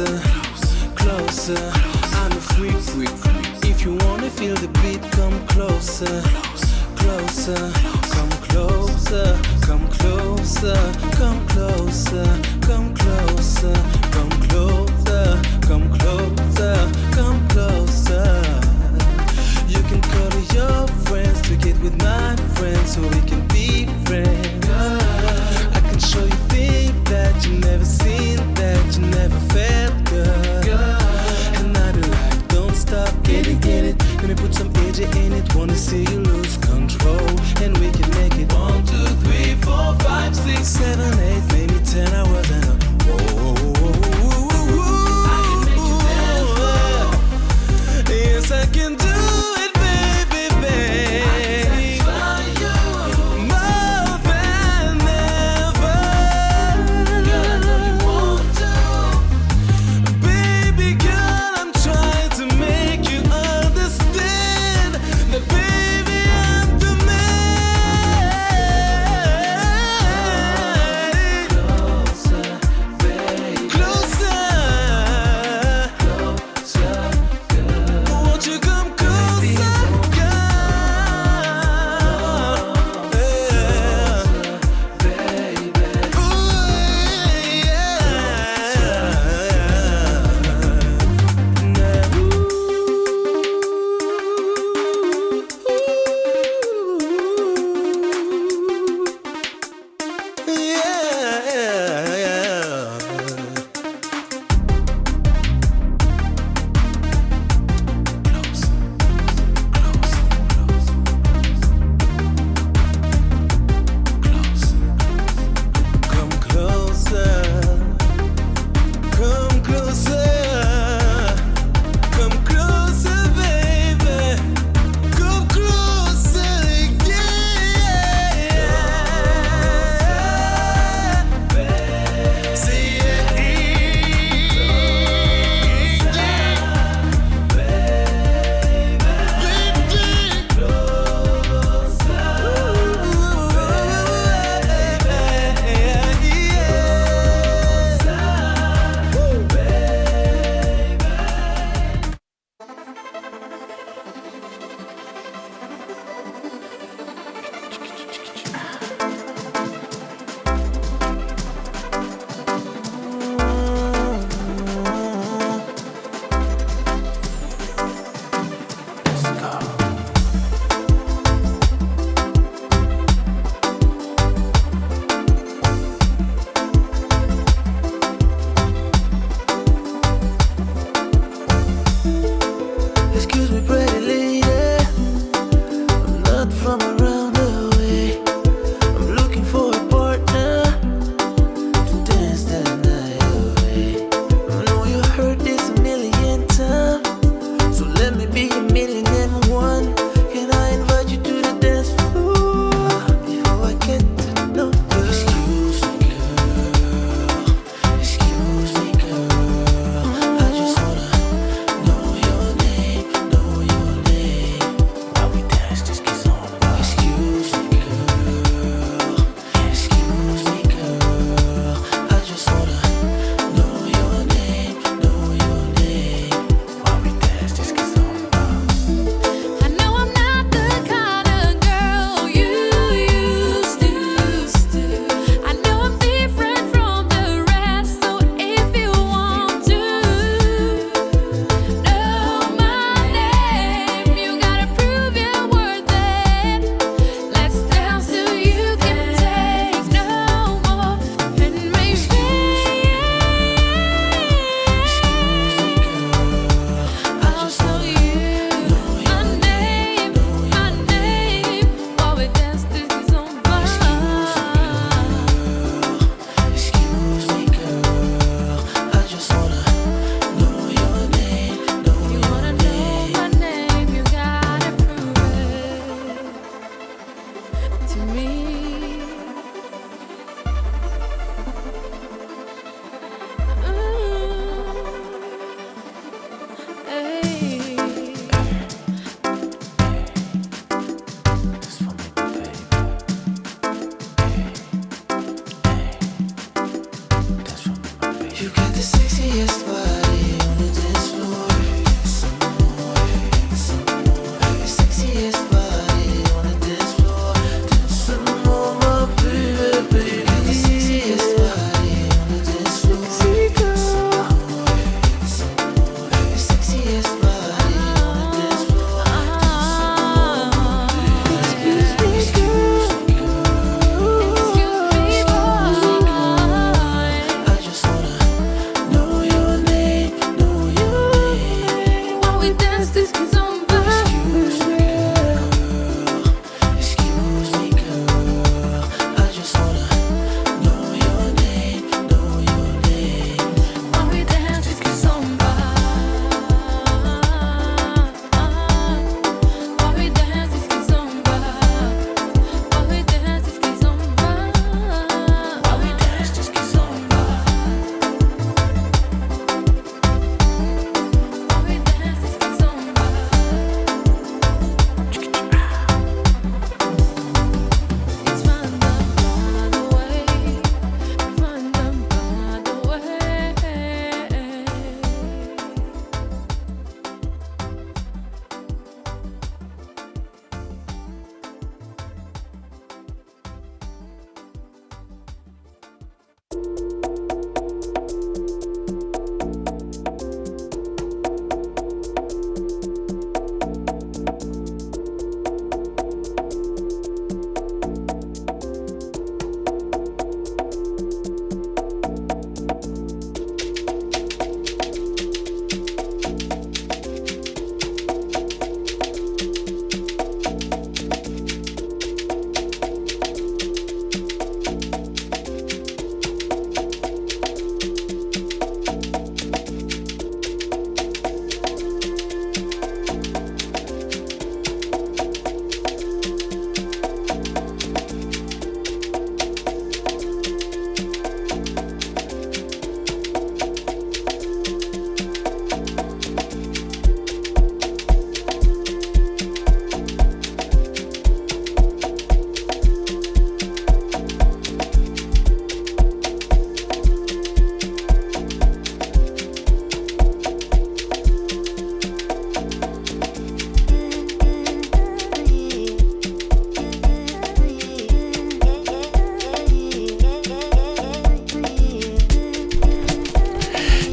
closer, closer. I'm a freak. If you wanna feel the beat, come closer, closer. Come closer, come closer, come closer, come closer, come closer, come closer, come closer. You can call your friends to get with my friends so we can be friends. I can show you things that you never seen, that you never felt, girl. And I be like, don't stop, get it. Let me put some edge in it. Wanna see you lose control, and we can make it 1, 2, 3, 4, 5, 6, 7, 8, maybe 10 hours and up. I can make you dance, girl. Yes, I can do it, baby. More than ever. Girl, I know you want to. Baby girl, I'm trying to make you understand that, baby, I'm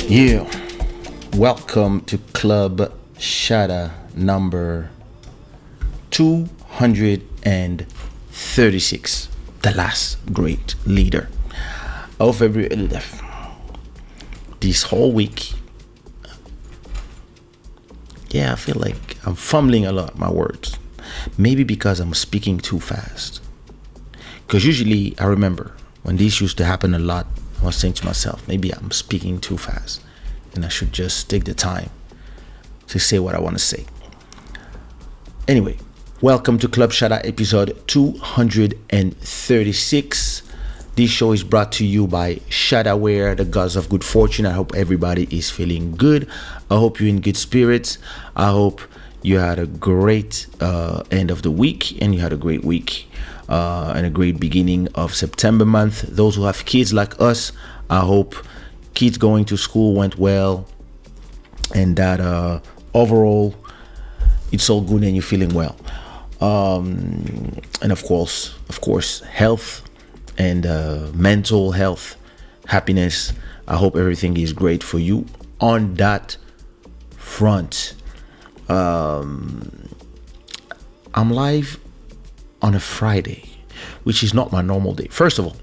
Yeah, welcome to Club Shada number 236, the last great leader of every this whole week. Yeah, I feel like I'm fumbling a lot my words. Maybe because I'm speaking too fast. Because usually I remember when this used to happen a lot, I was saying to myself, maybe I'm speaking too fast and I should just take the time to say what I want to say. Anyway, welcome to Club Shada episode 236. This show is brought to you by Shadaware, the gods of good fortune. I hope everybody is feeling good. I hope you're in good spirits. I hope you had a great end of the week and you had a great week and a great beginning of September month. Those who have kids like us, I hope kids going to school went well and that overall it's all good and you're feeling well. And of course, health and mental health, happiness. I hope everything is great for you on that front. I'm live on a Friday, which is not my normal day. First of all,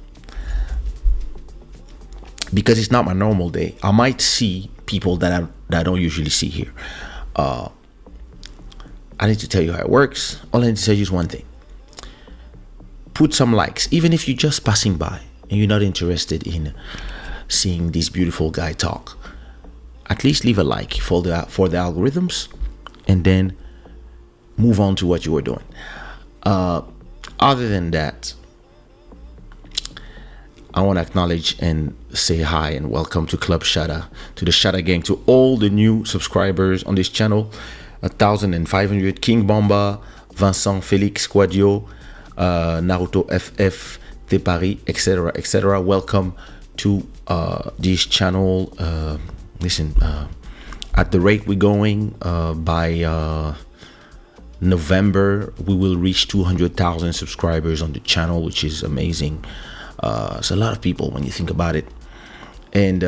because it's not my normal day, I might see people that I don't usually see here. I need to tell you how it works. All I need to tell you is one thing. Put some likes, even if you're just passing by and you're not interested in seeing this beautiful guy talk. At least leave a like for the algorithms, and then move on to what you were doing. Other than that, I want to acknowledge and say hi and welcome to Club Shada, to the Shada gang, to all the new subscribers on this channel. 1,500, King Bomba, Vincent, Felix, Quadio, Naruto FF, Te Paris, etc. Welcome to this channel. Listen, at the rate we're going, by November we will reach 200,000 subscribers on the channel, which is amazing. It's a lot of people when you think about it. And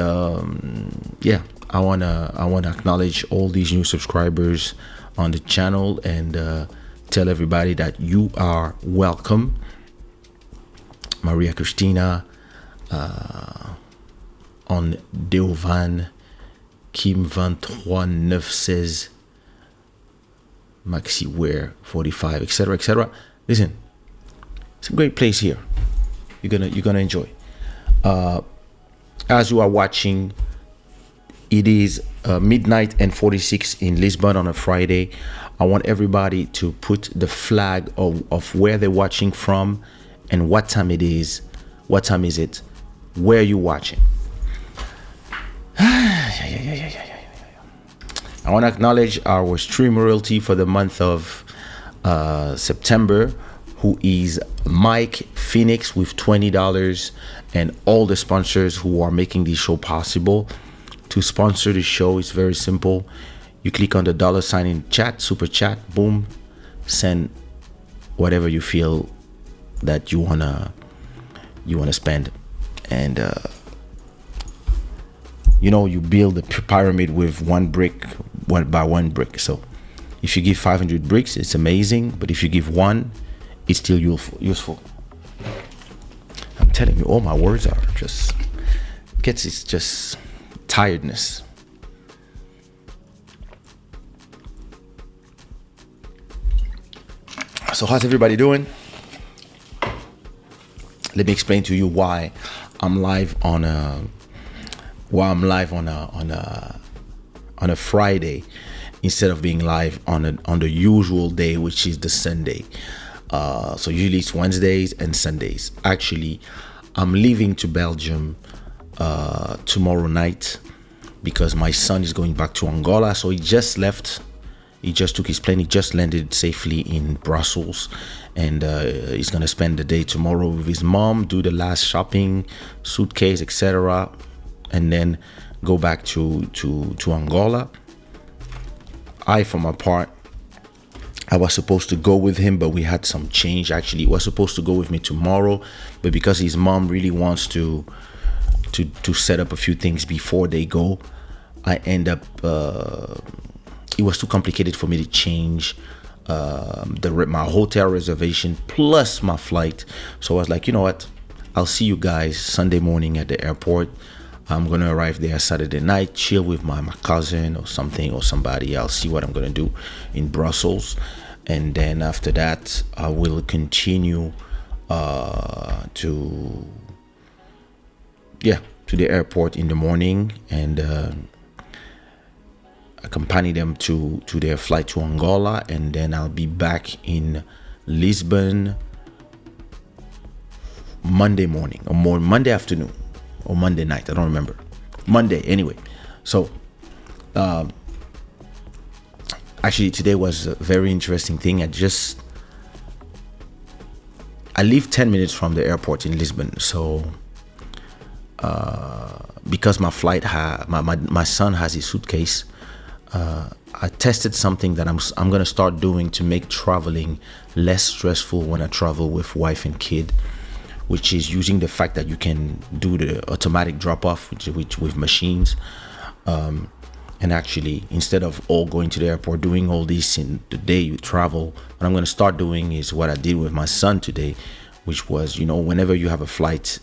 yeah, I wanna acknowledge all these new subscribers on the channel and tell everybody that you are welcome. Maria Christina, on Deovan, Kim 23916, Maxi Ware 45, etc. Listen, it's a great place here. You're gonna enjoy. As you are watching, it is midnight and 46 in Lisbon on a Friday. I want everybody to put the flag of where they're watching from and what time it is. What time is it? Where are you watching? I want to acknowledge our stream royalty for the month of September, who is Mike Phoenix with $20, and all the sponsors who are making this show possible. To sponsor the show is very simple. You click on the $ in chat, super chat, boom, send whatever you feel that you wanna spend, and you build a pyramid with one brick, one by one brick. So if you give 500 bricks, it's amazing, but if you give one, it's still useful. I'm telling you, all my words are just it's just tiredness. So how's everybody doing? Let me explain to you why I'm live on a Friday instead of being live on the usual day, which is the Sunday. So usually it's Wednesdays and Sundays. Actually, I'm leaving to Belgium tomorrow night because my son is going back to Angola. So he just left. He just took his plane. He just landed safely in Brussels, and he's gonna spend the day tomorrow with his mom, do the last shopping, suitcase, etc., and then go back to Angola. I, for my part, I was supposed to go with him, but we had some change. Actually, he was supposed to go with me tomorrow, but because his mom really wants to set up a few things before they go, I end up it was too complicated for me to change my hotel reservation plus my flight. So I was like, you know what, I'll see you guys Sunday morning at the airport. I'm gonna arrive there Saturday night, chill with my cousin or something, or somebody. I'll see what I'm gonna do in Brussels, and then after that I will continue to the airport in the morning and accompany them to their flight to Angola, and then I'll be back in Lisbon Monday morning or Monday afternoon or Monday night. I don't remember. Monday anyway. So actually today was a very interesting thing. I live 10 minutes from the airport in Lisbon. So because my flight my son has his suitcase, I tested something that I'm gonna start doing to make traveling less stressful when I travel with wife and kid, which is using the fact that you can do the automatic drop-off with machines, and actually instead of all going to the airport doing all this in the day you travel, what I'm going to start doing is what I did with my son today, which was, whenever you have a flight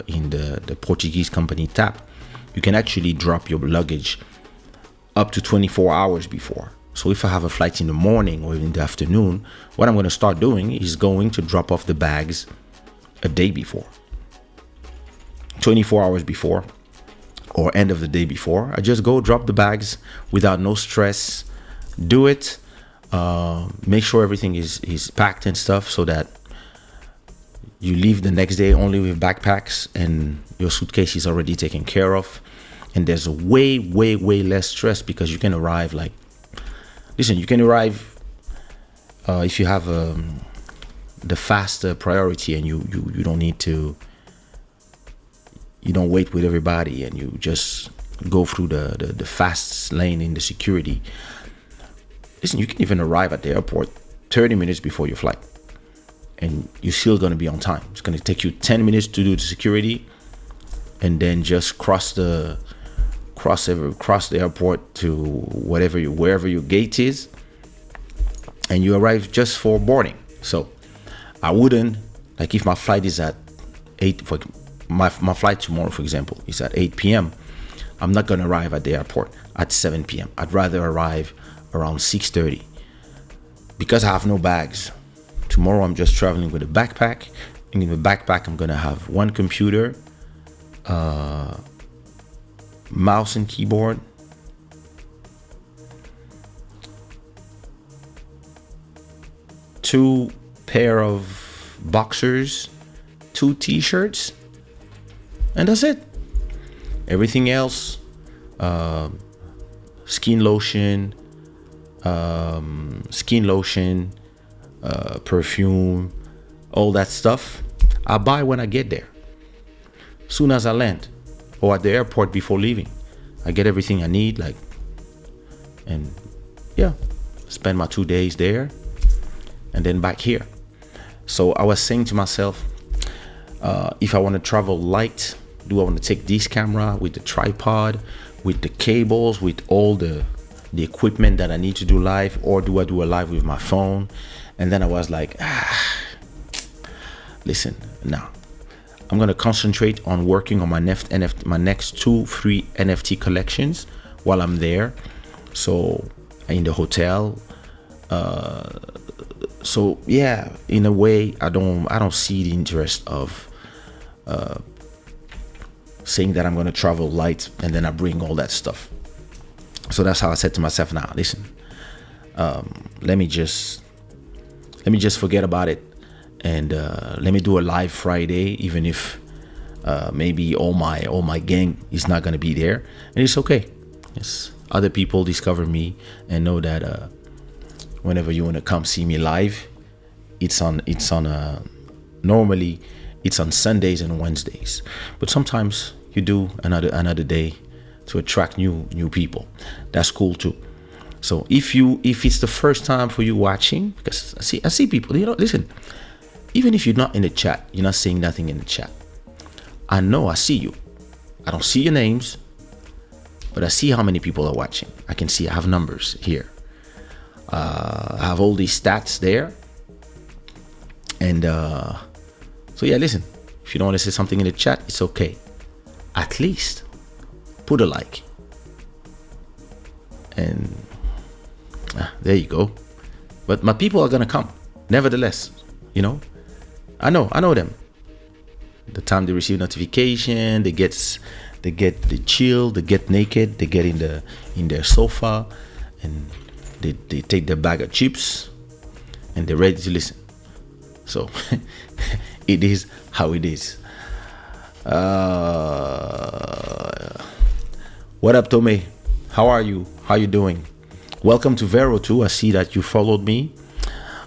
in the Portuguese company TAP, you can actually drop your luggage up to 24 hours before. So if I have a flight in the morning or in the afternoon, what I'm going to start doing is going to drop off the bags a day before, 24 hours before, or end of the day before. I just go drop the bags without no stress, do it, make sure everything is packed and stuff, so that you leave the next day only with backpacks and your suitcase is already taken care of, and there's way less stress, because you can arrive if you have the faster priority, and you don't need to, you don't wait with everybody, and you just go through the fast lane in the security. Listen, you can even arrive at the airport 30 minutes before your flight, and you're still going to be on time. It's going to take you 10 minutes to do the security, and then just cross the airport to wherever your gate is, and you arrive just for boarding. So I wouldn't, like, if my flight is at 8, for my flight tomorrow, for example, is at 8 p.m. I'm not going to arrive at the airport at 7 p.m. I'd rather arrive around 6:30, because I have no bags. Tomorrow I'm just traveling with a backpack, and in the backpack I'm going to have one computer, mouse and keyboard, two pair of boxers, 2 t-shirts, and that's it. Everything else, skin lotion, perfume, all that stuff, I buy when I get there. Soon as I land, or at the airport before leaving, I get everything I need, and spend my 2 days there, and then back here. So I was saying to myself, if I want to travel light, do I want to take this camera with the tripod, with the cables, with all the equipment that I need to do live, or do I do a live with my phone? And then I was like, listen, now I'm going to concentrate on working on my next 2-3 NFT collections while I'm there. So in the hotel, so yeah, in a way, I don't see the interest of saying that I'm going to travel light and then I bring all that stuff. So that's how I said to myself, now listen, let me just forget about it, and let me do a live Friday, even if maybe all my gang is not going to be there, and it's okay. Yes, other people discover me and know that whenever you want to come see me live, normally it's on Sundays and Wednesdays, but sometimes you do another day to attract new people. That's cool too. So if it's the first time for you watching, because I see people, listen, even if you're not in the chat, you're not saying nothing in the chat, I know I see you. I don't see your names, but I see how many people are watching. I can see I have numbers here. I have all these stats there. And so yeah, listen, if you don't want to say something in the chat, it's okay. At least put a like. And there you go. But my people are gonna come, nevertheless. You know, I know them. The time they receive notification, they get the chill, they get naked, they get in their sofa, and they take their bag of chips, and they're ready to listen. So it is how it is. What up, Tome? How are you? How you doing? Welcome to Vero too. I see that you followed me.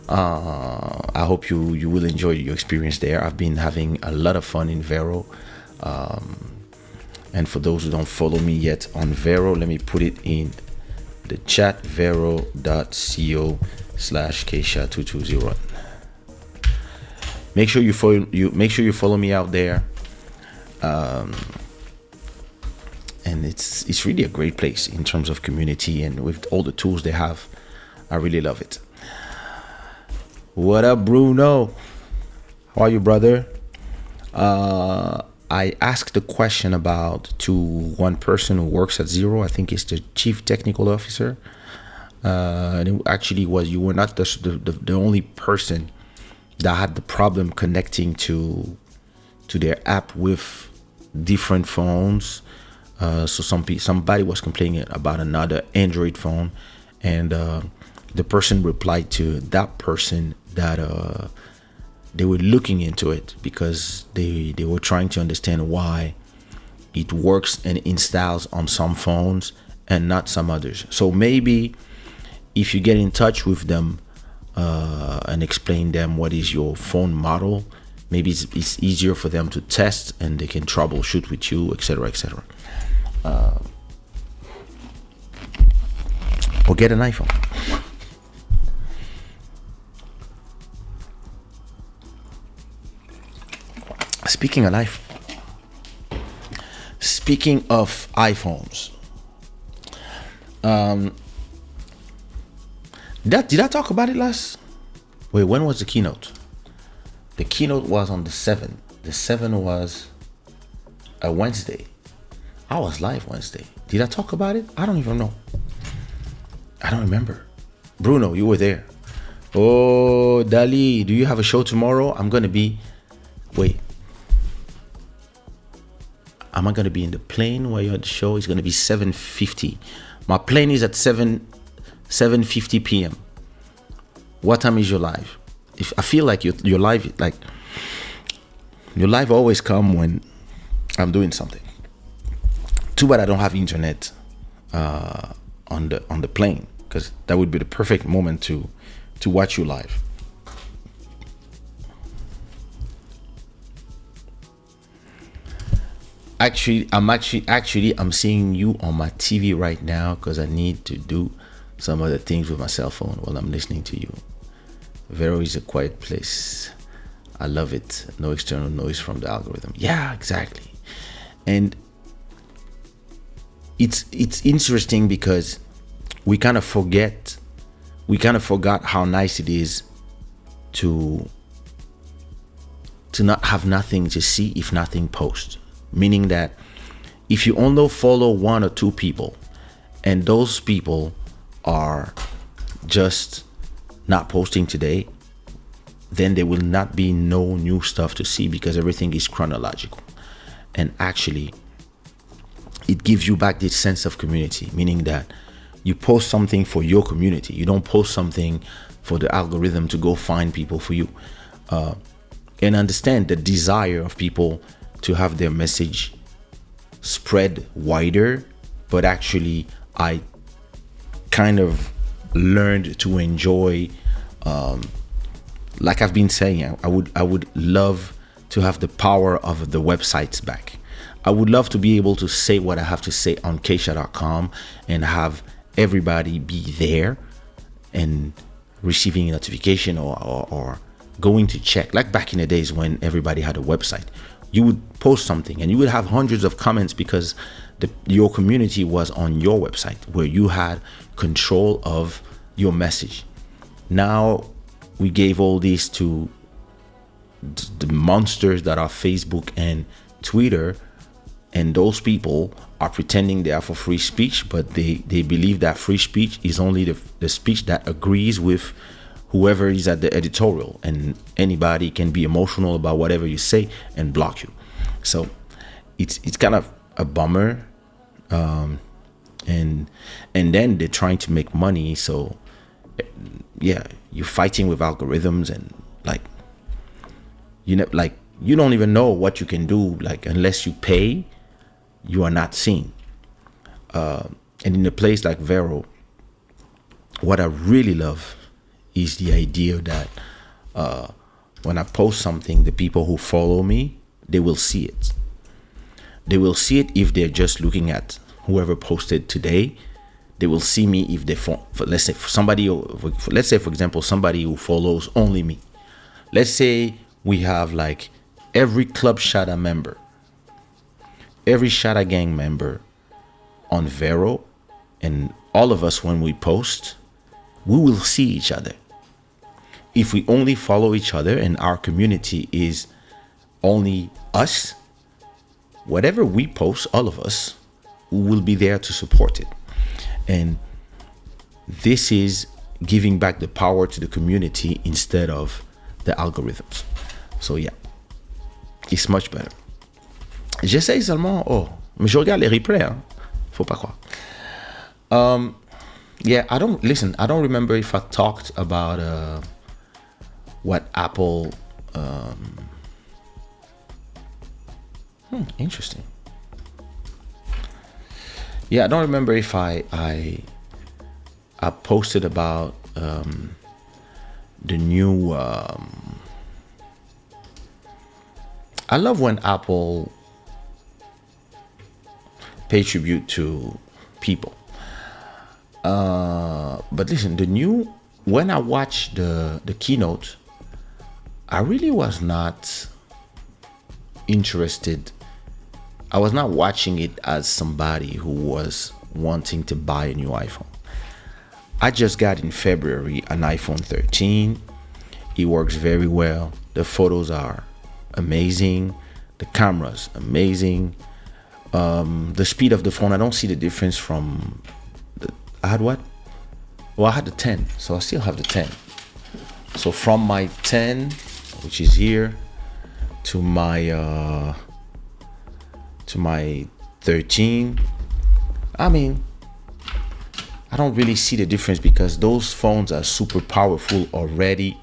I hope you will enjoy your experience there. I've been having a lot of fun in Vero. And for those who don't follow me yet on Vero, let me put it in the chat, vero.co/Kaysha2201. Make sure you follow me out there. And it's really a great place in terms of community, and with all the tools they have, I really love it. What up, Bruno? How are you, brother? I asked a question to one person who works at Zero. I think it's the chief technical officer. And it actually you were not the only person that had the problem connecting to their app with different phones. So somebody was complaining about another Android phone, and the person replied to that person that they were looking into it because they were trying to understand why it works and installs on some phones and not some others. So maybe if you get in touch with them and explain them what is your phone model, maybe it's easier for them to test, and they can troubleshoot with you, etc., etc. Or get an iPhone. Speaking of iPhones, did I talk about it last? Wait, when was the keynote? The keynote was on the 7th. The 7th was a Wednesday. I was live Wednesday. Did I talk about it? I don't even know. I don't remember. Bruno, you were there. Oh, Dali, do you have a show tomorrow? I'm gonna be. Wait. Am I gonna be in the plane while you're at the show? It's gonna be 7:50. My plane is at 7:50 p.m. What time is your live? If I feel like your live, like your live always come when I'm doing something. Too bad I don't have internet on the plane, because that would be the perfect moment to watch you live. Actually, I'm seeing you on my TV right now because I need to do some other things with my cell phone while I'm listening to you. Vero is a quiet place. I love it. No external noise from the algorithm. Yeah, exactly. And it's interesting because we kind of forgot how nice it is to not have nothing to see if nothing posts. Meaning that if you only follow one or two people, and those people are just not posting today, then there will not be no new stuff to see, because everything is chronological. And actually, it gives you back this sense of community, meaning that you post something for your community. You don't post something for the algorithm to go find people for you. And understand the desire of people to have their message spread wider. But actually, I kind of learned to enjoy, like I've been saying, I would love to have the power of the websites back. I would love to be able to say what I have to say on Kaysha.com and have everybody be there and receiving a notification or going to check, like back in the days when everybody had a website. You would post something and you would have hundreds of comments because your community was on your website, where you had control of your message. Now we gave all this to the monsters that are Facebook and Twitter, and those people are pretending they are for free speech, but they believe that free speech is only the speech that agrees with whoever is at the editorial, and anybody can be emotional about whatever you say and block you. So it's kind of a bummer. And then they're trying to make money. So yeah, you're fighting with algorithms, and like, you know, like, you don't even know what you can do. Like, unless you pay, you are not seen. And in a place like Vero, what I really love is the idea that when I post something, the people who follow me, they will see it. They will see it if they're just looking at whoever posted today. They will see me if they let's say for example, somebody who follows only me. Let's say we have like every Club Shada member, every Shada Gang member on Vero, and all of us, when we post, we will see each other. If we only follow each other and our community is only us, whatever we post, all of us will be there to support it. And this is giving back the power to the community instead of the algorithms. So yeah, it's much better. J'essaye seulement, mais je regarde les replays, hein. Faut pas croire. Yeah, I don't remember if I talked about what Apple interesting. Yeah, I don't remember if I posted about the new I love when Apple pay tribute to people. But listen, when I watched the keynote, I really was not interested. I was not watching it as somebody who was wanting to buy a new iPhone. I just got in February an iPhone 13. It works very well. The photos are amazing. The camera's amazing. The speed of the phone, I don't see the difference from I had what? Well, I had the 10, so I still have the 10. So from my 10, which is here, to my 13, I mean, I don't really see the difference because those phones are super powerful already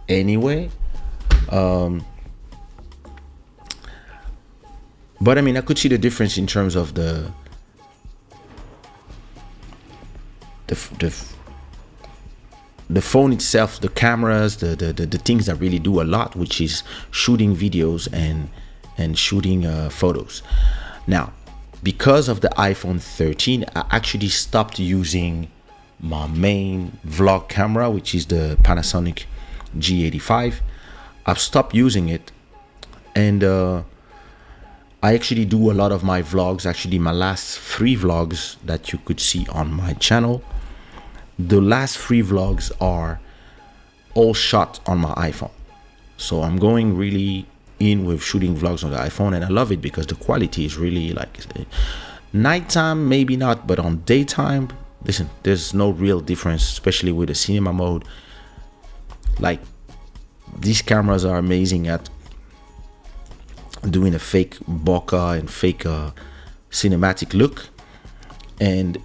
anyway. But I mean, I could see the difference in terms of the phone itself, the cameras, the things that really do a lot, which is shooting videos and shooting photos. Now, because of the iPhone 13, I actually stopped using my main vlog camera, which is the Panasonic G85. I've stopped using it, and I actually do a lot of my vlogs. Actually, my last 3 vlogs that you could see on my channel, the last 3 vlogs are all shot on my iPhone. So I'm going really in with shooting vlogs on the iPhone, and I love it because the quality is really like nighttime, maybe not, but on daytime, listen, there's no real difference, especially with the cinema mode. Like, these cameras are amazing at doing a fake bokeh and fake cinematic look. And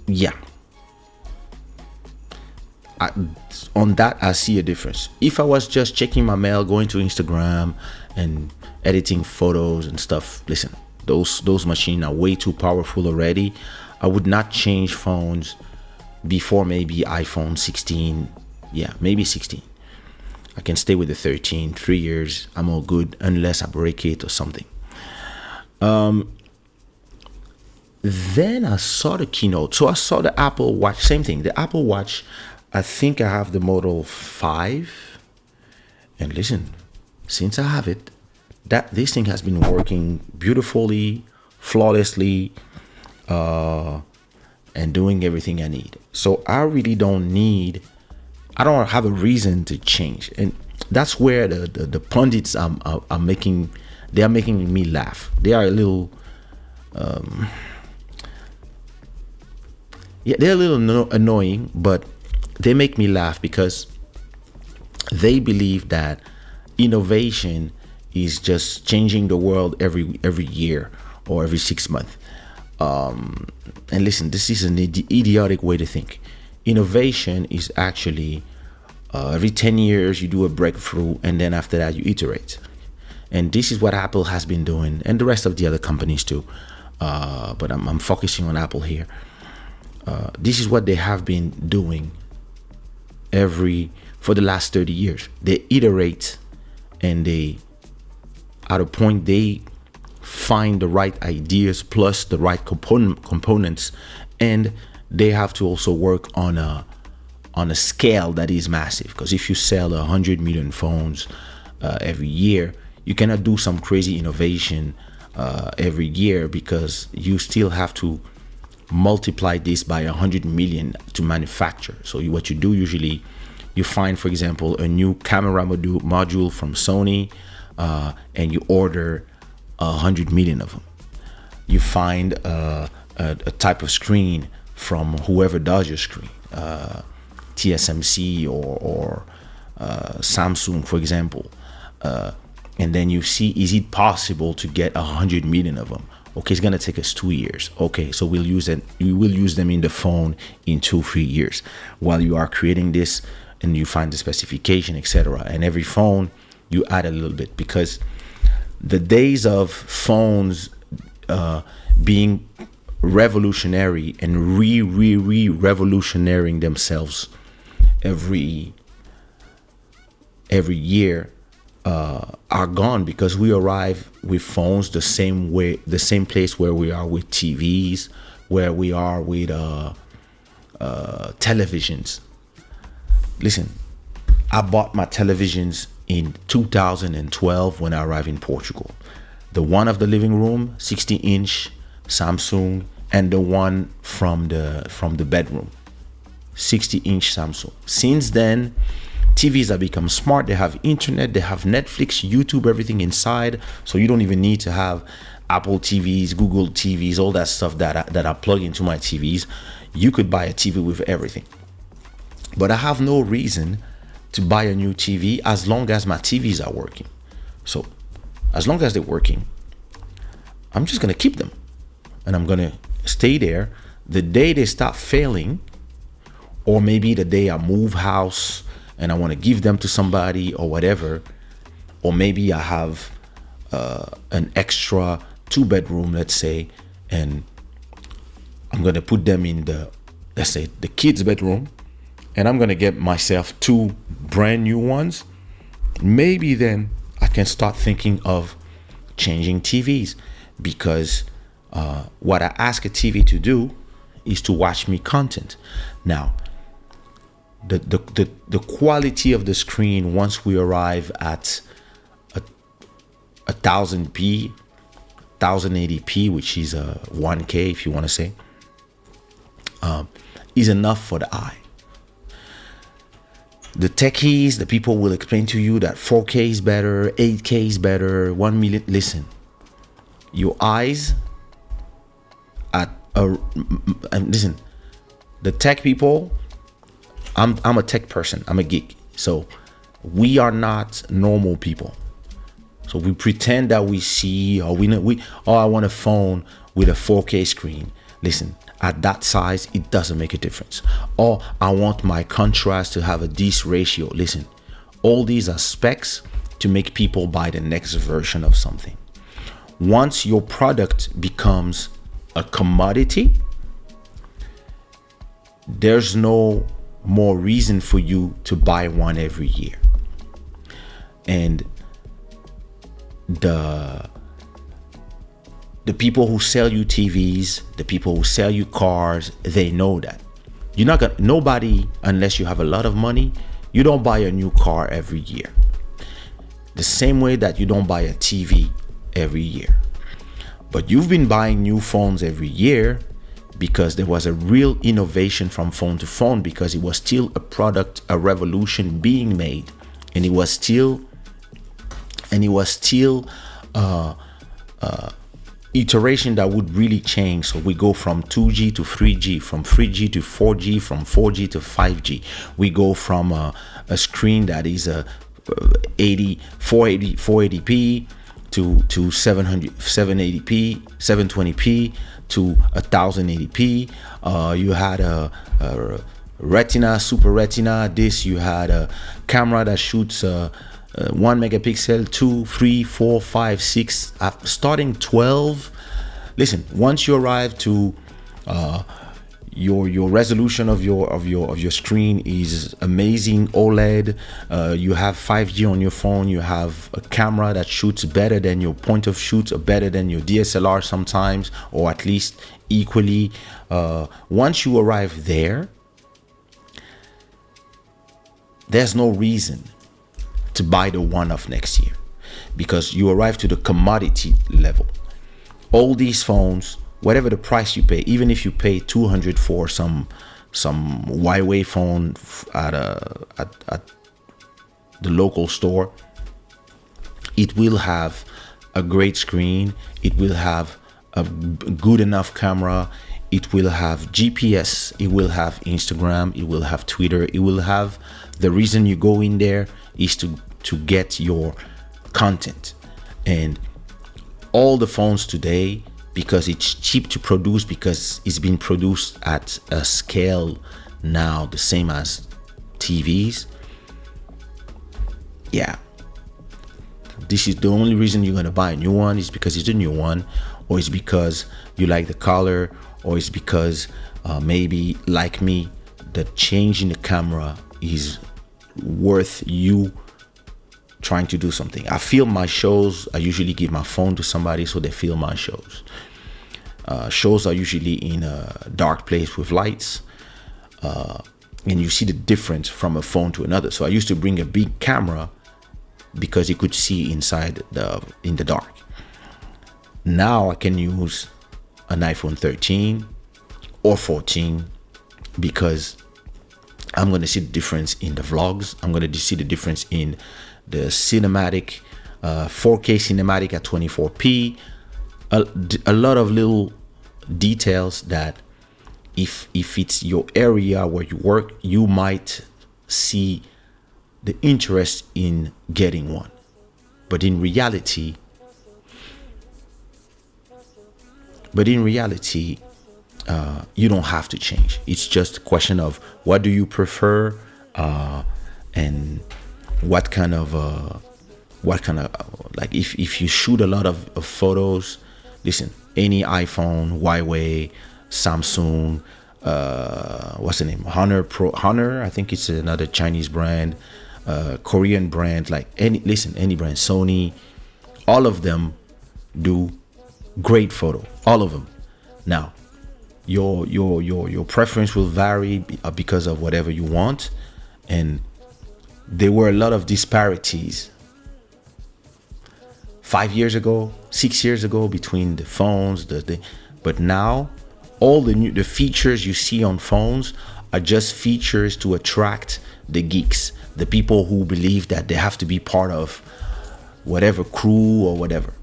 yeah, on that I see a difference. If I was just checking my mail, going to Instagram and editing photos and stuff, listen, those machines are way too powerful already. I would not change phones before maybe iPhone 16. Yeah, maybe 16. I can stay with the 13, 3 years, I'm all good, unless I break it or something. Then I saw the keynote. So I saw the Apple Watch, same thing. The Apple Watch, I think I have the Model 5. And listen, since I have it, this thing has been working beautifully, flawlessly, and doing everything I need. So I really I don't have a reason to change. And that's where the pundits are making me laugh. They are a little, they're a little annoying, but they make me laugh because they believe that innovation is just changing the world every year or every 6 months. And listen, this is an idiotic way to think. Innovation is actually every 10 years you do a breakthrough, and then after that you iterate. And this is what Apple has been doing, and the rest of the other companies too. But I'm focusing on Apple here. This is what they have been doing for the last 30 years. They iterate, and at a point they find the right ideas plus the right components, and they have to also work on a scale that is massive. Because if you sell 100 million phones every year, you cannot do some crazy innovation every year, because you still have to multiply this by 100 million to manufacture. So what you do usually, you find, for example, a new camera module from Sony, and you order 100 million of them. You find a type of screen from whoever does your screen, TSMC or Samsung, for example, and then you see, is it possible to get 100 million of them? Okay, it's gonna take us 2 years. Okay, so we will use them in the phone in 2-3 years, while you are creating this, and you find the specification, etc. And every phone you add a little bit, because the days of phones being revolutionary and revolutionarying themselves every year are gone, because we arrive with phones the same place where we are with TVs, where we are with televisions. Listen, I bought my televisions in 2012 when I arrived in Portugal. The one of the living room, 60-inch Samsung, and the one from the bedroom, 60-inch Samsung. Since then, TVs have become smart. They have internet, they have Netflix, YouTube, everything inside. So you don't even need to have Apple TVs, Google TVs, all that stuff that I plug into my TVs. You could buy a TV with everything. But I have no reason to buy a new TV as long as my TVs are working. So as long as they're working, I'm just gonna keep them, and I'm gonna stay there. The day they start failing, or maybe the day I move house and I want to give them to somebody or whatever, or maybe I have an extra 2-bedroom, let's say, and I'm gonna put them in let's say the kids' bedroom, and I'm gonna get myself 2 brand new ones. Maybe then I can start thinking of changing TVs, because what I ask a TV to do is to watch me content. Now, the quality of the screen, once we arrive at 1000p, 1080p, which is 1K if you want to say, is enough for the eye. The techies, the people will explain to you that 4K is better, 8K is better, 1 million. Listen, your eyes listen, the tech people, I'm a tech person, I'm a geek. So we are not normal people. So we pretend that we see, or I want a phone with a 4K screen. Listen, at that size, it doesn't make a difference. Or I want my contrast to have a this ratio. Listen, all these are specs to make people buy the next version of something. Once your product becomes a commodity, there's no more reason for you to buy one every year. And the people who sell you TVs, the people who sell you cars, they know that. Nobody, unless you have a lot of money, you don't buy a new car every year. The same way that you don't buy a TV every year. But you've been buying new phones every year because there was a real innovation from phone to phone, because it was still a product, a revolution being made, and it was still iteration that would really change. So we go from 2G to 3G, from 3G to 4G, from 4G to 5G. We go from a screen that is a 480p to 780p, 720p to 1080p. You had a retina, super retina. This, you had a camera that shoots 1 megapixel, 2, 3, 4, 5, 6, starting 12. Listen, once you arrive to your resolution of your screen is amazing, OLED. You have 5G on your phone. You have a camera that shoots better than your point of shoot, or better than your DSLR sometimes, or at least equally. Once you arrive there, there's no reason to buy the one-off next year, because you arrive to the commodity level. All these phones, whatever the price you pay, even if you pay 200 for some Huawei phone at the local store, it will have a great screen, it will have a good enough camera, it will have GPS, it will have Instagram, it will have Twitter, it will have, the reason you go in there is to get your content. And all the phones today, because it's cheap to produce, because it's been produced at a scale now the same as TVs, yeah, this is the only reason you're going to buy a new one, is because it's a new one, or it's because you like the color, or it's because maybe, like me, the change in the camera is worth you trying to do something. I film my shows. I usually give my phone to somebody so they film my shows. Shows are usually in a dark place with lights, and you see the difference from a phone to another. So I used to bring a big camera because you could see inside in the dark. Now I can use an iPhone 13 or 14 because I'm going to see the difference in the vlogs. I'm going to see the difference in the cinematic, 4K cinematic at 24p. A lot of little details that if it's your area where you work, you might see the interest in getting one. But in reality, you don't have to change. It's just a question of what do you prefer, and what kind of like, if you shoot a lot of photos, listen, any iPhone, Huawei, Samsung, what's the name, Honor, I think it's another Chinese brand, Korean brand, like any brand, Sony, all of them do great photo, all of them. Now your preference will vary because of whatever you want, and there were a lot of disparities 5 years ago, 6 years ago between the phones, but now all the features you see on phones are just features to attract the geeks, the people who believe that they have to be part of whatever crew or whatever.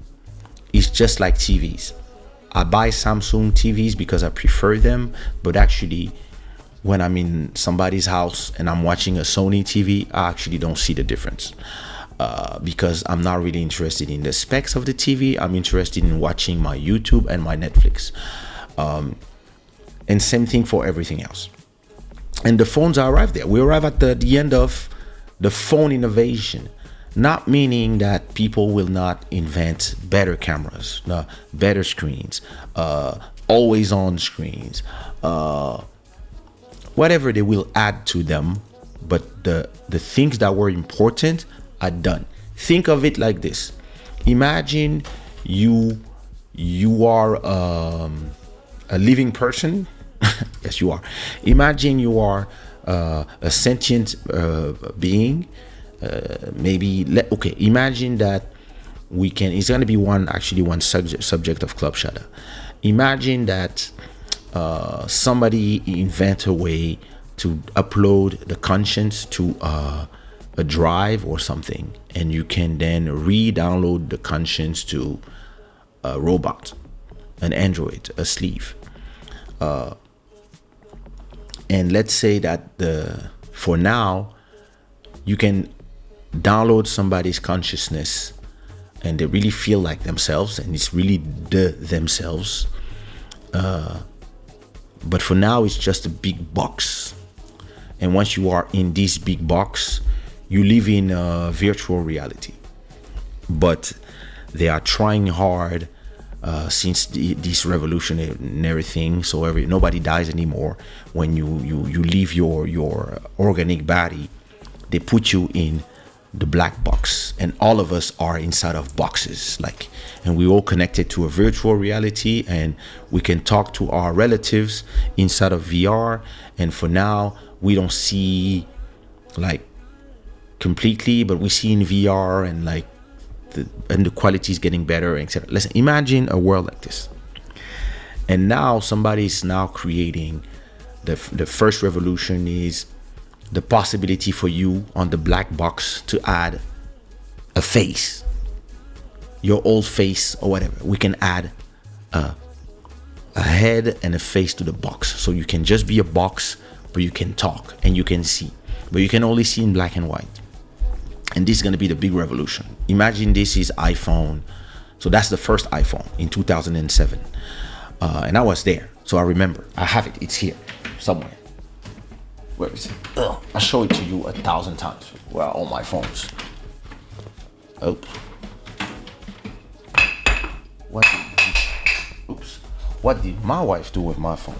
It's just like TVs. I buy Samsung TVs because I prefer them, but actually when I'm in somebody's house and I'm watching a Sony TV, I actually don't see the difference, because I'm not really interested in the specs of the TV. I'm interested in watching my YouTube and my Netflix, and same thing for everything else. And the phones arrive there. We arrive at the end of the phone innovation, not meaning that people will not invent better cameras, better screens, always on screens, whatever they will add to them, but the things that were important are done. Think of it like this. Imagine you are a living person. Yes, you are. Imagine you are a sentient being. Imagine that we can, it's going to be one subject of Club Shada. Imagine that somebody invent a way to upload the conscience to a drive or something, and you can then re-download the conscience to a robot, an android, a sleeve. And let's say that for now, you can download somebody's consciousness and they really feel like themselves, and it's really themselves. But for now, it's just a big box. And once you are in this big box, you live in a virtual reality. But they are trying hard since this revolutionary thing. So nobody dies anymore. When you leave your organic body, they put you in the black box, and all of us are inside of boxes, and we all connected to a virtual reality, and we can talk to our relatives inside of VR. And for now, we don't see completely, but we see in VR, and the quality is getting better, etc. Listen, imagine a world like this, and now somebody is now creating the first revolution is the possibility for you on the black box to add a face, your old face or whatever. We can add a head and a face to the box, so you can just be a box, but you can talk and you can see, but you can only see in black and white. And this is going to be the big revolution. Imagine this is iPhone. So that's the first iPhone in 2007, and I was there, so I remember. I have it. It's here somewhere. Where is it? I show it to you 1,000 times. Where are all my phones? Oops. What did my wife do with my phone?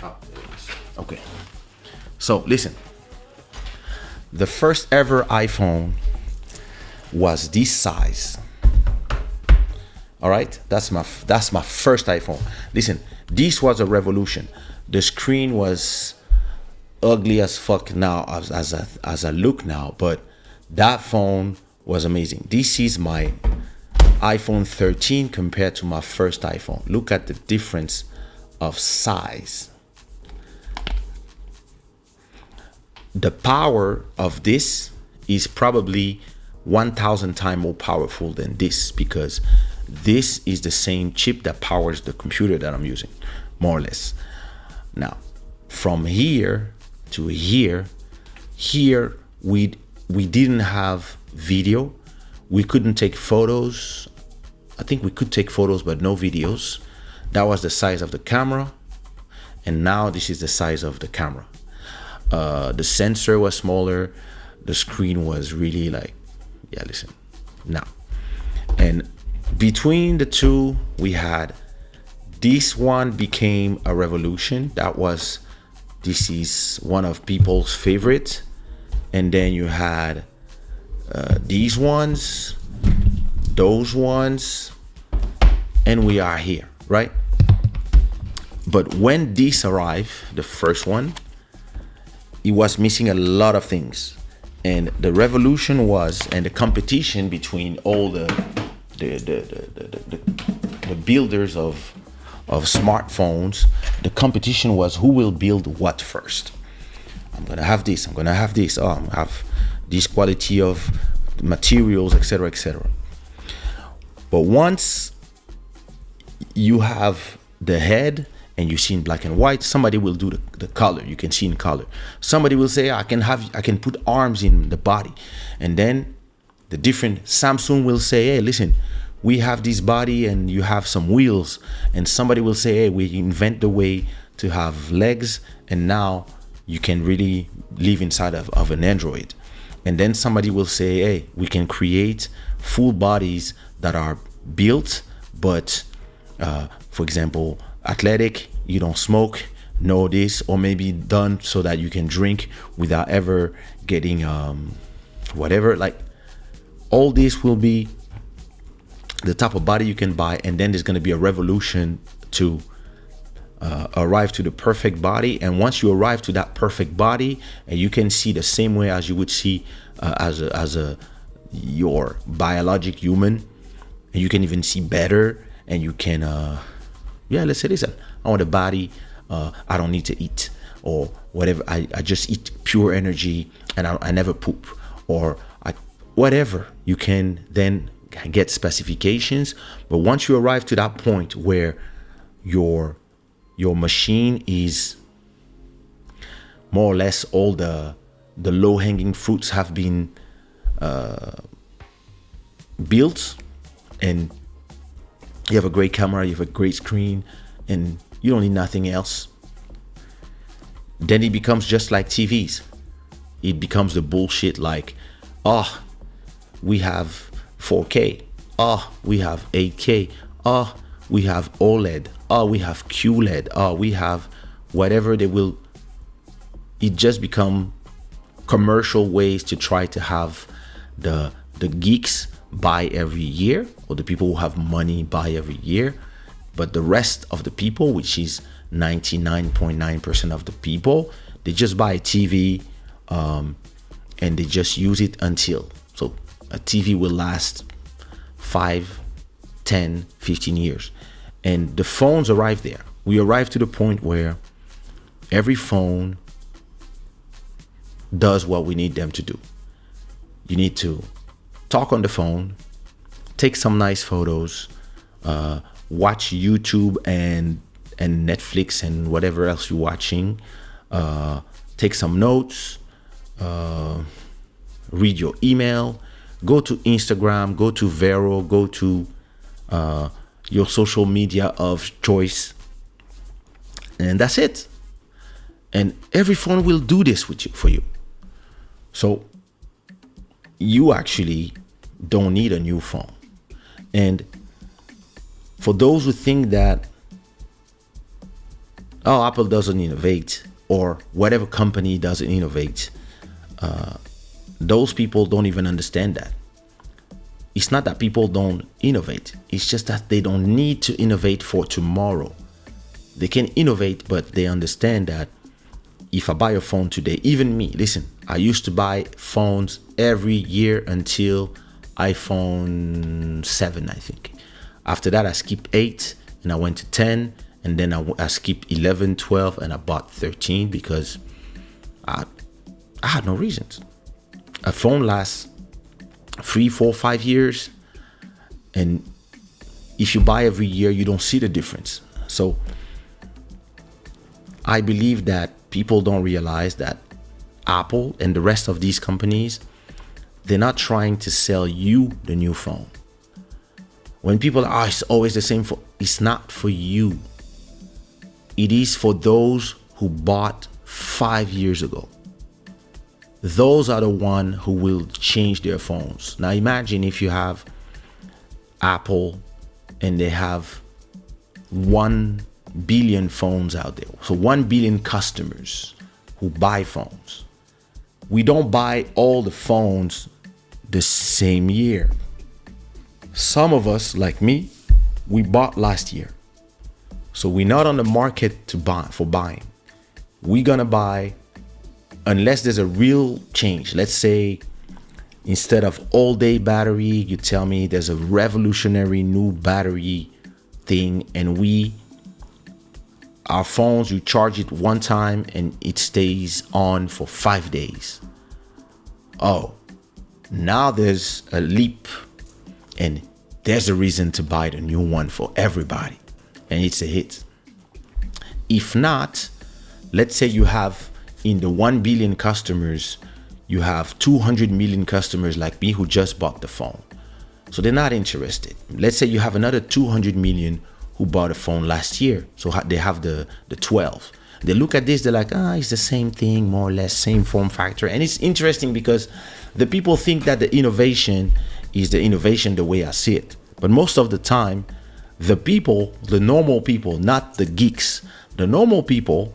Oh, there it is. Okay. So listen. The first ever iPhone was this size. All right, that's my first iPhone. Listen, this was a revolution. The screen was ugly as fuck now as I look now, but that phone was amazing. This is my iPhone 13 compared to my first iPhone. Look at the difference of size. The power of this is probably 1,000 times more powerful than this, because this is the same chip that powers the computer that I'm using, more or less. Now, from here to here we didn't have video. We couldn't take photos. I think we could take photos, but no videos. That was the size of the camera. And now this is the size of the camera. The sensor was smaller. The screen was really listen. Now, and between the two, we had this one became a revolution. This is one of people's favorite. And then you had these ones, those ones, and we are here, right? But when this arrived, the first one, it was missing a lot of things. And the revolution was, and the competition between all the builders of smartphones, the competition was who will build what first. I'm gonna have this. I'm gonna have this. I'm gonna have this quality of materials, etc., etc. But once you have the head and you see in black and white, somebody will do the color. You can see in color. Somebody will say, I can put arms in the body, and then the different Samsung will say, hey, listen, we have this body and you have some wheels. And somebody will say, hey, we invent the way to have legs, and now you can really live inside of an Android. And then somebody will say, hey, we can create full bodies that are built, but for example, athletic, you don't smoke, no this, or maybe done so that you can drink without ever getting whatever. All this will be the type of body you can buy. And then there's going to be a revolution to arrive to the perfect body. And once you arrive to that perfect body, and you can see the same way as you would see as a your biologic human, and you can even see better, and you can let's say, listen, I want a body, I don't need to eat or whatever, I just eat pure energy, and I never poop, or whatever. You can then get specifications. But once you arrive to that point where your machine is more or less, all the low-hanging fruits have been built, and you have a great camera, you have a great screen, and you don't need nothing else, then it becomes just like TVs. It becomes the bullshit like, we have 4K, we have 8K, we have OLED, we have QLED, we have whatever they will. It just become commercial ways to try to have the geeks buy every year, or the people who have money buy every year. But the rest of the people, which is 99.9% of the people, they just buy a TV, and they just use it until. So a TV will last 5, 10, 15 years. And the phones arrive there. We arrive to the point where every phone does what we need them to do. You need to talk on the phone, take some nice photos, watch YouTube and Netflix and whatever else you're watching, take some notes, read your email, go to Instagram, go to Vero, go to your social media of choice, and that's it. And every phone will do this for you. So you actually don't need a new phone. And for those who think that, Apple doesn't innovate, or whatever company doesn't innovate, those people don't even understand that. It's not that people don't innovate. It's just that they don't need to innovate for tomorrow. They can innovate, but they understand that if I buy a phone today, even me, listen, I used to buy phones every year until iPhone 7, I think. After that, I skipped 8 and I went to 10, and then I skipped 11, 12, and I bought 13 because I had no reasons. A phone lasts 3, 4, 5 years, and if you buy every year, you don't see the difference. So I believe that people don't realize that Apple and the rest of these companies, they're not trying to sell you the new phone. When people are, it's always the same phone, it's not for you. It is for those who bought 5 years ago. Those are the ones who will change their phones. Now imagine if you have Apple and they have 1 billion phones out there. So 1 billion customers who buy phones. We don't buy all the phones the same year. Some of us, like me, we bought last year. So we're not on the market to buy for buying. We're gonna buy unless there's a real change. Let's say instead of all-day battery, you tell me there's a revolutionary new battery thing, and our phones, you charge it one time and it stays on for 5 days. Oh, now there's a leap, and there's a reason to buy the new one for everybody, and it's a hit. If not, let's say you have in the 1 billion customers, you have 200 million customers like me who just bought the phone. So they're not interested. Let's say you have another 200 million who bought a phone last year. So they have the 12. They look at this, they're like, it's the same thing, more or less, same form factor. And it's interesting because the people think that the innovation is the innovation the way I see it. But most of the time, the people, the normal people, not the geeks, the normal people,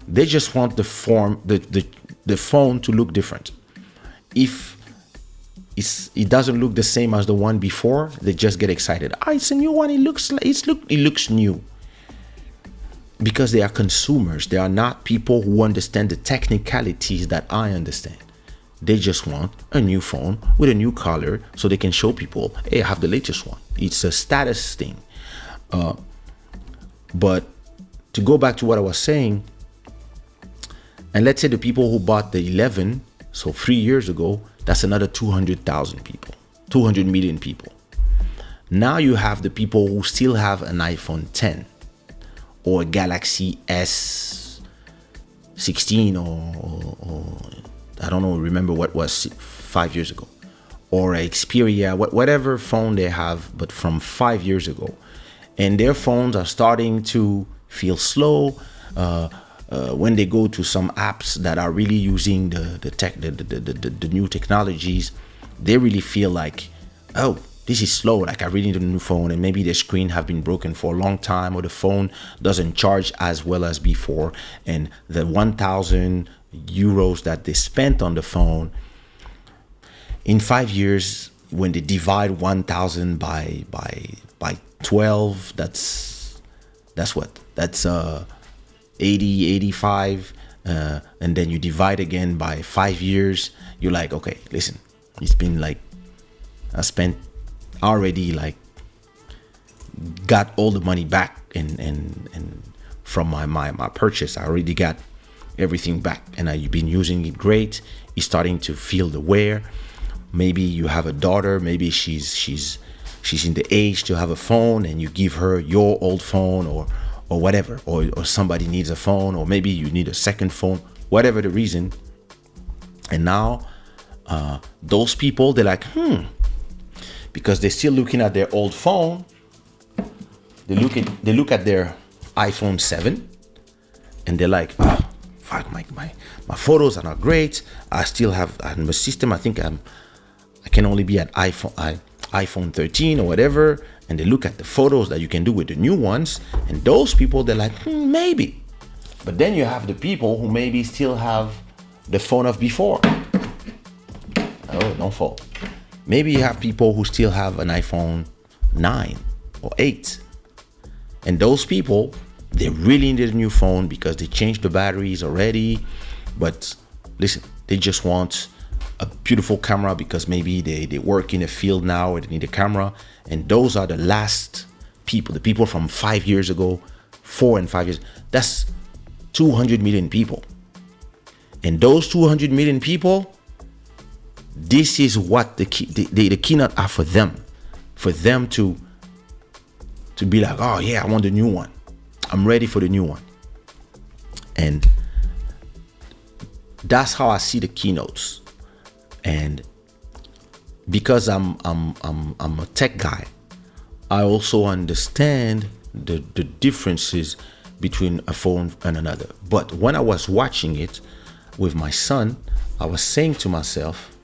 they just want the phone to look different. If it doesn't look the same as the one before, they just get excited. It's a new one. It looks new. because they are consumers. They are not people who understand the technicalities that I understand. They just want a new phone with a new color so they can show people, hey, I have the latest one. It's a status thing. But to go back to what I was saying, and let's say the people who bought the 11, so 3 years ago, that's another 200,000 people, 200 million people. Now you have the people who still have an iPhone 10 or a Galaxy S16 or I don't know, remember what was 5 years ago, or a Xperia, whatever phone they have, but from 5 years ago. And their phones are starting to feel slow. When they go to some apps that are really using the new technologies, they really feel like, oh, this is slow. Like I really need a new phone, and maybe the screen have been broken for a long time, or the phone doesn't charge as well as before, and the 1,000 euros that they spent on the phone in 5 years, when they divide 1,000 by 12, that's what? That's 80, 85, and then you divide again by 5 years. You're like, okay, listen, it's been like I spent already, like, got all the money back and from my purchase. I already got everything back, and you've been using it great. You're starting to feel the wear. Maybe you have a daughter, maybe she's in the age to have a phone, and you give her your old phone or whatever, or somebody needs a phone, or maybe you need a second phone, whatever the reason. And now those people, they're like, because they're still looking at their old phone. They look at their iPhone 7, and they're like, oh, fuck, my photos are not great. I still have in my system, I think I can only be at iPhone 13 or whatever. And they look at the photos that you can do with the new ones, and those people, they're like, maybe. But then you have the people who maybe still have the phone of before. Oh, don't fall. Maybe you have people who still have an iPhone 9 or 8. And those people, they really need a new phone because they changed the batteries already. But listen, they just want a beautiful camera because maybe they work in a field now or they need a camera. And those are the last people, the people from 5 years ago, 4 and 5 years. That's 200 million people. And those 200 million people, this is what the keynote are for them to be like, oh yeah, I want the new one. I'm ready for the new one. And that's how I see the keynotes. And because I'm a tech guy, I also understand the differences between a phone and another. But when I was watching it with my son, I was saying to myself,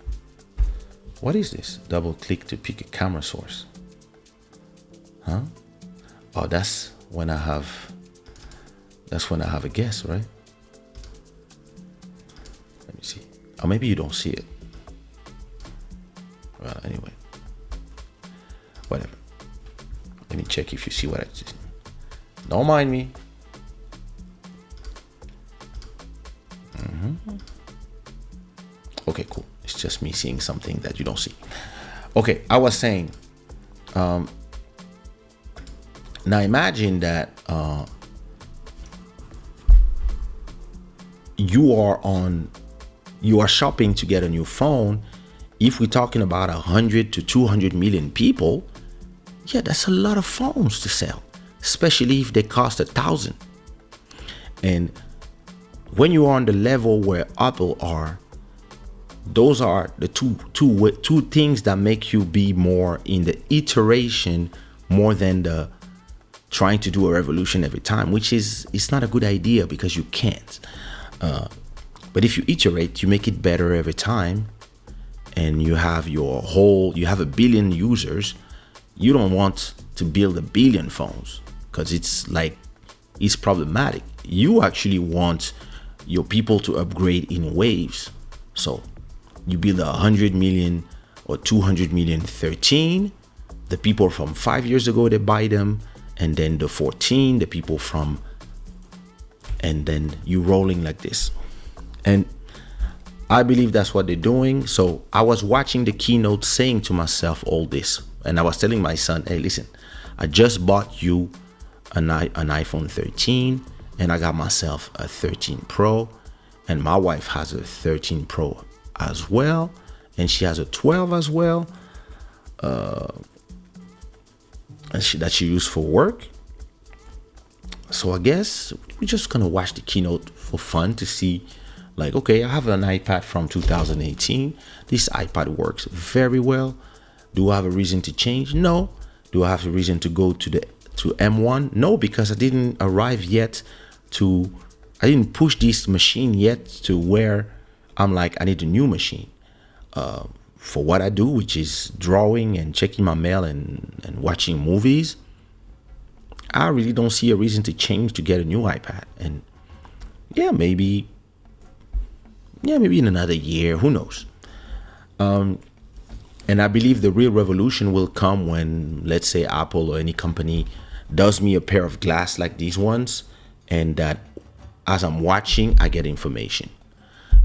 what is this? Double click to pick a camera source. Huh? Oh, that's when I have a guest, right? Let me see. Or maybe you don't see it. Well, anyway. Whatever. Let me check if you see what I just. Don't mind me. Okay, cool. It's just me seeing something that you don't see. Okay, I was saying, now imagine that you are shopping to get a new phone. If we're talking about 100 to 200 million people, yeah, that's a lot of phones to sell, especially if they cost 1,000. And when you are on the level where Apple are, those are the two things that make you be more in the iteration more than the trying to do a revolution every time, which is, it's not a good idea because you can't. But if you iterate, you make it better every time, and you have a billion users. You don't want to build a billion phones because it's problematic. You actually want your people to upgrade in waves. So you build 100 million or 200 million 13. The people from 5 years ago, they buy them. And then the 14, the people from and then you rolling like this. And I believe that's what they're doing. So I was watching the keynote saying to myself all this, and I was telling my son, hey, listen, I just bought you an iPhone 13, and I got myself a 13 Pro, and my wife has a 13 Pro as well, and she has a 12 as well, that she used for work. So I guess we're just gonna watch the keynote for fun to see, like, okay, I have an iPad from 2018. This iPad works very well. Do I have a reason to change? No. Do I have a reason to go to M1? No, because I didn't arrive yet I didn't push this machine yet to where I'm like, I need a new machine. For what I do, which is drawing and checking my mail and watching movies, I really don't see a reason to change to get a new iPad. And maybe in another year, who knows? And I believe the real revolution will come when, let's say, Apple or any company does me a pair of glass like these ones, and that as I'm watching, I get information.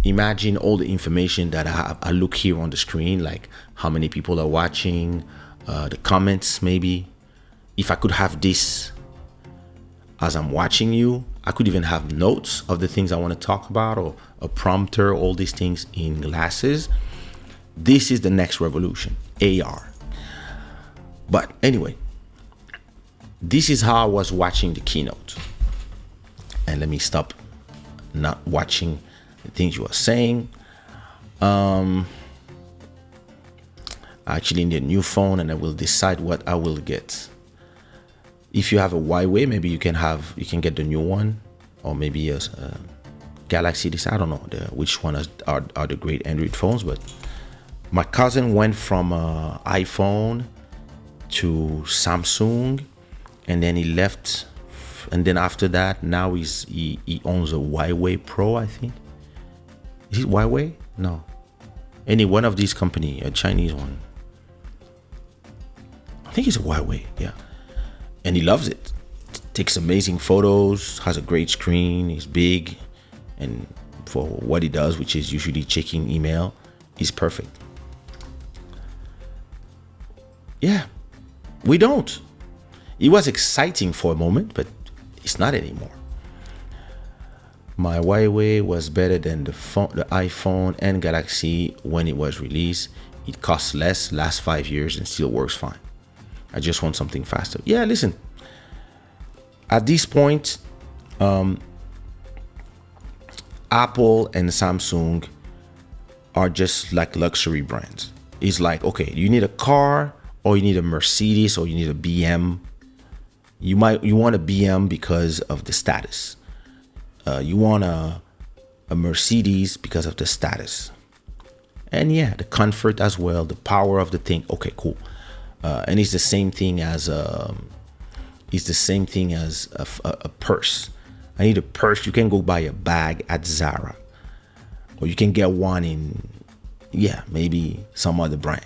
Imagine all the information that I look here on the screen, like how many people are watching, the comments maybe. If I could have this as I'm watching you, I could even have notes of the things I want to talk about, or a prompter, all these things in glasses. This is the next revolution, AR. But anyway, this is how I was watching the keynote. And let me stop not watching the things you are saying. I actually need a new phone, and I will decide what I will get. If you have a Huawei, maybe you can get the new one, or maybe a Galaxy. I don't know which one are the great Android phones, but my cousin went from iPhone to Samsung, and then he left, and then after that, now he owns a Huawei Pro, I think. Is it Huawei? No, any one of these company, a Chinese one. I think it's a Huawei, yeah. And he loves it. Takes amazing photos, has a great screen, he's big, and for what he does, which is usually checking email, he's perfect. Yeah, we don't. It was exciting for a moment, but it's not anymore. My Huawei was better than the iPhone and Galaxy when it was released. It costs less, lasts 5 years, and still works fine. I just want something faster. Yeah, listen. At this point, Apple and Samsung are just like luxury brands. It's like, okay, you need a car, or you need a Mercedes, or you need a BM. You want a BM because of the status. You want a Mercedes because of the status. And yeah, the comfort as well, the power of the thing. Okay, cool. And it's the same thing as a purse. I need a purse. You can go buy a bag at Zara, or you can get one in, maybe some other brand.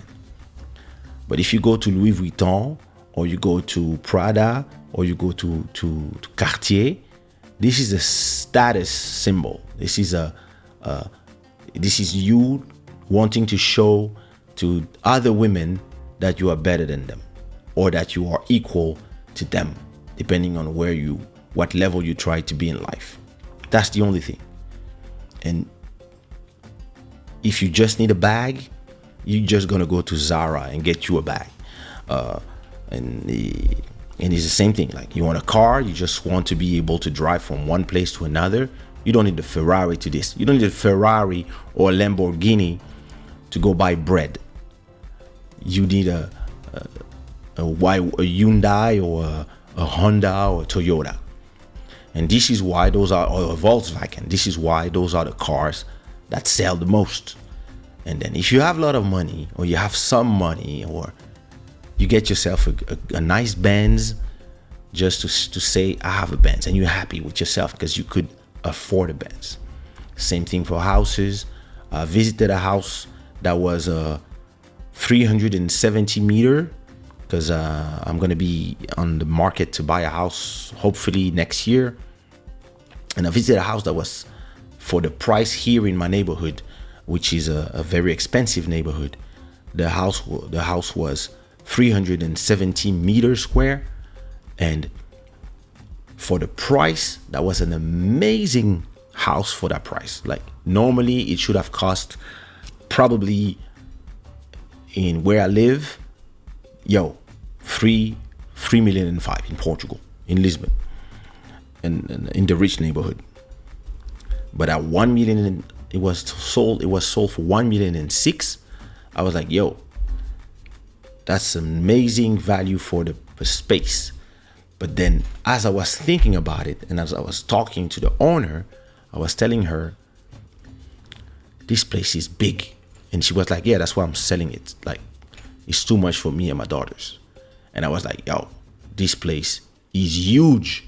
But if you go to Louis Vuitton, or you go to Prada, or you go to Cartier, this is a status symbol. This is you wanting to show to other women that you are better than them, or that you are equal to them, depending on what level you try to be in life. That's the only thing. And if you just need a bag, you're just gonna go to Zara and get you a bag. And it's the same thing. Like, you want a car, you just want to be able to drive from one place to another. You don't need a Ferrari to this. You don't need a Ferrari or a Lamborghini to go buy bread. You need a Hyundai or a Honda or a Toyota. And this is why those are, or a Volkswagen, this is why those are the cars that sell the most. And then if you have a lot of money, or you have some money, or you get yourself a nice Benz, just to say, I have a Benz, and you're happy with yourself because you could afford a Benz. Same thing for houses. I visited a house that was 370 meter, because I'm going to be on the market to buy a house hopefully next year. And I visited a house that was, for the price here in my neighborhood, which is a very expensive neighborhood, the house was 370 meters square, and for the price, that was an amazing house for that price. Like, normally it should have cost, probably in where I live, 3 million and 5 in Portugal, in Lisbon, and in the rich neighborhood. But at 1 million, it was sold for 1 million and 6. I was like, that's amazing value for the space. But then as I was thinking about it, and as I was talking to the owner, I was telling her, this place is big. And she was like, yeah, that's why I'm selling it. Like, it's too much for me and my daughters. And I was like, this place is huge.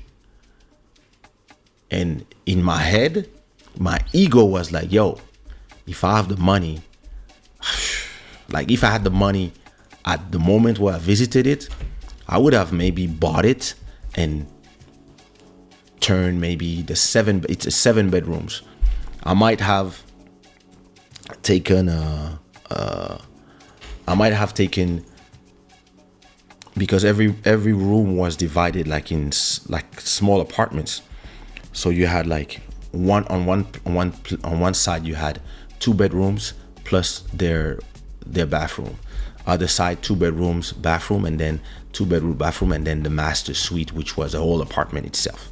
And in my head, my ego was like, if I have the money, like if I had the money at the moment where I visited it, I would have maybe bought it and turned maybe it's 7 bedrooms. I might have taken because every room was divided like in like small apartments. So you had like on one side you had 2 bedrooms plus their bathroom. Other side, 2 bedrooms, bathroom, and then 2 bedroom bathroom, and then the master suite, which was a whole apartment itself.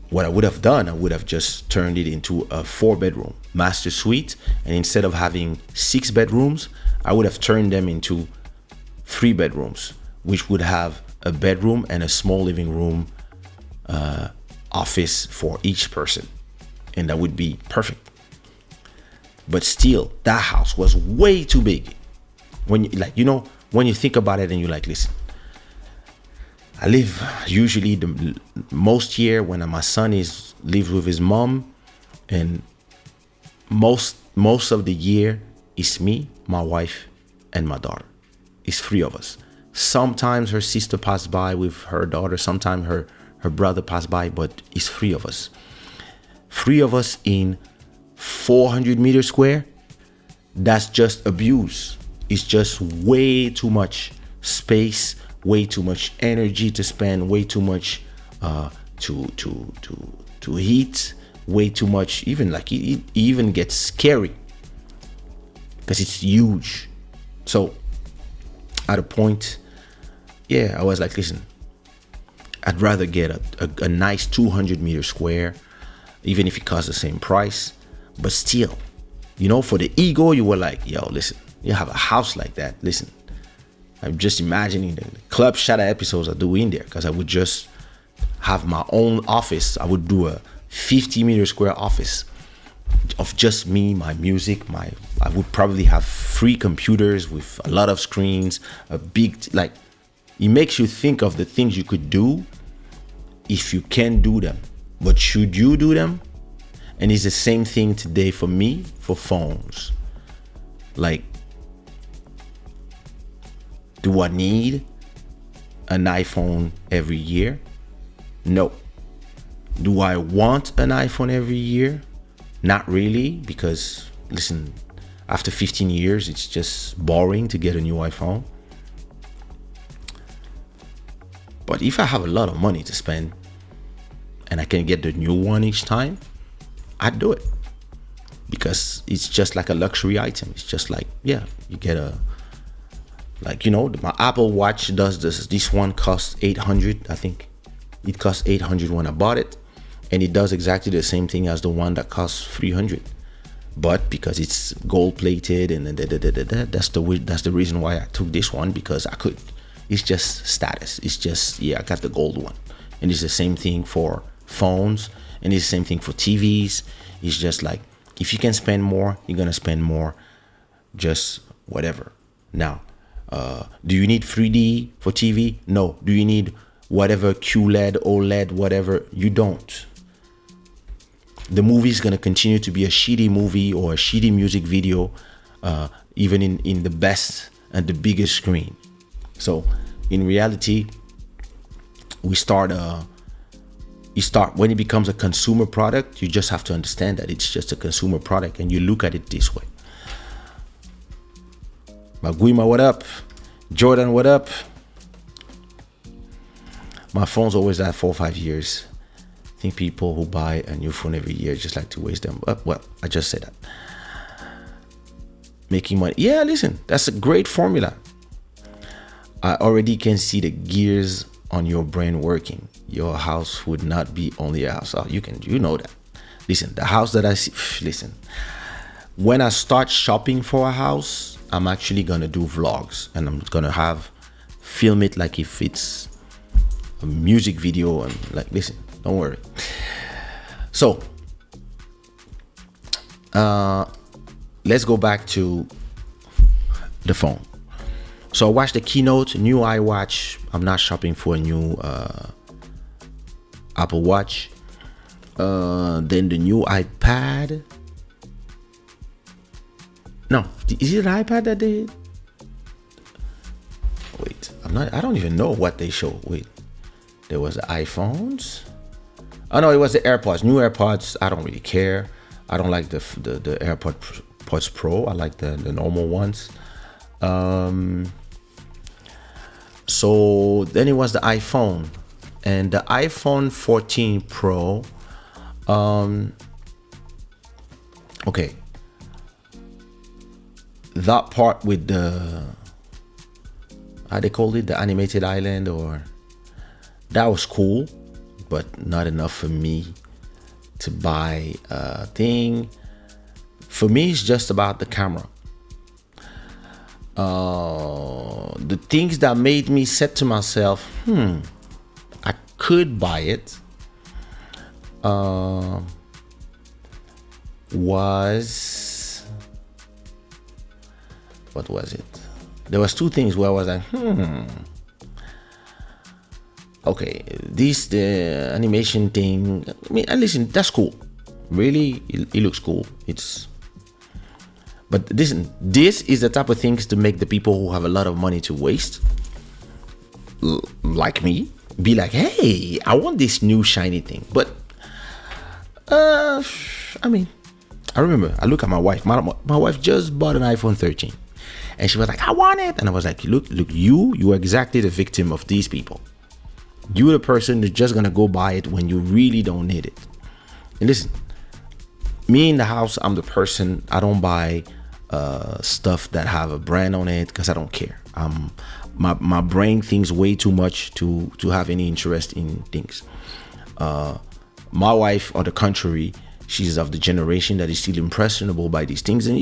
What I would have done, I would have just turned it into a 4-bedroom master suite, and instead of having 6 bedrooms, I would have turned them into 3 bedrooms, which would have a bedroom and a small living room, office for each person, and that would be perfect. But still, that house was way too big. When you think about it and you're like, listen, I live usually the most year when my son lives with his mom, and most of the year is me, my wife, and my daughter. It's 3 of us. Sometimes her sister passed by with her daughter, sometimes her brother passed by, but it's 3 of us. 3 of us in 400 meters square. That's just abuse. It's just way too much space, way too much energy to spend, way too much to heat, way too much. Even like it even gets scary because it's huge. So at a point, I was like, listen, I'd rather get a nice 200 meter square, even if it costs the same price. But still, for the ego, you were like, listen, you have a house like that. Listen, I'm just imagining the Club Shada episodes I do in there, because I would just have my own office. I would do a 50 meter square office of just me, my music, I would probably have 3 computers with a lot of screens, a big, like, it makes you think of the things you could do if you can do them. But should you do them? And it's the same thing today for me, for phones. Like, do I need an iPhone every year? No. Do I want an iPhone every year? Not really, because listen, after 15 years, it's just boring to get a new iPhone. But if I have a lot of money to spend and I can get the new one each time, I'd do it, because it's just like a luxury item. It's just like, you get my Apple Watch does this. This one costs 800, I think. It cost 800 when I bought it, and it does exactly the same thing as the one that costs 300. But because it's gold plated and that's the reason why I took this one, because I could. It's just status. It's just, I got the gold one. And it's the same thing for phones, and it's the same thing for TVs. It's just like, if you can spend more, you're gonna spend more. Just whatever. Now, do you need 3D for TV? No. Do you need whatever QLED, OLED, whatever? You don't. The movie is gonna continue to be a shitty movie or a shitty music video, even in the best and the biggest screen. So in reality, we start when it becomes a consumer product, you just have to understand that it's just a consumer product and you look at it this way. Maguima, what up? Jordan, what up? My phone's always at 4 or 5 years. I think people who buy a new phone every year just like to waste them. Well, I just said that. Making money. Yeah, listen, that's a great formula. I already can see the gears on your brain working. Your house would not be only a house. You know that. Listen, the house that I see, listen. When I start shopping for a house, I'm actually gonna do vlogs and I'm gonna film it like if it's a music video and like, listen, don't worry. So, let's go back to the phone. So I watched the keynote, new iWatch. I'm not shopping for a new Apple Watch. Then the new iPad. No, is it an iPad that they? Wait, I don't even know what they show. Wait, there was the iPhones. Oh no, it was the AirPods. New AirPods. I don't really care. I don't like the AirPods Pro. I like the normal ones. So then it was the iPhone and the iPhone 14 Pro. Okay. That part with the, how they called it, the animated island, or that was cool, but not enough for me to buy a thing. For me, it's just about the camera. The things that made me say to myself, I could buy it, what was it? There was two things where I was like, okay, the animation thing. I mean, and listen, that's cool. Really, it looks cool. But listen, this is the type of things to make the people who have a lot of money to waste, like me, be like, hey, I want this new shiny thing. But, I mean, I remember, I look at my wife. My wife just bought an iPhone 13. And she was like, I want it. And I was like, look, you are exactly the victim of these people. You're the person that's just going to go buy it when you really don't need it. And listen, me in the house, I'm the person, I don't buy stuff that have a brand on it because I don't care. My brain thinks way too much to have any interest in things. My wife, on the contrary, she's of the generation that is still impressionable by these things. And,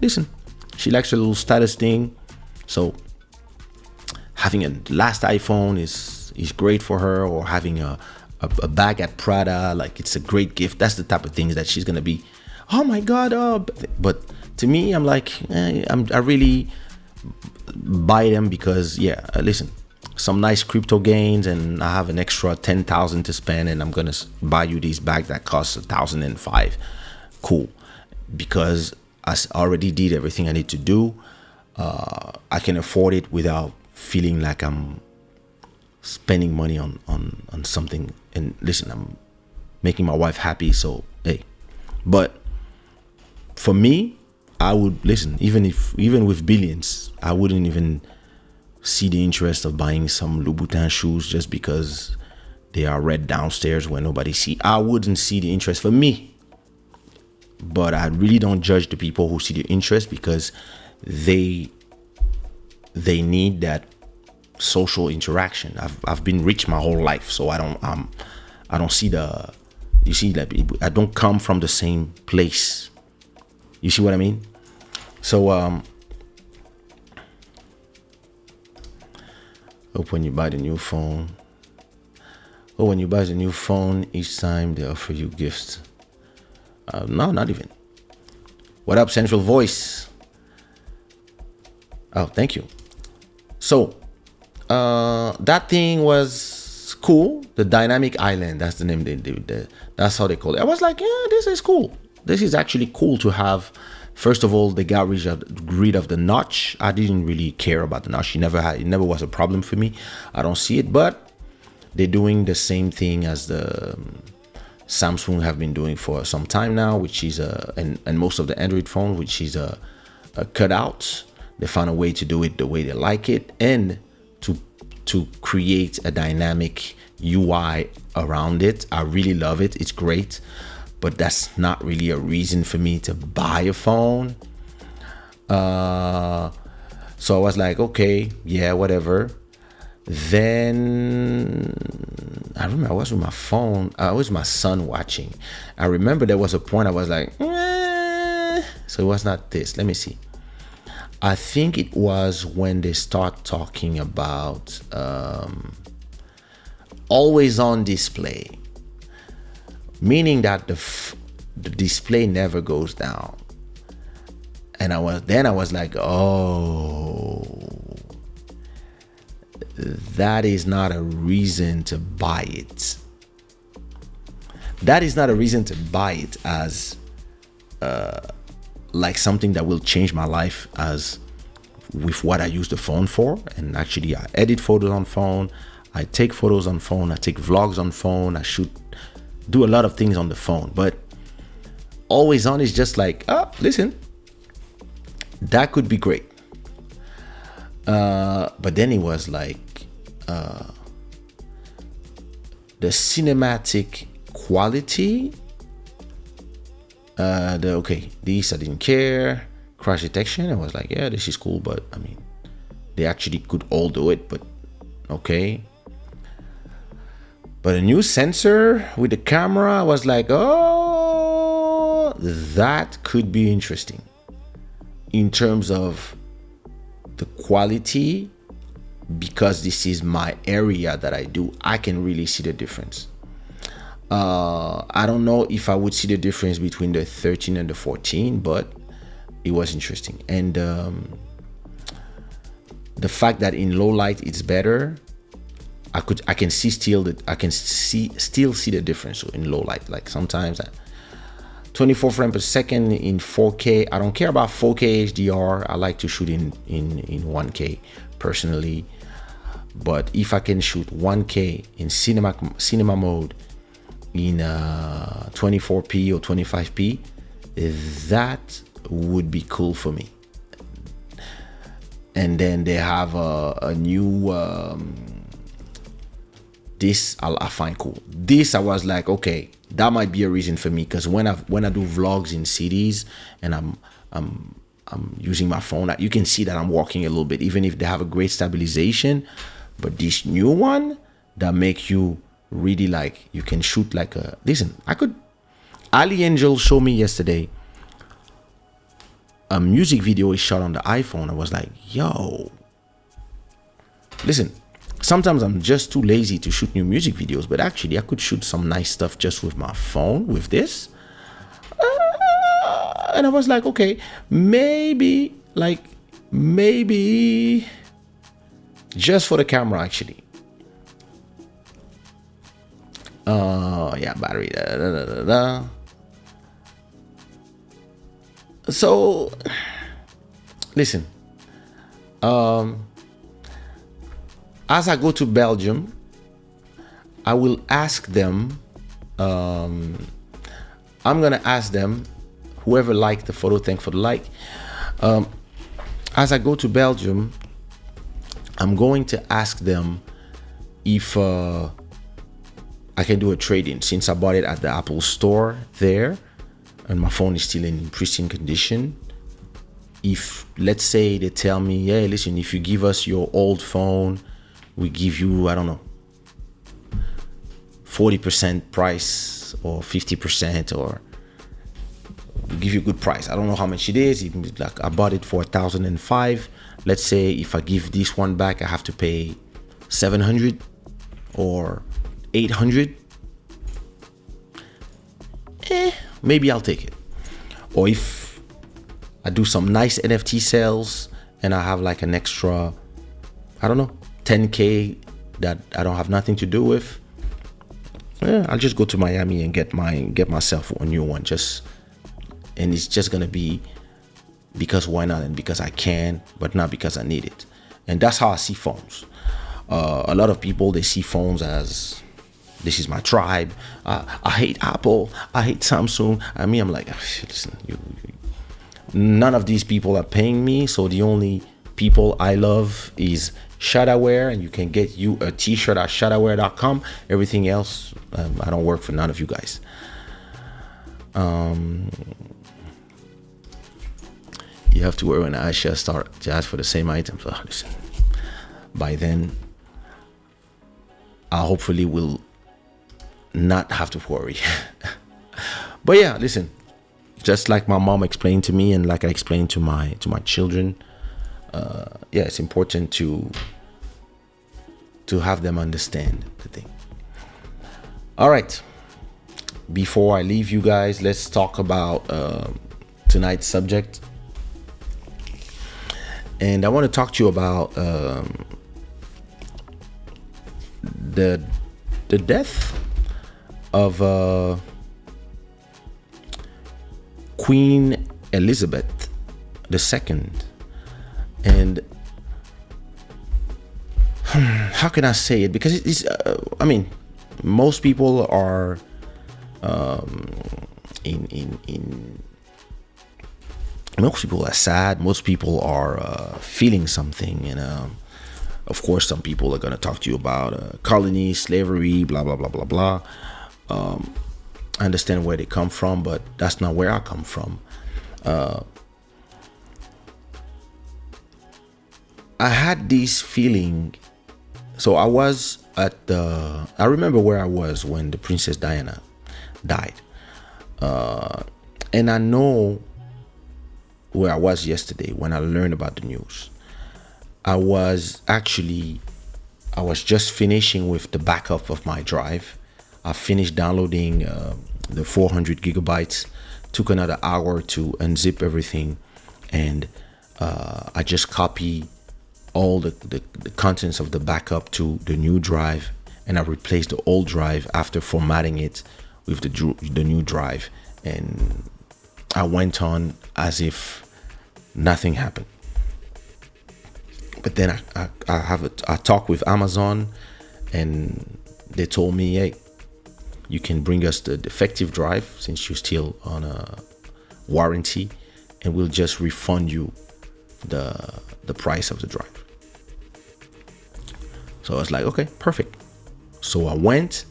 listen, she likes a little status thing. So having a last iPhone is great for her, or having a bag at Prada, like it's a great gift. That's the type of things that she's gonna be, oh my God. But to me, I'm like, I really buy them because, listen, some nice crypto gains, and I have an extra 10,000 to spend, and I'm gonna buy you these bags that cost 1,005. Cool, because I already did everything I need to do. I can afford it without feeling like I'm spending money on something. And listen, I'm making my wife happy, so hey. But for me, I would listen, even with billions, I wouldn't even see the interest of buying some Louboutin shoes just because they are red downstairs where nobody see. I wouldn't see the interest for me. But I really don't judge the people who see the interest, because they need that social interaction. I've been rich my whole life, so I don't see you see that I don't come from the same place. You see what I mean? So hope when you buy the new phone, when you buy the new phone, each time they offer you gifts. No, not even. What up, Central Voice? Oh, thank you. So, that thing was cool. The dynamic island, that's the name that's how they call it. I was like, yeah, this is cool. This is actually cool to have. First of all, they got rid of the notch. I didn't really care about the notch. It never was a problem for me. I don't see it, but they're doing the same thing as the Samsung have been doing for some time now, which is and most of the Android phone, which is a cutout. They found a way to do it the way they like it, and to create a dynamic UI around it. I really love it. It's great, but that's not really a reason for me to buy a phone. So I was like, okay, yeah, whatever. Then I remember I was with my phone. I was my son watching. I remember there was a point I was like, so it was not this. Let me see. I think it was when they start talking about always on display, meaning that the display never goes down. And I was like, oh, that is not a reason to buy it. That is not a reason to buy it as like something that will change my life as with what I use the phone for. And actually I edit photos on phone, I take photos on phone, I take vlogs on phone, I do a lot of things on the phone. But always on is just like, oh, listen, that could be great. But then it was like the cinematic quality, this I didn't care. Crash detection, I was like, yeah, this is cool, but I mean, they actually could all do it, but okay. But a new sensor with the camera, I was like, oh, that could be interesting in terms of the quality, because this is my area that I do. I can really see the difference. I don't know if I would see the difference between the 13 and the 14, but it was interesting. And the fact that in low light it's better, I can still see the difference in low light. Like sometimes 24 frames per second in 4K. I don't care about 4K HDR. I like to shoot in 1K personally. But if I can shoot 1K in cinema mode in 24p or 25p, that would be cool for me. And then they have a new this I find cool. This I was like, okay, that might be a reason for me, because when I do vlogs in cities and I'm using my phone, you can see that I'm walking a little bit, even if they have a great stabilization. But this new one that make you really like, you can shoot like a, listen, Ali Angel showed me yesterday a music video is shot on the iPhone. I was like, yo, listen, sometimes I'm just too lazy to shoot new music videos, but actually I could shoot some nice stuff just with my phone with this. And I was like, okay, maybe just for the camera actually. Yeah, battery. So, listen. As I go to Belgium, I will ask them. I'm gonna ask them. Whoever liked the photo, thank for the like. As I go to Belgium, I'm going to ask them if I can do a trade-in, since I bought it at the Apple store there and my phone is still in pristine condition. If, let's say, they tell me, hey, listen, if you give us your old phone, we give you, I don't know, 40% price or 50%, or we give you a good price. I don't know how much it is. Like, I bought it for 1,005. Let's say if I give this one back, I have to pay 700 or 800. Maybe I'll take it. Or if I do some nice NFT sales and I have like an extra, I don't know, 10K that I don't have nothing to do with, I'll just go to Miami and get myself a new one. And it's just gonna be because why not, and because I can, but not because I need it. And that's how I see phones. A lot of people, they see phones as this is my tribe. I hate Apple. I hate Samsung. I mean, I'm like, listen, none of these people are paying me. So the only people I love is Shadaware, and you can get you a t-shirt at shadaware.com. Everything else, I don't work for none of you guys. You have to worry when Aisha start to ask for the same items. Oh, listen, by then, I hopefully will not have to worry. But yeah, listen, just like my mom explained to me, and like I explained to my children, yeah, it's important to have them understand the thing. All right, before I leave you guys, let's talk about tonight's subject. And I want to talk to you about the death of Queen Elizabeth II. And how can I say it? Because it's I mean, most people are most people are sad. Most people are feeling something, and of course, some people are gonna talk to you about colony, slavery, blah blah blah blah blah. I understand where they come from, but that's not where I come from. I had this feeling. So I was at the. I remember where I was when the Princess Diana died, and I know where I was yesterday when I learned about the news. I was just finishing with the backup of my drive. I finished downloading the 400 gigabytes. Took another hour to unzip everything, and I just copied all the contents of the backup to the new drive, and I replaced the old drive after formatting it with the new drive, and I went on as if nothing happened. But then I have a talk with Amazon, and they told me, hey, you can bring us the defective drive since you're still on a warranty, and we'll just refund you the price of the drive. So I was like, okay, perfect. So I went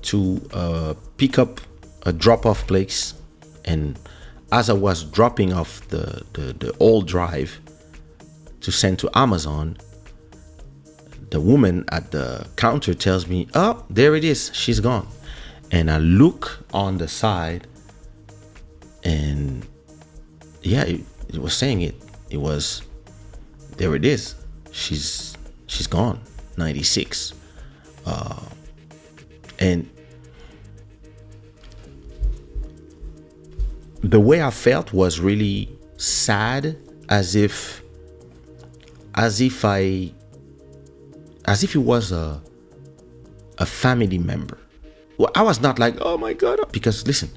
to pick up a drop-off place, and as I was dropping off the old drive to send to Amazon, the woman at the counter tells me, oh, there it is, she's gone. And I look on the side, and yeah, it was saying it was, there it is, she's gone, 96. And the way I felt was really sad, as if it was a family member. Well, I was not like, oh my God, because listen,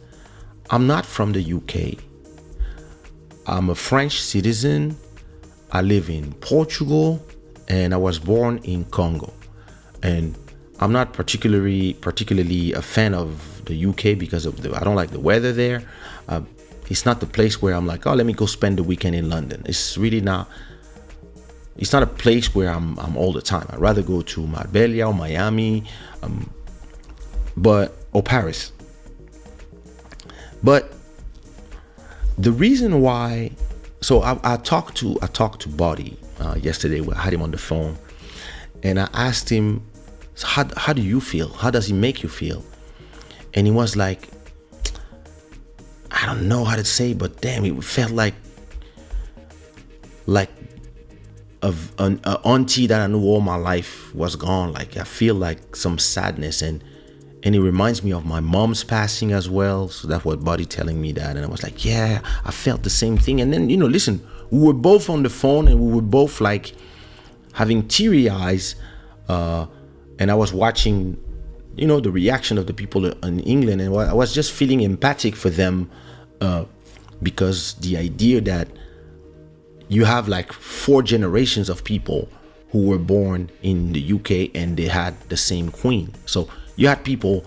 I'm not from the UK. I'm a French citizen. I live in Portugal, and I was born in Congo. And I'm not particularly a fan of the UK because of I don't like the weather there. It's not the place where I'm like, oh, let me go spend the weekend in London. It's really not. It's not a place where I'm all the time. I'd rather go to Marbella or Miami, or Paris. But the reason why, so I talked to Buddy yesterday. I had him on the phone, and I asked him, how do you feel? How does it make you feel? And he was like, I don't know how to say, but damn, it felt like an auntie that I knew all my life was gone. Like, I feel like some sadness, and it reminds me of my mom's passing as well. So that's what Buddy telling me that, and I was like, yeah, I felt the same thing. And then, listen, we were both on the phone, and we were both like having teary eyes, and I was watching, the reaction of the people in England, and I was just feeling empathic for them, because the idea that you have like 4 generations of people who were born in the UK and they had the same queen. So you had people,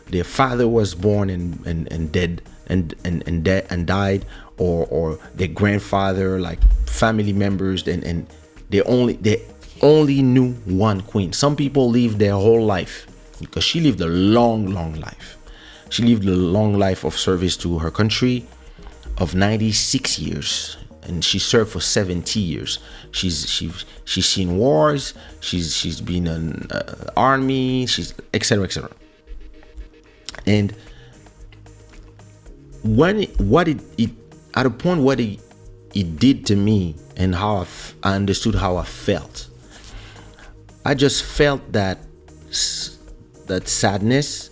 their father was born and dead and died, or their grandfather, like family members, and they only knew one queen. Some people lived their whole life, because she lived a long life. She lived a long life of service to her country of 96 years, and she served for 70 years. She's seen wars, she's been in army, she's etc. And at the point what it did to me, and how I understood how I felt, I just felt that sadness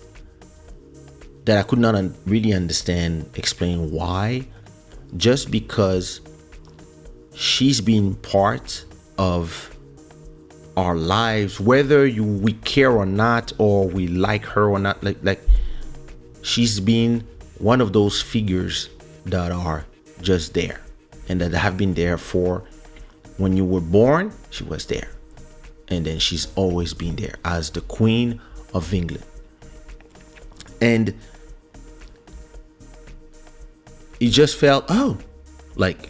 that I could not really understand, explain why, just because she's been part of our lives, whether we care or not, or we like her or not. Like she's been one of those figures that are just there, and that have been there for when you were born. She was there, and then she's always been there as the Queen of England. And it just felt, like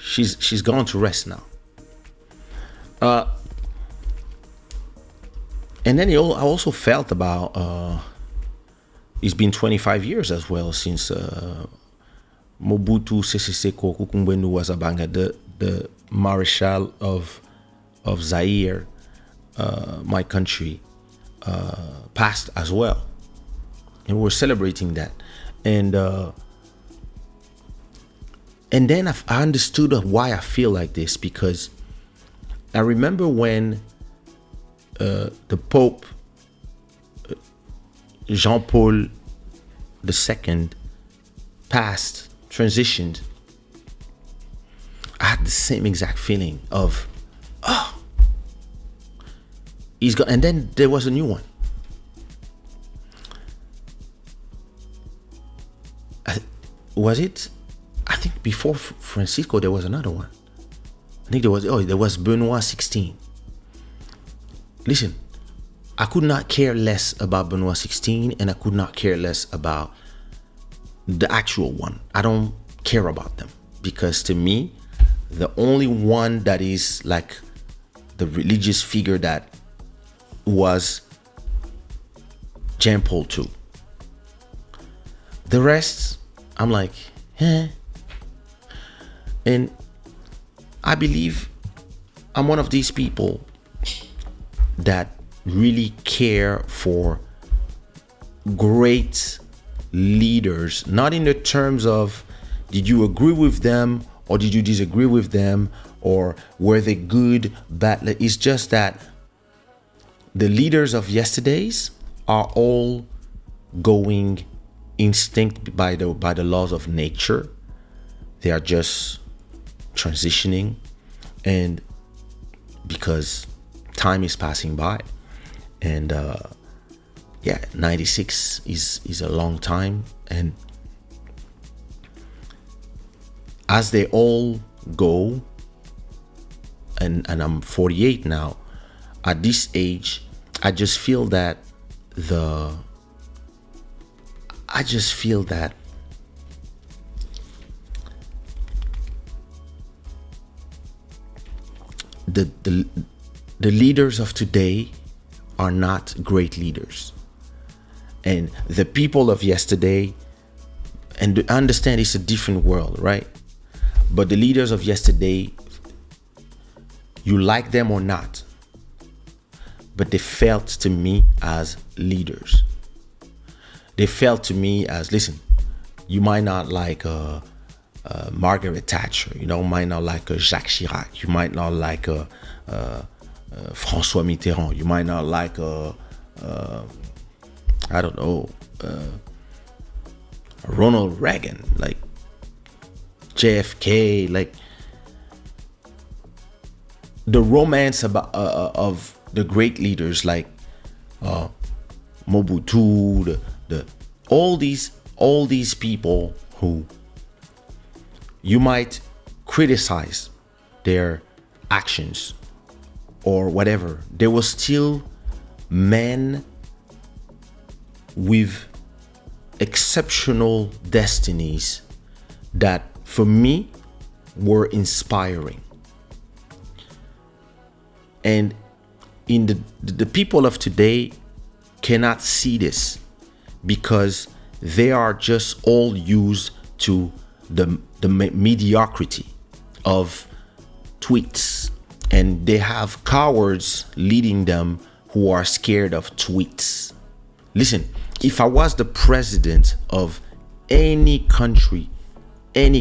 she's gone to rest now. And then I also felt about it's been 25 years as well since Mobutu Sese Seko Kukumbenu was the Marshal of Zaire, my country, passed as well, and we're celebrating that. And then I understood why I feel like this, because I remember when the Pope Jean-Paul II passed, transitioned, I had the same exact feeling of, he's gone. And then there was a new one. Was it? I think before Francisco there was another one. I think there was Benoit 16. Listen, I could not care less about Benoit 16, and I could not care less about the actual one. I don't care about them, because to me, the only one that is like the religious figure that was Jean Paul II. The rest, I'm like, And I believe I'm one of these people that really care for great leaders, not in the terms of did you agree with them or did you disagree with them, or were they good, bad. It's just that the leaders of yesterdays are all going instinct by the laws of nature. They are just transitioning, and because time is passing by, and 96 is a long time, and as they all go, and I'm 48 now, at this age, I just feel that the leaders of today are not great leaders, and the people of yesterday, and I understand it's a different world, right? But the leaders of yesterday, you like them or not, but they felt to me as leaders. They felt to me as, listen, you might not like Margaret Thatcher, might not like Jacques Chirac, you might not like François Mitterrand, you might not like I don't know, Ronald Reagan, like JFK, like the romance of the great leaders like Mobutu, all these people who you might criticize their actions or whatever, there was still men with exceptional destinies that for me were inspiring. And in the people of today cannot see this because they are just all used to the mediocrity of tweets, and they have cowards leading them who are scared of tweets. Listen, if I was the president of any country, I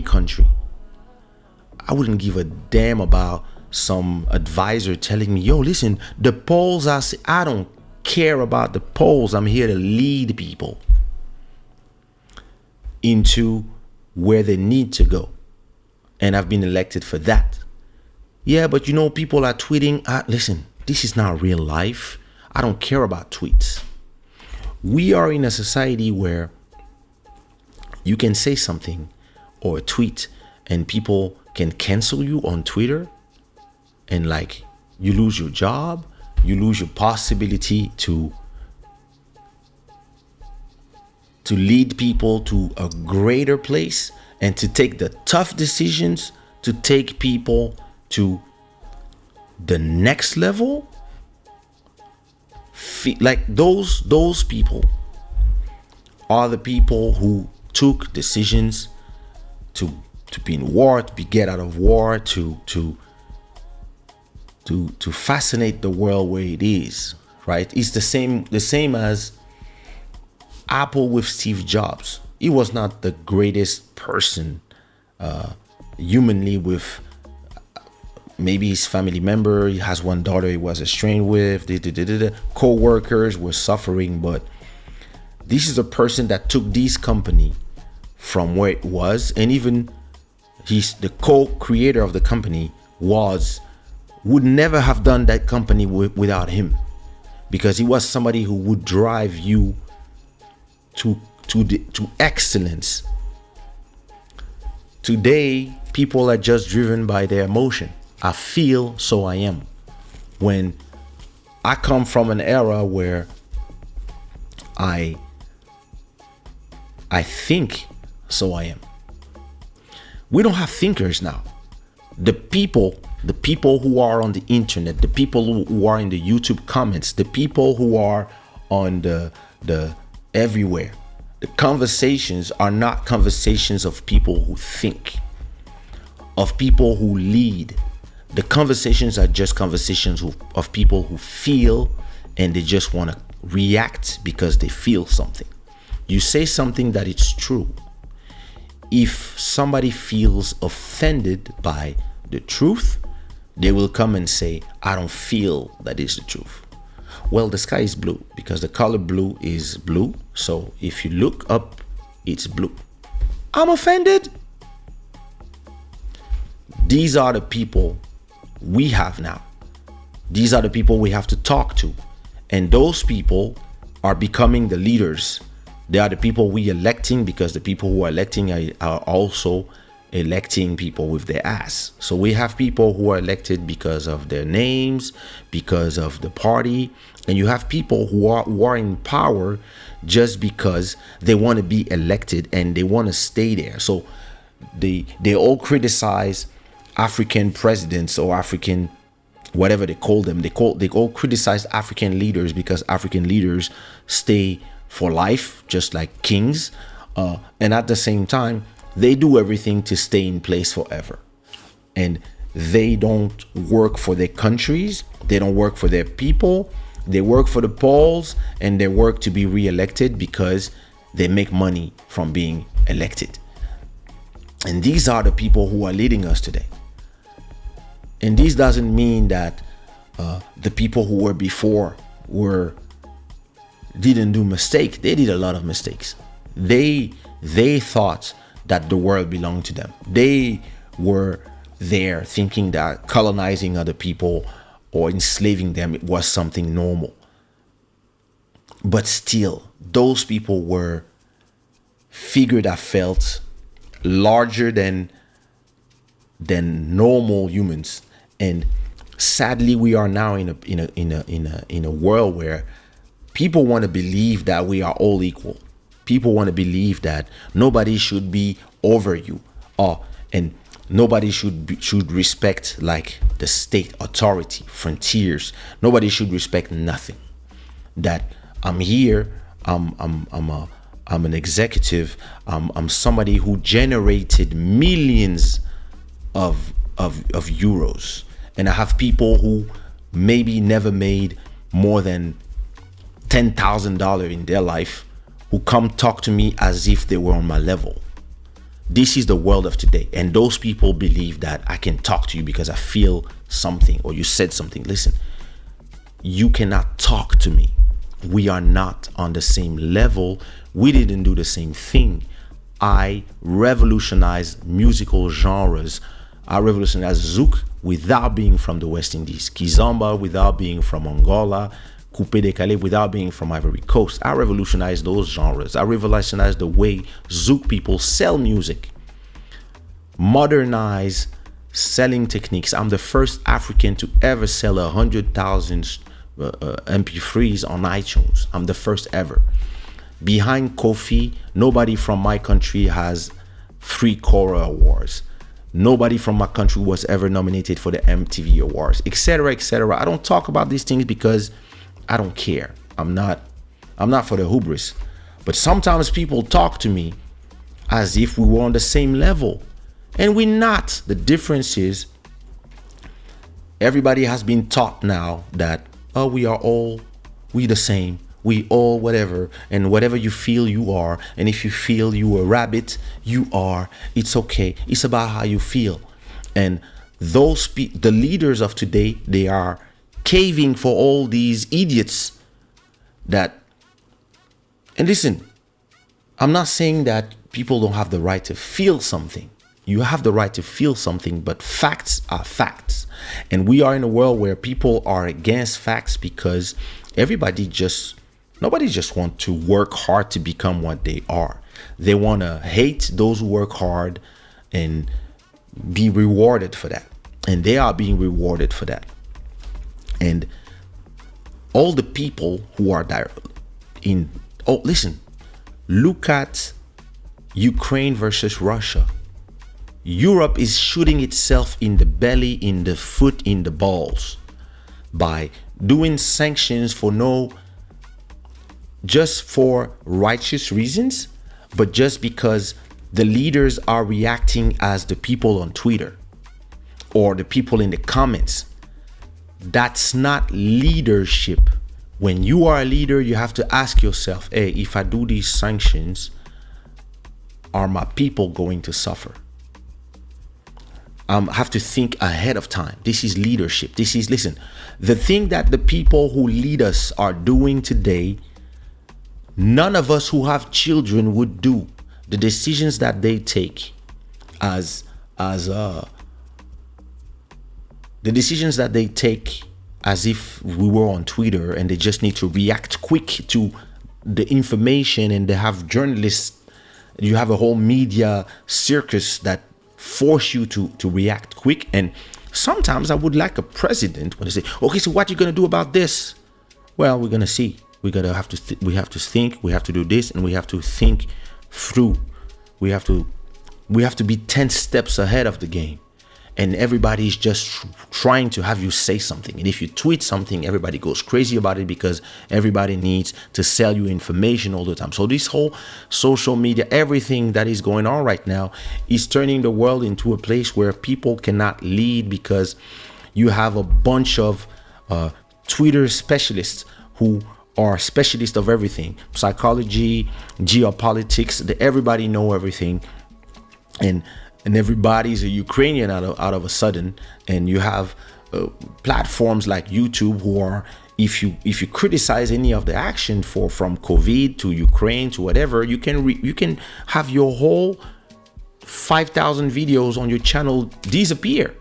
wouldn't give a damn about some advisor telling me, yo, listen, the polls are, I don't care about the polls. I'm here to lead people into where they need to go. And I've been elected for that. Yeah, but people are tweeting. Listen, this is not real life. I don't care about tweets. We are in a society where you can say something or a tweet and people can cancel you on Twitter, and like you lose your job, you lose your possibility to lead people to a greater place and to take the tough decisions to take people to the next level. Like those people are the people who took decisions to be in war, to get out of war, to fascinate the world where it is, right? It's the same as Apple with Steve Jobs. He was not the greatest person humanly. With maybe his family member, he has one daughter he was estranged with, co-workers were suffering, but this is a person that took this company from where it was, and even he's the co-creator of the company would never have done that company without him, because he was somebody who would drive you to excellence. Today, people are just driven by their emotion. I feel, so I am. When I come from an era where I think, so I am. We don't have thinkers now. The people who are on the internet, the people who are in the YouTube comments, the people who are on the everywhere, the conversations are not conversations of people who think, of people who lead. The conversations are just conversations of people who feel, and they just want to react because they feel something. You say something that it's true. If somebody feels offended by the truth, they will come and say, I don't feel that is the truth. Well, the sky is blue because the color blue is blue. So if you look up, it's blue. I'm offended. These are the people we have now. These are the people we have to talk to. And those people are becoming the leaders. They are the people we electing, because the people who are electing are also electing people with their ass. So we have people who are elected because of their names, because of the party, and you have people who are in power just because they want to be elected and they want to stay there. So they all criticize African presidents or African whatever they call them. They all criticize African leaders because African leaders stay for life, just like kings, and at the same time they do everything to stay in place forever, and they don't work for their countries, they don't work for their people, they work for the polls, and they work to be re-elected because they make money from being elected. And these are the people who are leading us today. And this doesn't mean that the people who were before didn't do mistakes. They did a lot of mistakes. They thought that the world belonged to them. They were there thinking that colonizing other people or enslaving them was something normal. But still, those people were figures that felt larger than normal humans, And sadly, we are now in a world where people want to believe that we are all equal. People want to believe that nobody should be over you, and nobody should respect like the state authority, frontiers. Nobody should respect nothing. That I'm here. I'm an executive. I'm somebody who generated millions of euros, and I have people who maybe never made more than $10,000 in their life who come talk to me as if they were on my level. This is the world of today, and those people believe that I can talk to you because I feel something or you said something. Listen, you cannot talk to me. We are not on the same level. We didn't do the same thing. I revolutionized musical genres. I revolutionized Zouk without being from the West Indies, Kizomba without being from Angola, Coupé Décalé without being from Ivory Coast. I revolutionized those genres. I revolutionized the way Zouk people sell music, modernize selling techniques. I'm the first African to ever sell 100,000 MP3s on iTunes. I'm the first ever. Behind Kofi, nobody from my country has 3 Cora Awards. Nobody from my country was ever nominated for the MTV Awards, etc., etc. I don't talk about these things because I don't care. I'm not for the hubris. But sometimes people talk to me as if we were on the same level, and we're not. The difference is everybody has been taught now that we the same. We all whatever, and whatever you feel you are, and if you feel you a rabbit, you are. It's okay. It's about how you feel. And the leaders of today, they are caving for all these idiots that. And listen, I'm not saying that people don't have the right to feel something. You have the right to feel something, but facts are facts. And we are in a world where people are against facts because nobody just wants to work hard to become what they are. They want to hate those who work hard and be rewarded for that. And they are being rewarded for that. And all the people who are there listen, look at Ukraine versus Russia. Europe is shooting itself in the belly, in the foot, in the balls by doing sanctions just for righteous reasons, but just because the leaders are reacting as the people on Twitter or the people in the comments. That's not leadership. When you are a leader, you have to ask yourself, hey, if I do these sanctions, are my people going to suffer? Have to think ahead of time. This is leadership. Listen, the thing that the people who lead us are doing today, none of us who have children would do. The decisions that they take the decisions that they take as if we were on Twitter and they just need to react quick to the information, and they have journalists, you have a whole media circus that force you to react quick. And sometimes I would like a president when they say, okay, so what are you going to do about this? Well, we're going to see. We have to think, we have to do this, and we have to think through. We have to be 10 steps ahead of the game. And everybody's just trying to have you say something. And if you tweet something, everybody goes crazy about it because everybody needs to sell you information all the time. So this whole social media, everything that is going on right now is turning the world into a place where people cannot lead because you have a bunch of Twitter specialists who are specialists of everything. Psychology, geopolitics, everybody know everything. And everybody's a Ukrainian out of a sudden, and you have platforms like YouTube who are, if you criticize any of the action from COVID to Ukraine to whatever, you can have your whole 5,000 videos on your channel disappear,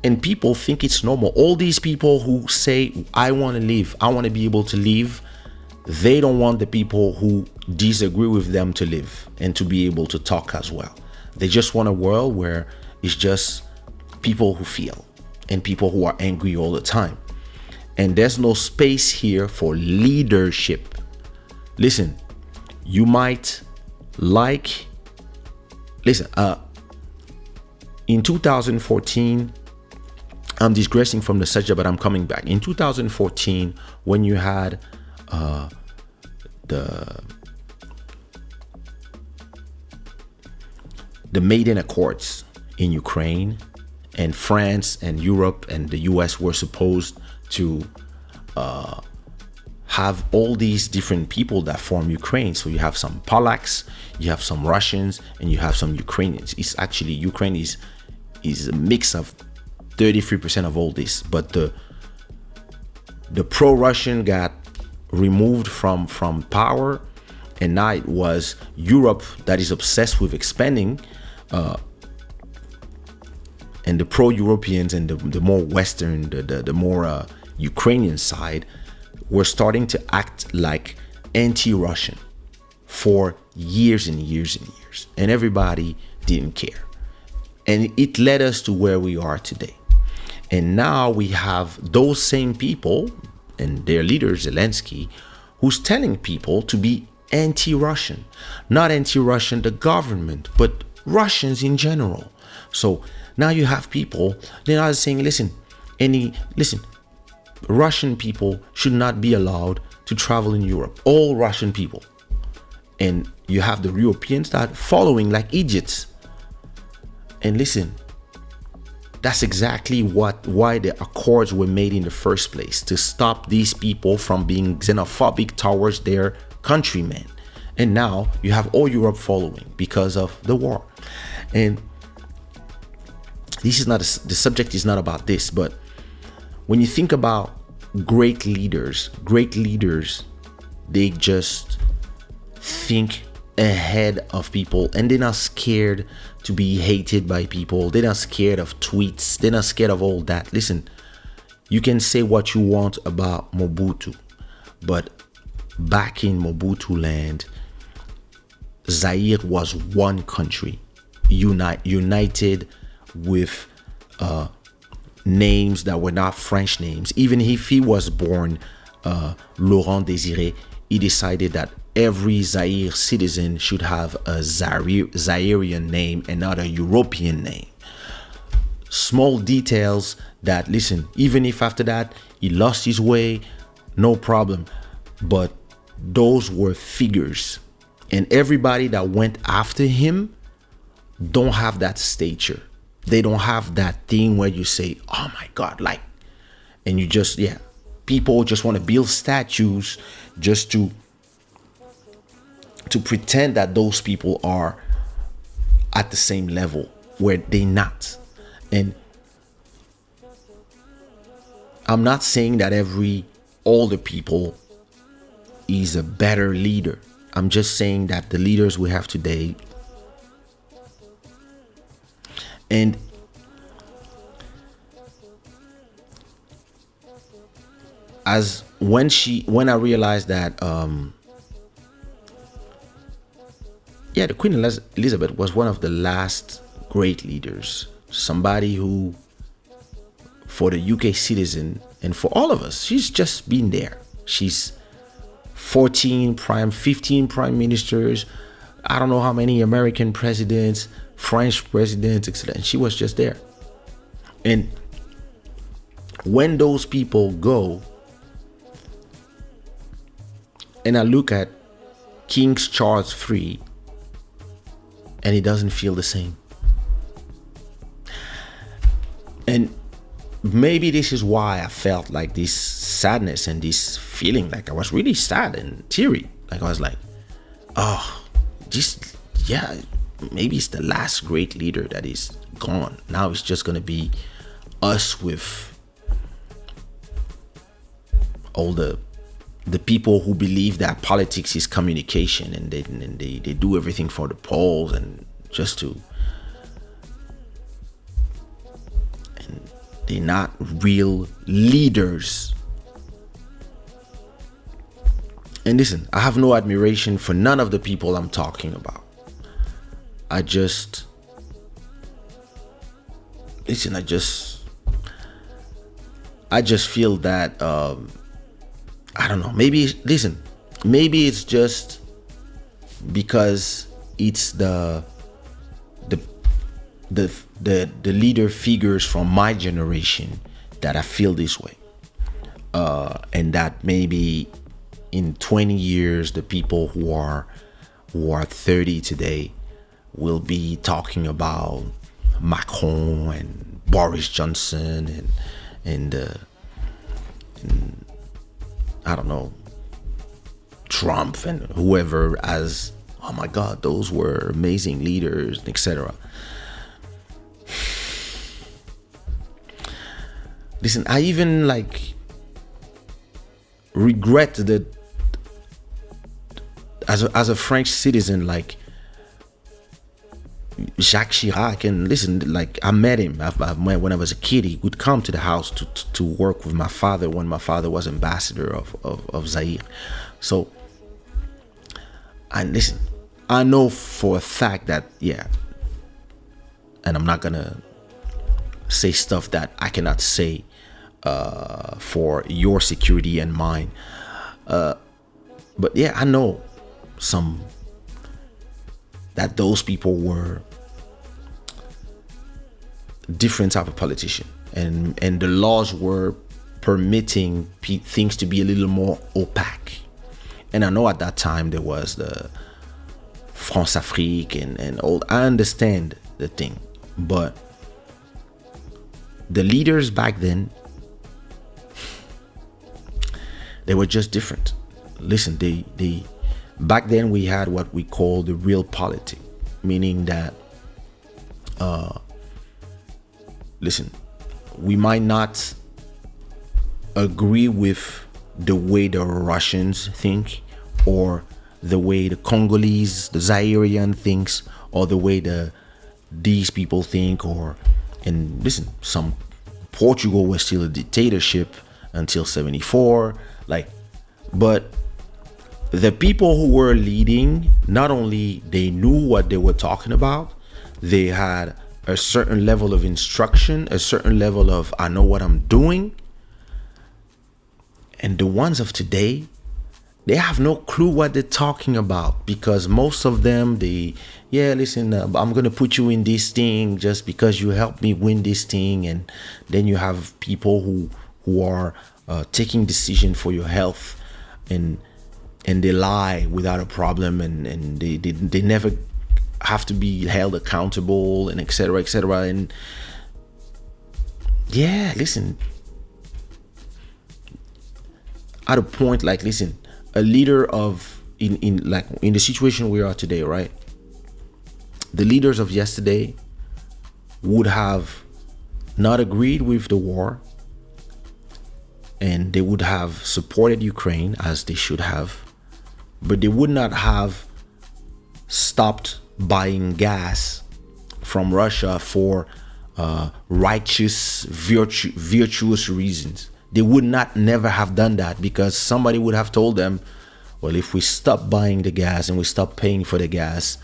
and people think it's normal. All these people who say I want to live, I want to be able to live, they don't want the people who disagree with them to live and to be able to talk as well. They just want a world where it's just people who feel. and people who are angry all the time. And there's no space here for leadership. Listen, you might like, listen, in 2014, I'm digressing from the subject, but I'm coming back. In 2014, when you had the Maidan Accords in Ukraine, and France and Europe and the US were supposed to have all these different people that form Ukraine. So you have some Polacks, you have some Russians, and you have some Ukrainians. It's actually, Ukraine is a mix of 33% of all this, but the pro-Russian got removed from power, and now it was Europe that is obsessed with expanding, and the pro-Europeans and the more Western, the more Ukrainian side were starting to act like anti-Russian for years and years and years, and everybody didn't care, and it led us to where we are today. And now we have those same people and their leader Zelensky, who's telling people to be anti-Russian, not anti-Russian the government, but Russians in general. So now you have people, they're not saying, listen, Russian people should not be allowed to travel in Europe, all Russian people. And you have the Europeans that are following like idiots. And listen, that's exactly why the accords were made in the first place, to stop these people from being xenophobic towards their countrymen. And now you have all Europe following because of the war. And this is not the subject is not about this, but when you think about great leaders, they just think ahead of people, and they're not scared to be hated by people. They're not scared of tweets. They're not scared of all that. Listen, you can say what you want about Mobutu, but back in Mobutu land, Zaire was one country, united with names that were not French names. Even if he was born Laurent Désiré, he decided that every Zaire citizen should have a Zairean name and not a European name. Small details that, listen, even if after that he lost his way, no problem. But those were figures. And everybody that went after him don't have that stature. They don't have that thing where you say, oh my God, like, and you just, people just want to build statues just to pretend that those people are at the same level where they're not. And I'm not saying that all the people is a better leader. I'm just saying that the leaders we have today, and when I realized that the Queen Elizabeth was one of the last great leaders, somebody who, for the UK citizen and for all of us, she's just been there. She's 15 prime ministers, I don't know how many American presidents, French presidents, etc. And she was just there. And when those people go, and I look at King Charles III, and it doesn't feel the same. And maybe this is why I felt like this sadness and this feeling like I was really sad and teary. Like I was like, maybe it's the last great leader that is gone. Now it's just gonna be us with all the people who believe that politics is communication, and they do everything for the polls and just to, and they're not real leaders. And listen, I have no admiration for none of the people I'm talking about. I just feel that I don't know. Maybe listen. Maybe it's just because it's the leader figures from my generation that I feel this way, and that maybe in 20 years the people who are 30 today will be talking about Macron and Boris Johnson and I don't know, Trump and whoever as, oh my God, those were amazing leaders, etc. Listen, I even regret that as a French citizen, Jacques Chirac, and listen, I met him. When I was a kid, he would come to the house to work with my father when my father was ambassador of Zaire. So, and listen, I know for a fact that, yeah, and I'm not gonna say stuff that I cannot say for your security and mine. But yeah, I know that those people were different type of politician, and the laws were permitting things to be a little more opaque. And I know at that time there was the France Afrique and all. I understand the thing, but the leaders back then, they were just different. Listen, they back then we had what we call the real politic, meaning that listen, we might not agree with the way the Russians think, or the way the Congolese, the Zairian thinks, or the way these people think, and listen, some Portugal was still a dictatorship until 74, but the people who were leading, not only they knew what they were talking about, they had a certain level of instruction, a certain level of, I know what I'm doing. And the ones of today, they have no clue what they're talking about, because most of them, listen, I'm going to put you in this thing just because you helped me win this thing. And then you have people who are taking decision for your health, and they lie without a problem, and they never have to be held accountable, and etc. And yeah, listen, at a point, listen, a leader of in the situation we are today, right? The leaders of yesterday would have not agreed with the war, and they would have supported Ukraine as they should have, but they would not have stopped buying gas from Russia for righteous, virtuous reasons. They would never have done that, because somebody would have told them, well, if we stop buying the gas and we stop paying for the gas,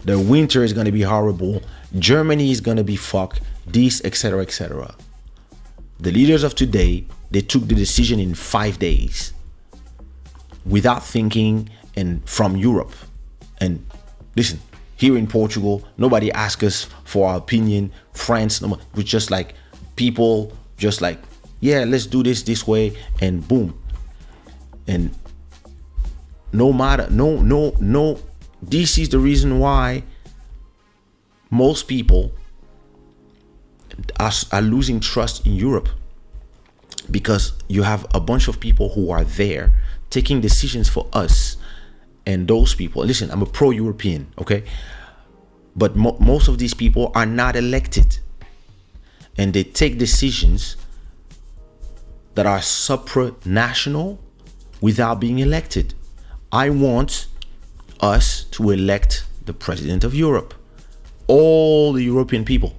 the winter is going to be horrible, Germany is going to be fucked, this, etc. The leaders of today, they took the decision in 5 days without thinking, and from Europe. And listen, here in Portugal, nobody asked us for our opinion. France, we're just people just yeah, let's do this way, and boom. And no matter, no, this is the reason why most people are losing trust in Europe, because you have a bunch of people who are there taking decisions for us. And those people, listen, I'm a pro-European, okay? But most of these people are not elected, and they take decisions that are supranational without being elected. I want us to elect the president of Europe. All the European people,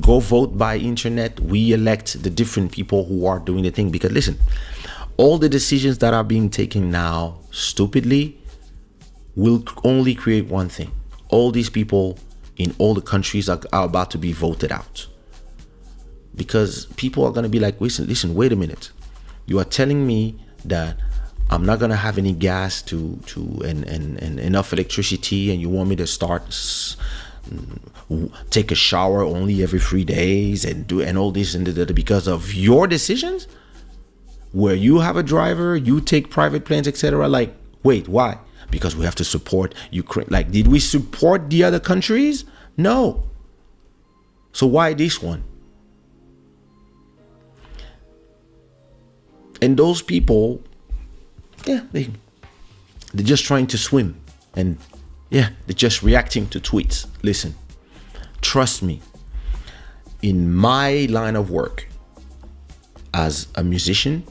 go vote by internet. We elect the different people who are doing the thing. Because listen, all the decisions that are being taken now stupidly will only create one thing. All these people in all the countries are about to be voted out, because people are going to be like, listen, wait a minute. You are telling me that I'm not going to have any gas and enough electricity, and you want me to take a shower only every 3 days and all this and that because of your decisions, where you have a driver, you take private planes, etc. Like, wait, why? Because we have to support Ukraine. Like, did we support the other countries? No. So why this one? And those people, yeah, they're just trying to swim. And yeah, they're just reacting to tweets. Listen, trust me, in my line of work, as a musician,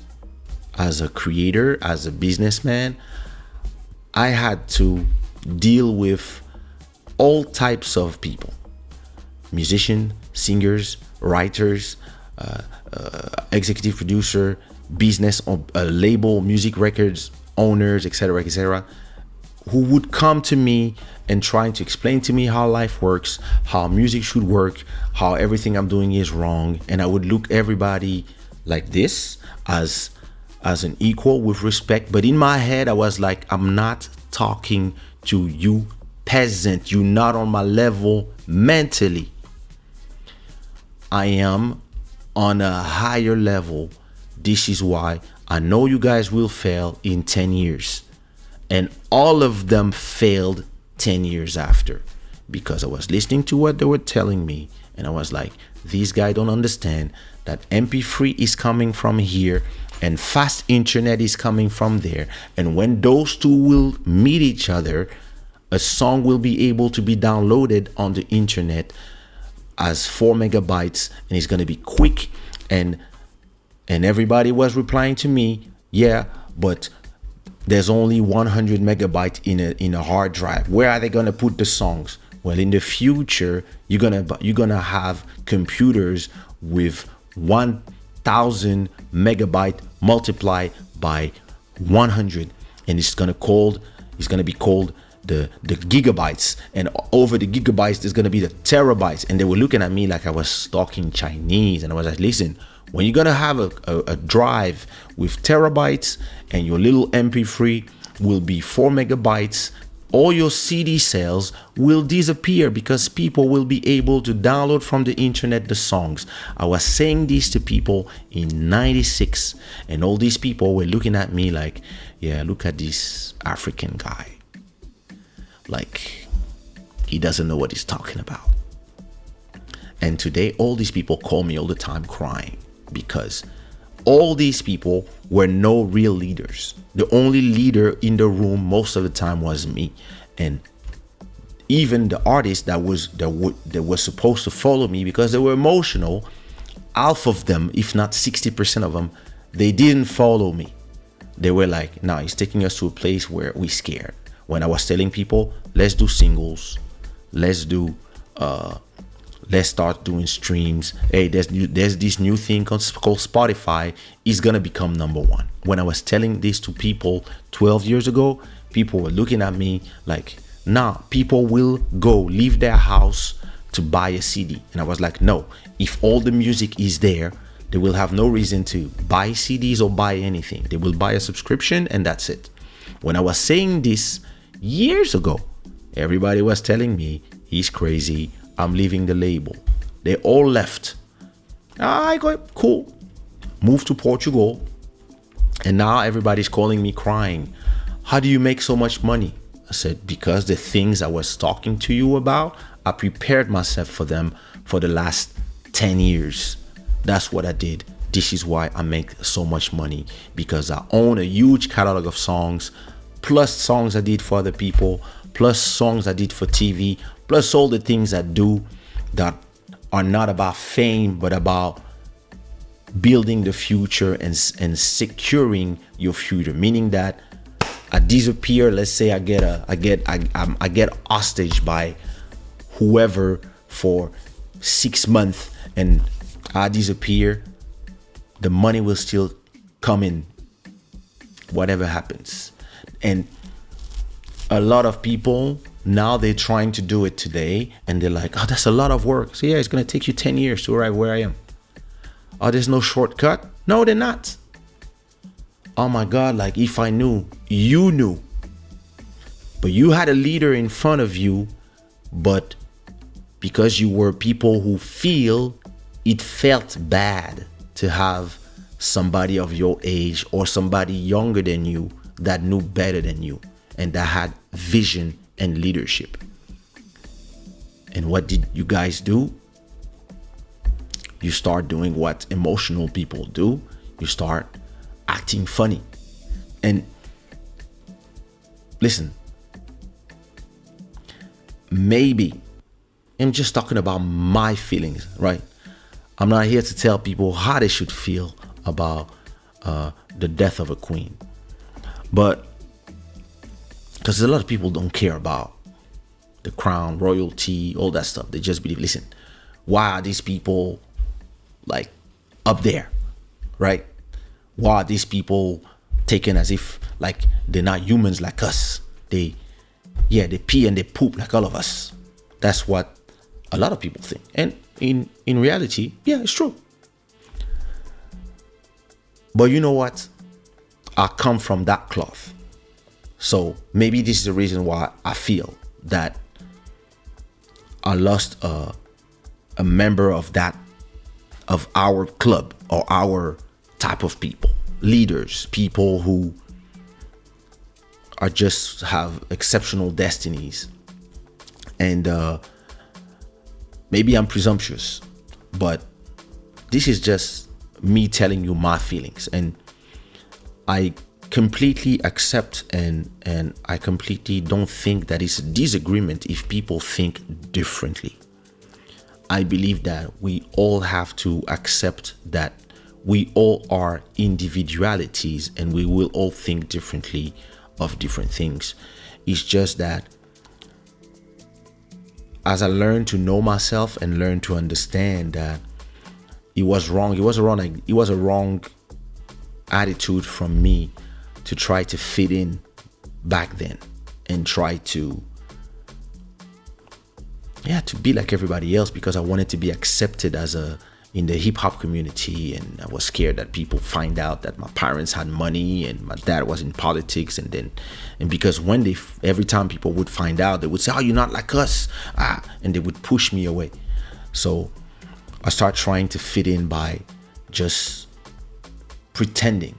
as a creator, as a businessman, I had to deal with all types of people: musicians, singers, writers, executive producer, business label, music records owners, etc., who would come to me and trying to explain to me how life works, how music should work, how everything I'm doing is wrong. And I would look everybody like this as an equal with respect. But in my head, I was like, I'm not talking to you peasant. You're not on my level mentally. I am on a higher level. This is why I know you guys will fail in 10 years. And all of them failed 10 years after, because I was listening to what they were telling me. And I was like, these guys don't understand that MP3 is coming from here and fast internet is coming from there. And when those two will meet each other, a song will be able to be downloaded on the internet as 4 megabytes, and it's going to be quick. And everybody was replying to me, yeah, but there's only 100 megabytes in a hard drive. Where are they going to put the songs? Well, in the future, you're gonna have computers with 1,000 megabyte multiplied by 100, and it's gonna be called the gigabytes, and over the gigabytes there's gonna be the terabytes. And they were looking at me like I was talking Chinese, and I was like, listen, when you're gonna have a drive with terabytes and your little MP3 will be 4 megabytes, all your CD sales will disappear because people will be able to download from the internet the songs. I was saying this to people in 96, and all these people were looking at me like, yeah, look at this African guy. Like, he doesn't know what he's talking about. And today, all these people call me all the time crying, because all these people were no real leaders. The only leader in the room most of the time was me. And even the artists that were supposed to follow me, because they were emotional, half of them, if not 60% of them, they didn't follow me. They were like, nah, he's taking us to a place where we're scared. When I was telling people, let's do singles, let's start doing streams. Hey, there's this new thing called Spotify. Is gonna become number one. When I was telling this to people 12 years ago, people were looking at me like, nah, people will go leave their house to buy a CD. And I was like, no, if all the music is there, they will have no reason to buy CDs or buy anything. They will buy a subscription, and that's it. When I was saying this years ago, everybody was telling me, he's crazy, I'm leaving the label. They all left. I go, cool. Moved to Portugal, and now everybody's calling me crying. How do you make so much money? I said, because the things I was talking to you about, I prepared myself for them for the last 10 years. That's what I did. This is why I make so much money, because I own a huge catalog of songs, plus songs I did for other people, plus songs I did for TV, plus all the things I do that are not about fame, but about building the future and securing your future. Meaning that I disappear. Let's say I get hostage by whoever for 6 months, and I disappear. The money will still come in, whatever happens. And a lot of people now, they're trying to do it today, and they're like, oh, that's a lot of work. So yeah, it's gonna take you 10 years to arrive where I am. Oh, there's no shortcut. No, they're not. Oh my God, like if I knew, you knew. But you had a leader in front of you, but because you were people who feel it felt bad to have somebody of your age or somebody younger than you that knew better than you and that had vision and leadership. And what did you guys do? You start doing what emotional people do. You start acting funny. And listen, maybe I'm just talking about my feelings, right? I'm not here to tell people how they should feel about the death of a queen. But because a lot of people don't care about the crown, royalty, all that stuff. They just believe, listen, why are these people like up there, right? Why are these people taken as if like they're not humans like us? They pee and they poop like all of us. That's what a lot of people think. And in reality, yeah, it's true. But you know what? I come from that cloth. So maybe this is the reason why I feel that I lost a member of our club or our type of people, leaders, people who are just have exceptional destinies. And maybe I'm presumptuous, but this is just me telling you my feelings. And I completely accept and I completely don't think that it's a disagreement if people think differently. I believe that we all have to accept that we all are individualities and we will all think differently of different things. It's just that as I learned to know myself and learn to understand that it was wrong, it was a wrong attitude from me to try to fit in back then and try to be like everybody else because I wanted to be accepted in the hip hop community, and I was scared that people find out that my parents had money and my dad was in politics, and because every time people would find out, they would say, "Oh, you're not like us," and they would push me away. So I started trying to fit in by just pretending,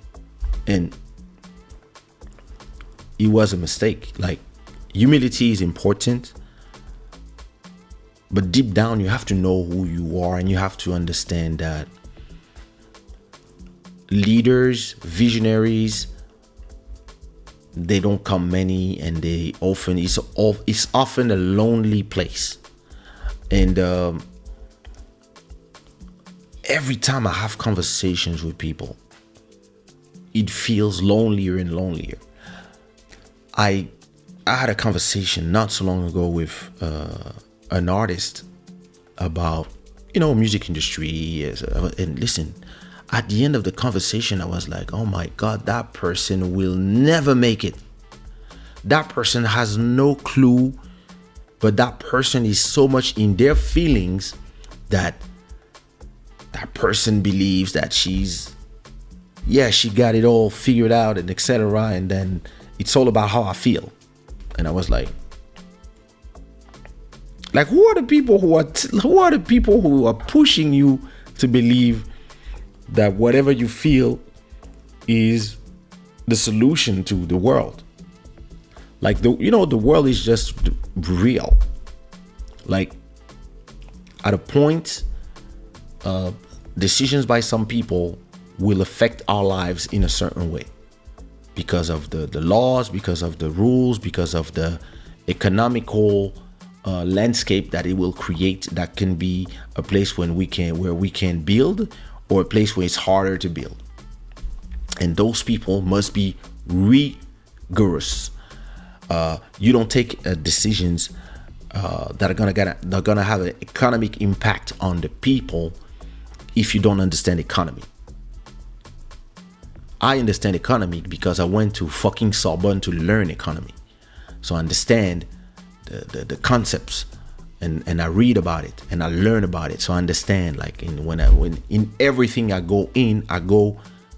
and it was a mistake. Like, humility is important, but deep down you have to know who you are, and you have to understand that leaders, visionaries, they don't come many, and it's often a lonely place. And every time I have conversations with people, it feels lonelier and lonelier. I had a conversation not so long ago with an artist about music industry, and listen, at the end of the conversation I was like, oh my God, that person will never make it. That person has no clue, but that person is so much in their feelings that person believes that she got it all figured out and etc. And then it's all about how I feel. And I was like, who are the people who are pushing you to believe that whatever you feel is the solution to the world? Like, the world is just real. Like, at a point, decisions by some people will affect our lives in a certain way because of the laws, because of the rules, because of the economical landscape that it will create. That can be a place where we can build, or a place where it's harder to build. And those people must be rigorous. You don't take decisions that are gonna have an economic impact on the people if you don't understand economy. I understand economy because I went to fucking Sorbonne to learn economy, so I understand the concepts and I read about it and I learn about it, so I understand. Like when in everything I go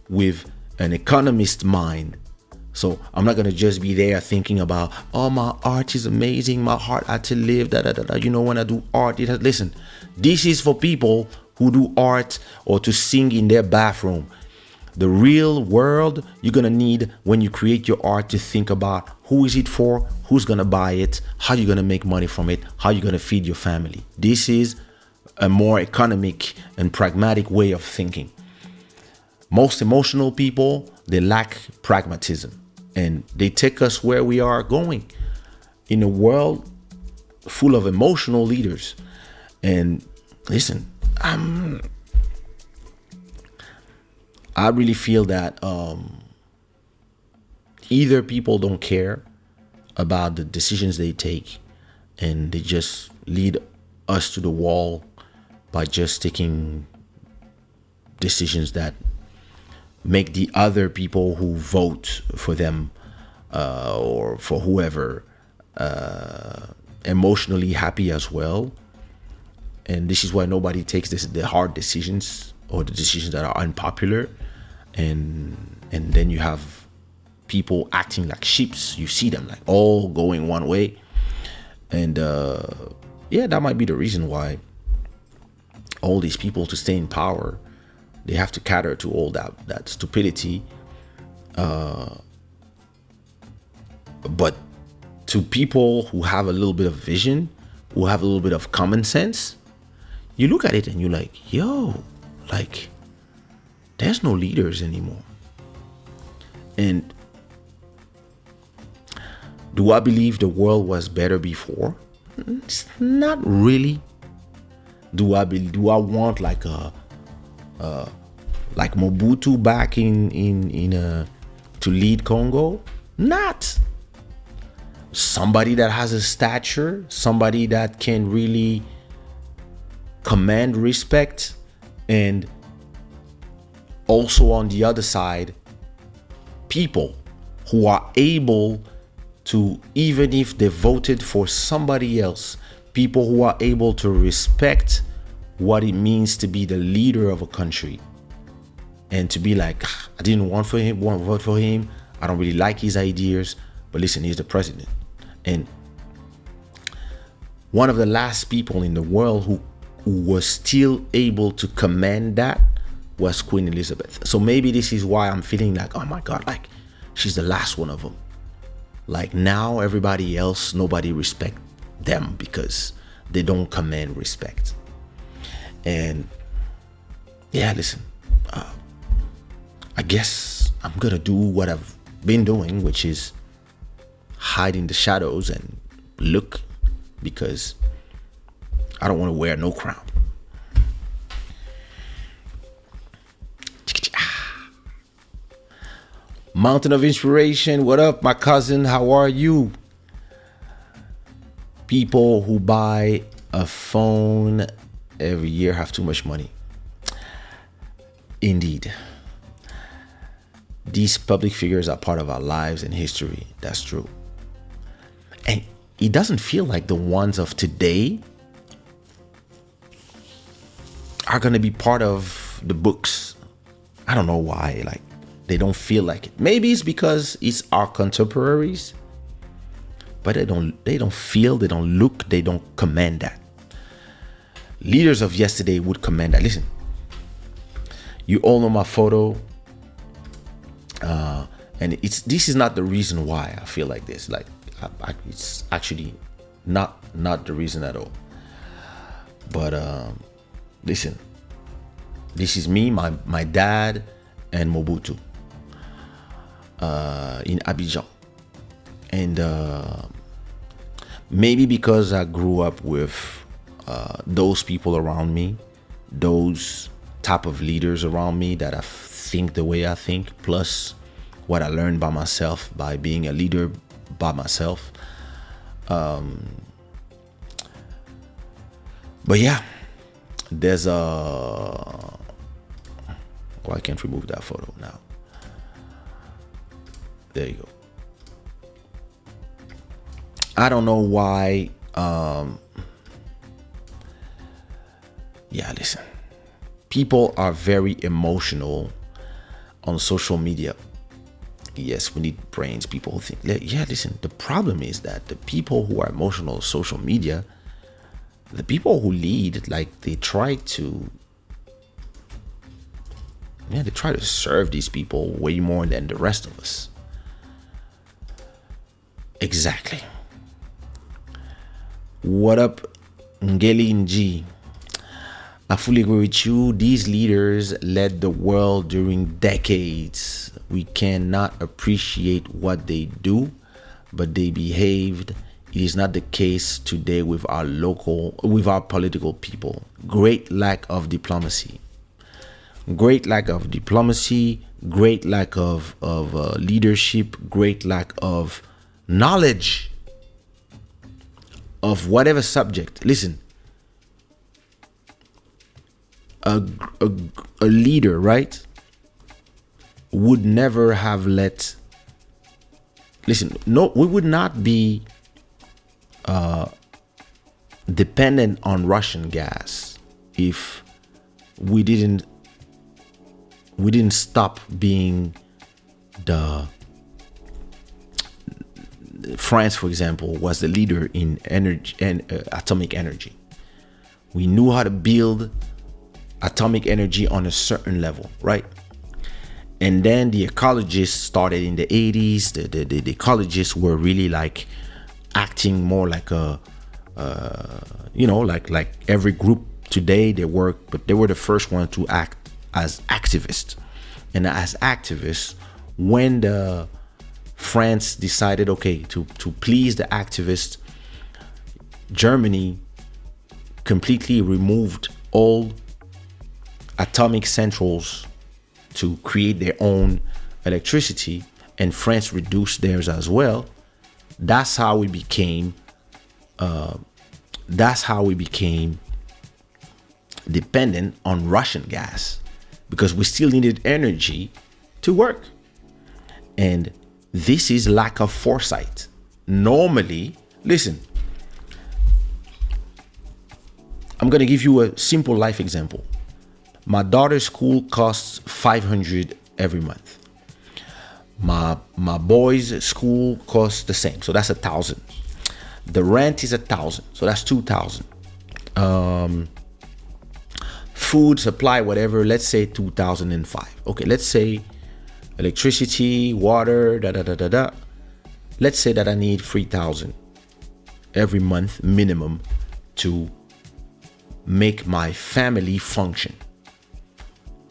with an economist mind. So I'm not gonna just be there thinking about, oh, my art is amazing, my heart had to live, da da da da. When I do art, listen, this is for people who do art or to sing in their bathroom. The real world, you're gonna need, when you create your art, to think about who is it for, who's gonna buy it, how you're gonna make money from it, how you're gonna feed your family. This is a more economic and pragmatic way of thinking. Most emotional people, they lack pragmatism, and they take us where we are going in a world full of emotional leaders. And listen, I really feel that either people don't care about the decisions they take, and they just lead us to the wall by just taking decisions that make the other people who vote for them or for whoever emotionally happy as well. And this is why nobody takes the hard decisions, or the decisions that are unpopular. And then you have people acting like sheeps. You see them like all going one way. And yeah, that might be the reason why all these people, to stay in power, they have to cater to all that stupidity. But to people who have a little bit of vision, who have a little bit of common sense, you look at it and you're like, yo, like, there's no leaders anymore. And do I believe the world was better before? It's not really. Do I want like like Mobutu back in to lead Congo? Not. Somebody that has a stature, somebody that can really command respect, and also on the other side, people who are able to, even if they voted for somebody else, people who are able to respect what it means to be the leader of a country, and to be like, I didn't want vote for him, I don't really like his ideas, but listen, he's the president. And one of the last people in the world who was still able to command that was Queen Elizabeth. So maybe this is why I'm feeling like, oh my God, like, she's the last one of them. Like, now everybody else, nobody respect them because they don't command respect. And yeah, listen, I guess I'm gonna do what I've been doing, which is hide in the shadows and look, because I don't want to wear no crown. Mountain of Inspiration, what up, my cousin? How are you? People who buy a phone every year have too much money. Indeed. These public figures are part of our lives and history. That's true. And it doesn't feel like the ones of today are going to be part of the books. I don't know why. Like, they don't feel like it. Maybe it's because it's our contemporaries, but they don't feel, they don't look, they don't command that. Leaders of yesterday would command that. Listen, you all know my photo, and this is not the reason why I feel like this. Like, it's actually not the reason at all. But listen, this is me, my dad, and Mobutu in Abidjan. And maybe because I grew up with those people around me, those type of leaders around me that I think the way I think, plus what I learned by myself by being a leader by myself. But yeah, there's a... Oh, I can't remove that photo now. There you go. I don't know why Yeah, listen. People are very emotional on social media. Yes, we need brains. People who think, yeah, listen, the problem is that the people who are emotional on social media, the people who lead, like they try to serve these people way more than the rest of us. Exactly. What up, Ngeli G? I fully agree with you. These leaders led the world during decades. We cannot appreciate what they do, but they behaved. It is not the case today with our political people. Great lack of diplomacy. Great lack of diplomacy. Great lack of leadership. Great lack of knowledge of whatever subject. Listen. A leader, right, would never have let. Listen, no, we would not be dependent on Russian gas if we didn't stop being the. France, for example, was the leader in energy and atomic energy. We knew how to build atomic energy on a certain level, right? And then the ecologists started in the 80s. The ecologists were really like acting more like like every group today they work, but they were the first one to act as activists. And as activists, when the France decided, okay, to please the activists, Germany completely removed all atomic centrals to create their own electricity, and France reduced theirs as well. That's how we became dependent on Russian gas, because we still needed energy to work. And this is lack of foresight. Normally, listen, I'm going to give you a simple life example. My daughter's school costs $500 every month. My boy's school costs the same, so that's $1,000. The rent is $1,000, so that's $2,000. Food supply, whatever, let's say 2005. Okay, let's say electricity, water, Let's say that I need $3,000 every month minimum to make my family function.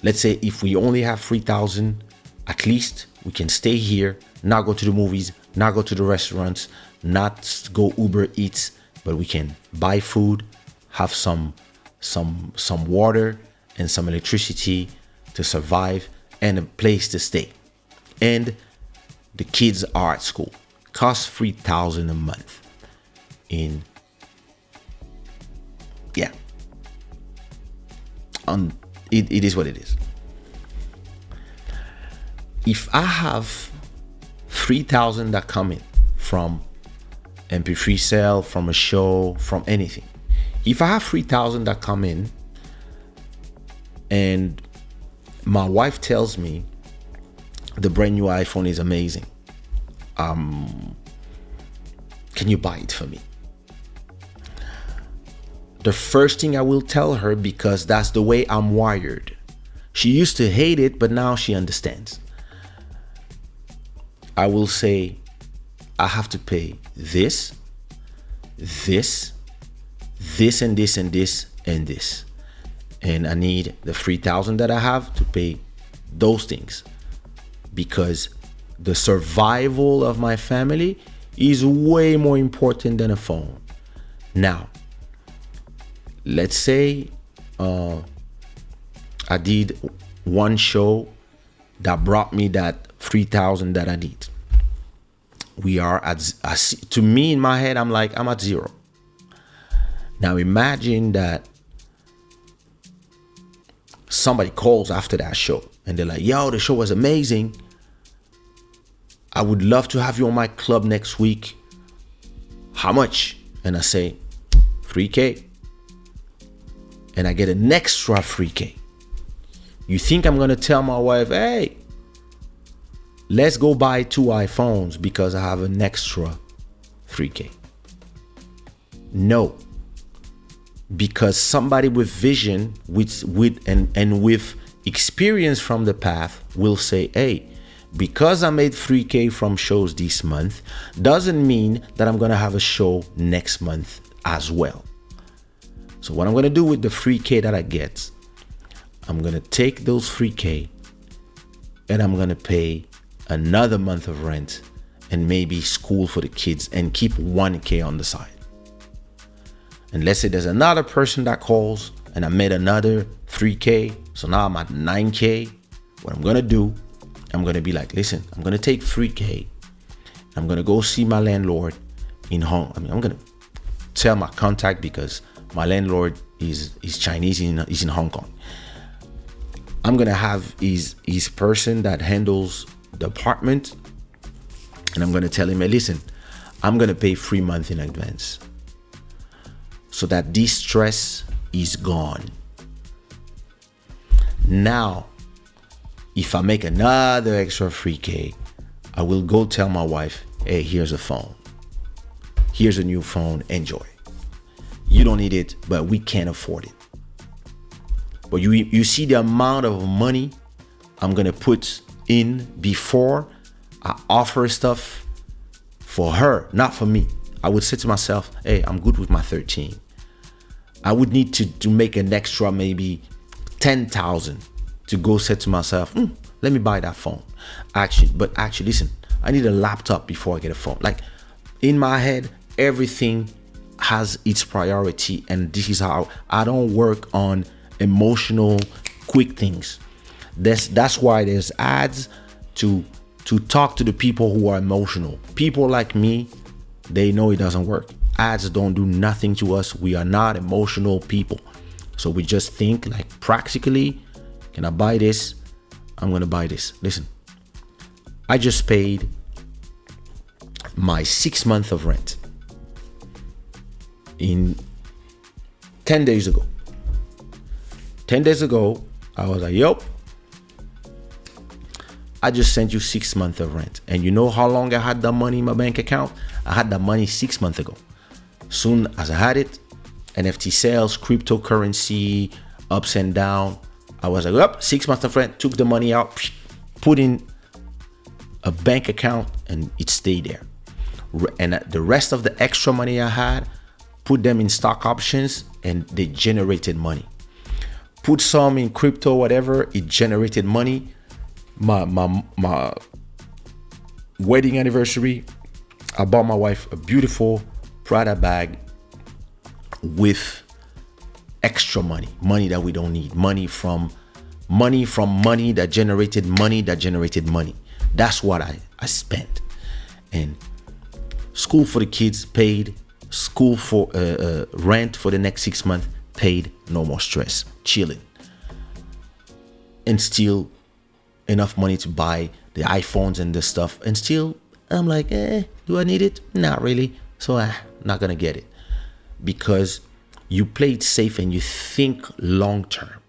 Let's say if we only have $3,000, at least we can stay here, not go to the movies, not go to the restaurants, not go Uber Eats, but we can buy food, have some water and some electricity to survive, and a place to stay. And the kids are at school. Costs $3,000 a month. It is what it is. If I have $3,000 that come in from MP3 sale, from a show, from anything, if I have $3,000 that come in, and my wife tells me the brand new iPhone is amazing, can you buy it for me? The first thing I will tell her, because that's the way I'm wired. She used to hate it, but now she understands. I will say, I have to pay this, this, this, and this, and this, and this. And I need the $3,000 that I have to pay those things, because the survival of my family is way more important than a phone. Now, let's say I did one show that brought me that $3,000 that I need. We are at, to me in my head, I'm at zero. Now imagine that somebody calls after that show and they're like, yo, the show was amazing. I would love to have you on my club next week. How much? And I say, $3,000. and I get an extra 3K. You think I'm gonna tell my wife, hey, let's go buy 2 iPhones because I have an extra 3K? No. Because somebody with vision, with experience from the path will say, hey, because I made 3K from shows this month, doesn't mean that I'm gonna have a show next month as well. So what I'm gonna do with the 3K that I get, I'm gonna take those 3K and I'm gonna pay another month of rent and maybe school for the kids and keep 1K on the side. And let's say there's another person that calls and I made another 3K. So now I'm at 9K. What I'm gonna do, I'm gonna be like, listen, I'm gonna take 3K. I'm gonna go see my landlord in Hong Kong. I'm gonna tell my contact because my landlord is Chinese, he's in Hong Kong. I'm gonna have his person that handles the apartment, and I'm gonna tell him, hey, listen, I'm gonna pay 3 months in advance so that this stress is gone. Now, if I make another extra 3K, I will go tell my wife, hey, here's a phone. Here's a new phone, enjoy. You don't need it, but we can't afford it. But you see the amount of money I'm gonna put in before I offer stuff for her, not for me. I would say to myself, hey, I'm good with my 13. I would need to make an extra maybe 10,000 to go say to myself, let me buy that phone. Actually, listen, I need a laptop before I get a phone. Like in my head, everything has its priority, and this is how I don't work on emotional quick things. That's why there's ads to talk to the people who are emotional. People like me, they know it doesn't work. Ads don't do nothing to us. We are not emotional people. So we just think like practically, can I buy this? I'm gonna buy this. Listen, I just paid my 6 months of rent in 10 days ago. 10 days ago, I was like, yup, I just sent you 6 months of rent. And you know how long I had that money in my bank account? I had that money 6 months ago. Soon as I had it, NFT sales, cryptocurrency, ups and down, I was like, up, 6 months of rent, took the money out, put in a bank account, and it stayed there. And the rest of the extra money I had, put them in stock options, and they generated money. Put some in crypto, whatever, it generated money. My wedding anniversary, I bought my wife a beautiful Prada bag with extra money that we don't need, money from money that generated money. That's what I spent. And school for the kids paid, school for rent for the next 6 months paid, no more stress, chilling. And still enough money to buy the iPhones and the stuff, and still I'm like, do I need it? Not really. So I'm not gonna get it, because you play it safe and you think long term,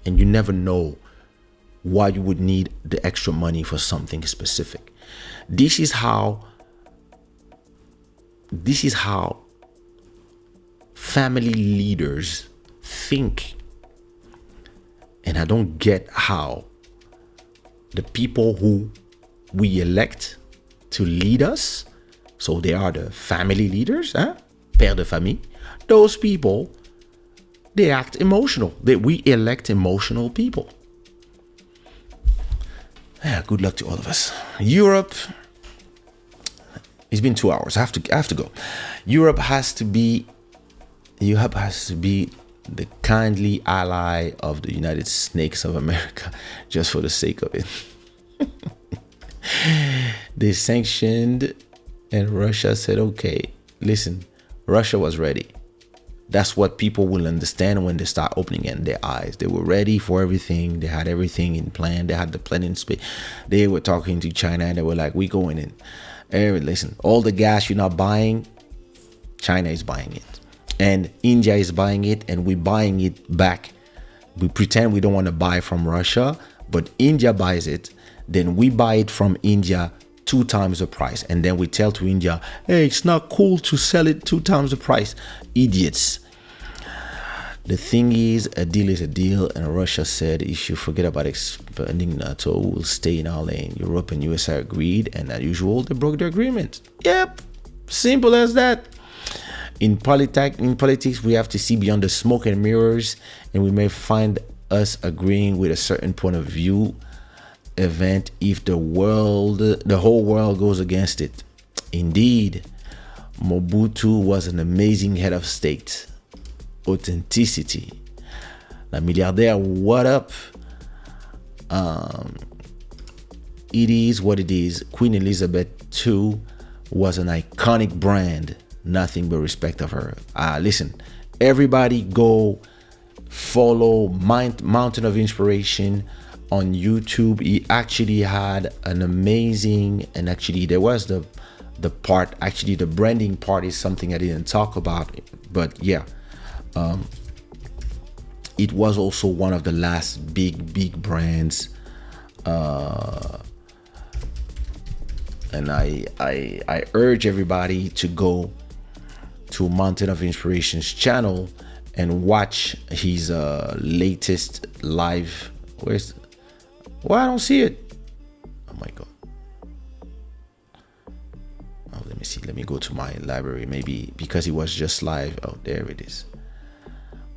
and you never know why you would need the extra money for something specific. This is how family leaders think. And I don't get how the people who we elect to lead us, so they are the family leaders, père de famille, those people, they act emotional. We elect emotional people. Good luck to all of us. Europe, it's been 2 hours. I have to go. Europe has to be the kindly ally of the United Snakes of America, just for the sake of it. They sanctioned, and Russia said, okay, listen, Russia was ready. That's what people will understand when they start opening in their eyes. They were ready for everything. They had everything in plan. They had the plan in space. They were talking to China, and they were like, we going in. Hey, listen, all the gas you're not buying, China is buying it. and India is buying it, and we're buying it back. We pretend we don't want to buy from Russia, but India buys it. Then we buy it from India 2 times the price, and then we tell to India, hey, it's not cool to sell it 2 times the price. Idiots. The thing is, a deal is a deal, and Russia said if you forget about expanding NATO, we'll stay in our lane. Europe and USA agreed, and as usual, they broke their agreement. Yep, simple as that. In politics, we have to see beyond the smoke and mirrors, and we may find us agreeing with a certain point of view event if the whole world goes against it. Indeed, Mobutu was an amazing head of state. Authenticity. La milliardaire, what up? It is what it is. Queen Elizabeth II was an iconic brand. Nothing but respect of her. Listen, everybody go follow Mountain of Inspiration on YouTube. He actually had an amazing, and actually there was the part, actually the branding part is something I didn't talk about, but yeah. It was also one of the last big brands, and I urge everybody to go to Mountain of Inspiration's channel and watch his latest live. I don't see it. Oh my god. Oh, let me see. Let me go to my library. Maybe because it was just live. Oh, there it is.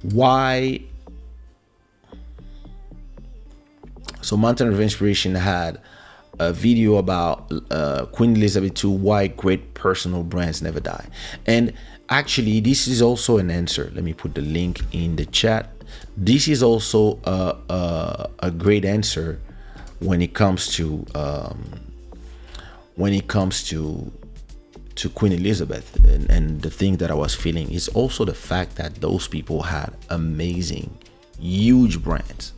Why? So Mountain of Inspiration had a video about Queen Elizabeth II, why great personal brands never die. And actually, this is also an answer. Let me put the link in the chat. This is also a great answer when it comes to Queen Elizabeth, and the thing that I was feeling is also the fact that those people had amazing, huge brands.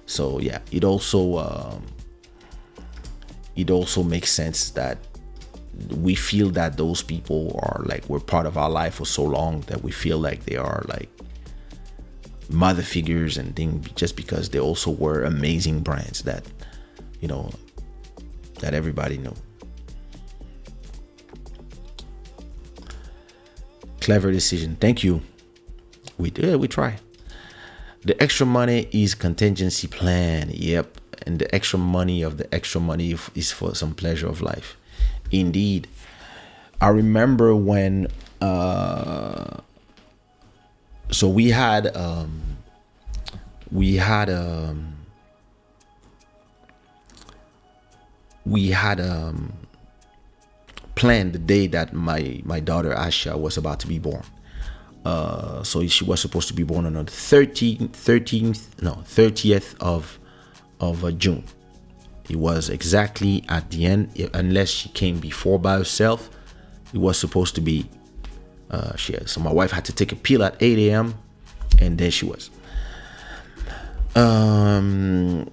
So yeah, it also makes sense that we feel that those people are like, were part of our life for so long that we feel like they are like mother figures and things, just because they also were amazing brands that, you know, that everybody knew. Clever decision. Thank you. We try. The extra money is contingency plan. Yep. And the extra money is for some pleasure of life. Indeed. I remember when so we had planned the day that my daughter Asha was about to be born. So she was supposed to be born on the 30th of June. It was exactly at the end, unless she came before by herself. It was supposed to be so my wife had to take a pill at 8 a.m. and there she was. So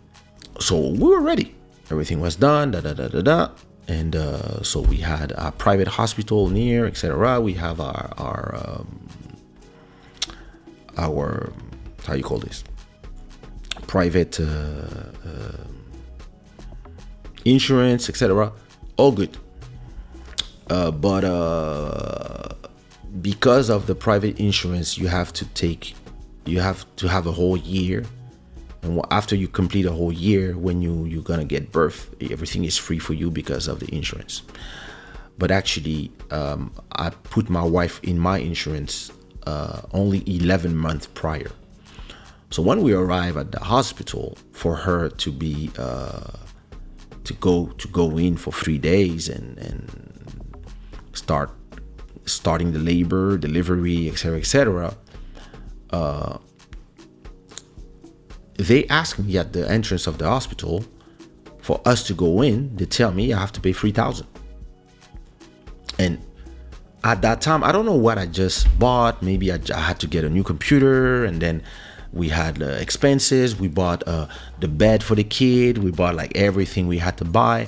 we were ready. Everything was done. And so we had a private hospital near, etc. We have our how you call this, private insurance, etc. All good. But because of the private insurance, you have to have a whole year. And after you complete a whole year, when you're gonna get birth, everything is free for you because of the insurance. But actually, I put my wife in my insurance only 11 months prior. So when we arrive at the hospital for her to be to go in for 3 days and starting the labor, delivery, etc., they asked me at the entrance of the hospital for us to go in. They tell me I have to pay $3,000. And at that time, I don't know what I just bought. Maybe I had to get a new computer, and then we had expenses. We bought the bed for the kid. We bought like everything we had to buy,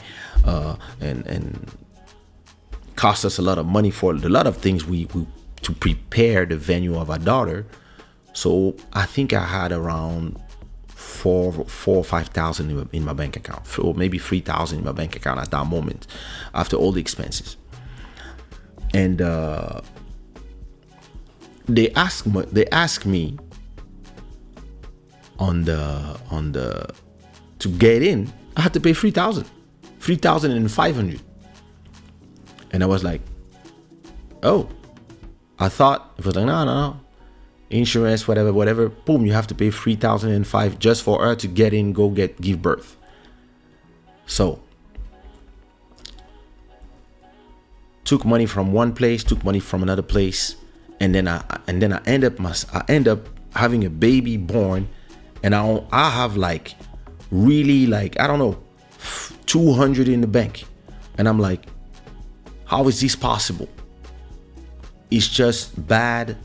and cost us a lot of money for a lot of things we to prepare the venue of our daughter. So I think I had around four or 5,000 in my bank account, or maybe 3,000 in my bank account at that moment, after all the expenses. And they asked me on the to get in. I had to pay 3,500, and I was like, oh, I thought it was like no, insurance, whatever. Boom, you have to pay 3,005 just for her to get in, give birth. So took money from one place, took money from another place, and then I end up having a baby born, and I have like really like, I don't know, 200 in the bank, and I'm like, how is this possible? It's just bad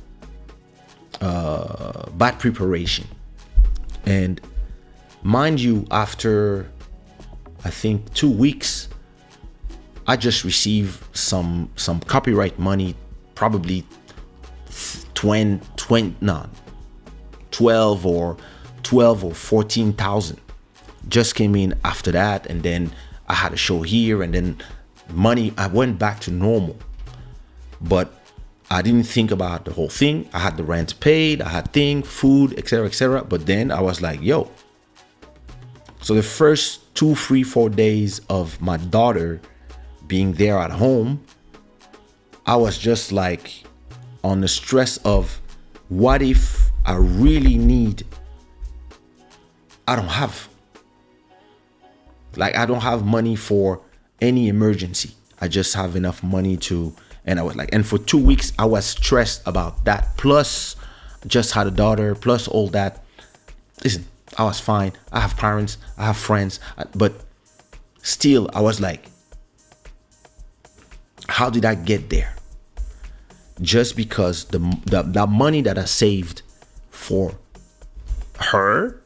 preparation. And mind you, after I think 2 weeks, I just received some copyright money, probably 12 or 14,000 just came in after that. And then I had a show here, and then money, I went back to normal. But I didn't think about the whole thing. I had the rent paid, I had food, etc. But then I was like, yo. So the first 2, 3, 4 days of my daughter being there at home, I was just like on the stress of, what if I really need, I don't have money for any emergency. I just have enough money to, and I was like, and for 2 weeks I was stressed about that. Plus, just had a daughter, plus all that. Listen, I was fine. I have parents, I have friends, but still I was like, how did I get there? Just because the money that I saved for her,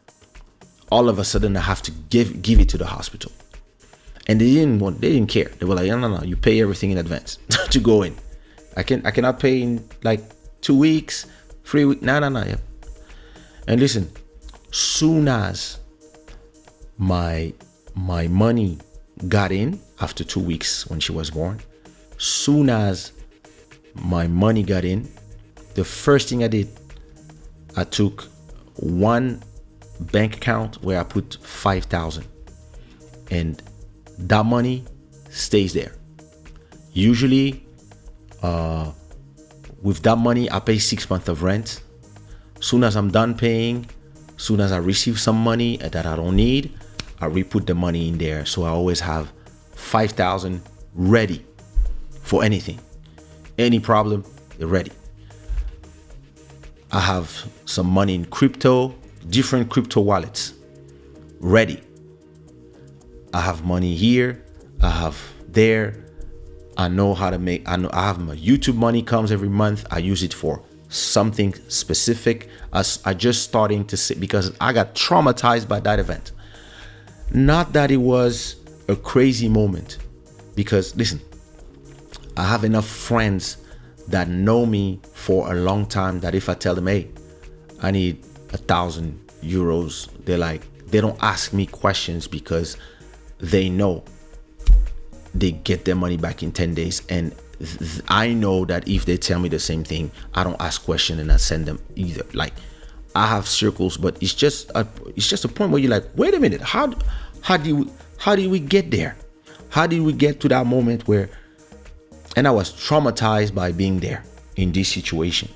all of a sudden I have to give it to the hospital. And they didn't care. They were like, no, you pay everything in advance to go in. I cannot pay in like 2 weeks, 3 weeks. No. Yeah. And listen, soon as my money got in after 2 weeks when she was born, soon as my money got in, the first thing I did, I took one bank account where I put 5,000, and that money stays there. Usually, with that money, I pay 6 months of rent. Soon as I'm done paying, soon as I receive some money that I don't need, I re-put the money in there. So I always have 5,000 ready for anything. Any problem, they're ready. I have some money in crypto, different crypto wallets, ready. I have money here, I have there. I know how to make, I have my YouTube money comes every month. I use it for something specific. I just starting to see, because I got traumatized by that event. Not that it was a crazy moment, because listen, I have enough friends that know me for a long time that if I tell them, hey, I need 1,000 euros, they don't ask me questions, because they know they get their money back in 10 days. And I know that if they tell me the same thing, I don't ask questions and I send them either. Like, I have circles, but it's just a point where you're like, wait a minute, how do we get there? How did we get to that moment where, and I was traumatized by being there in this situation,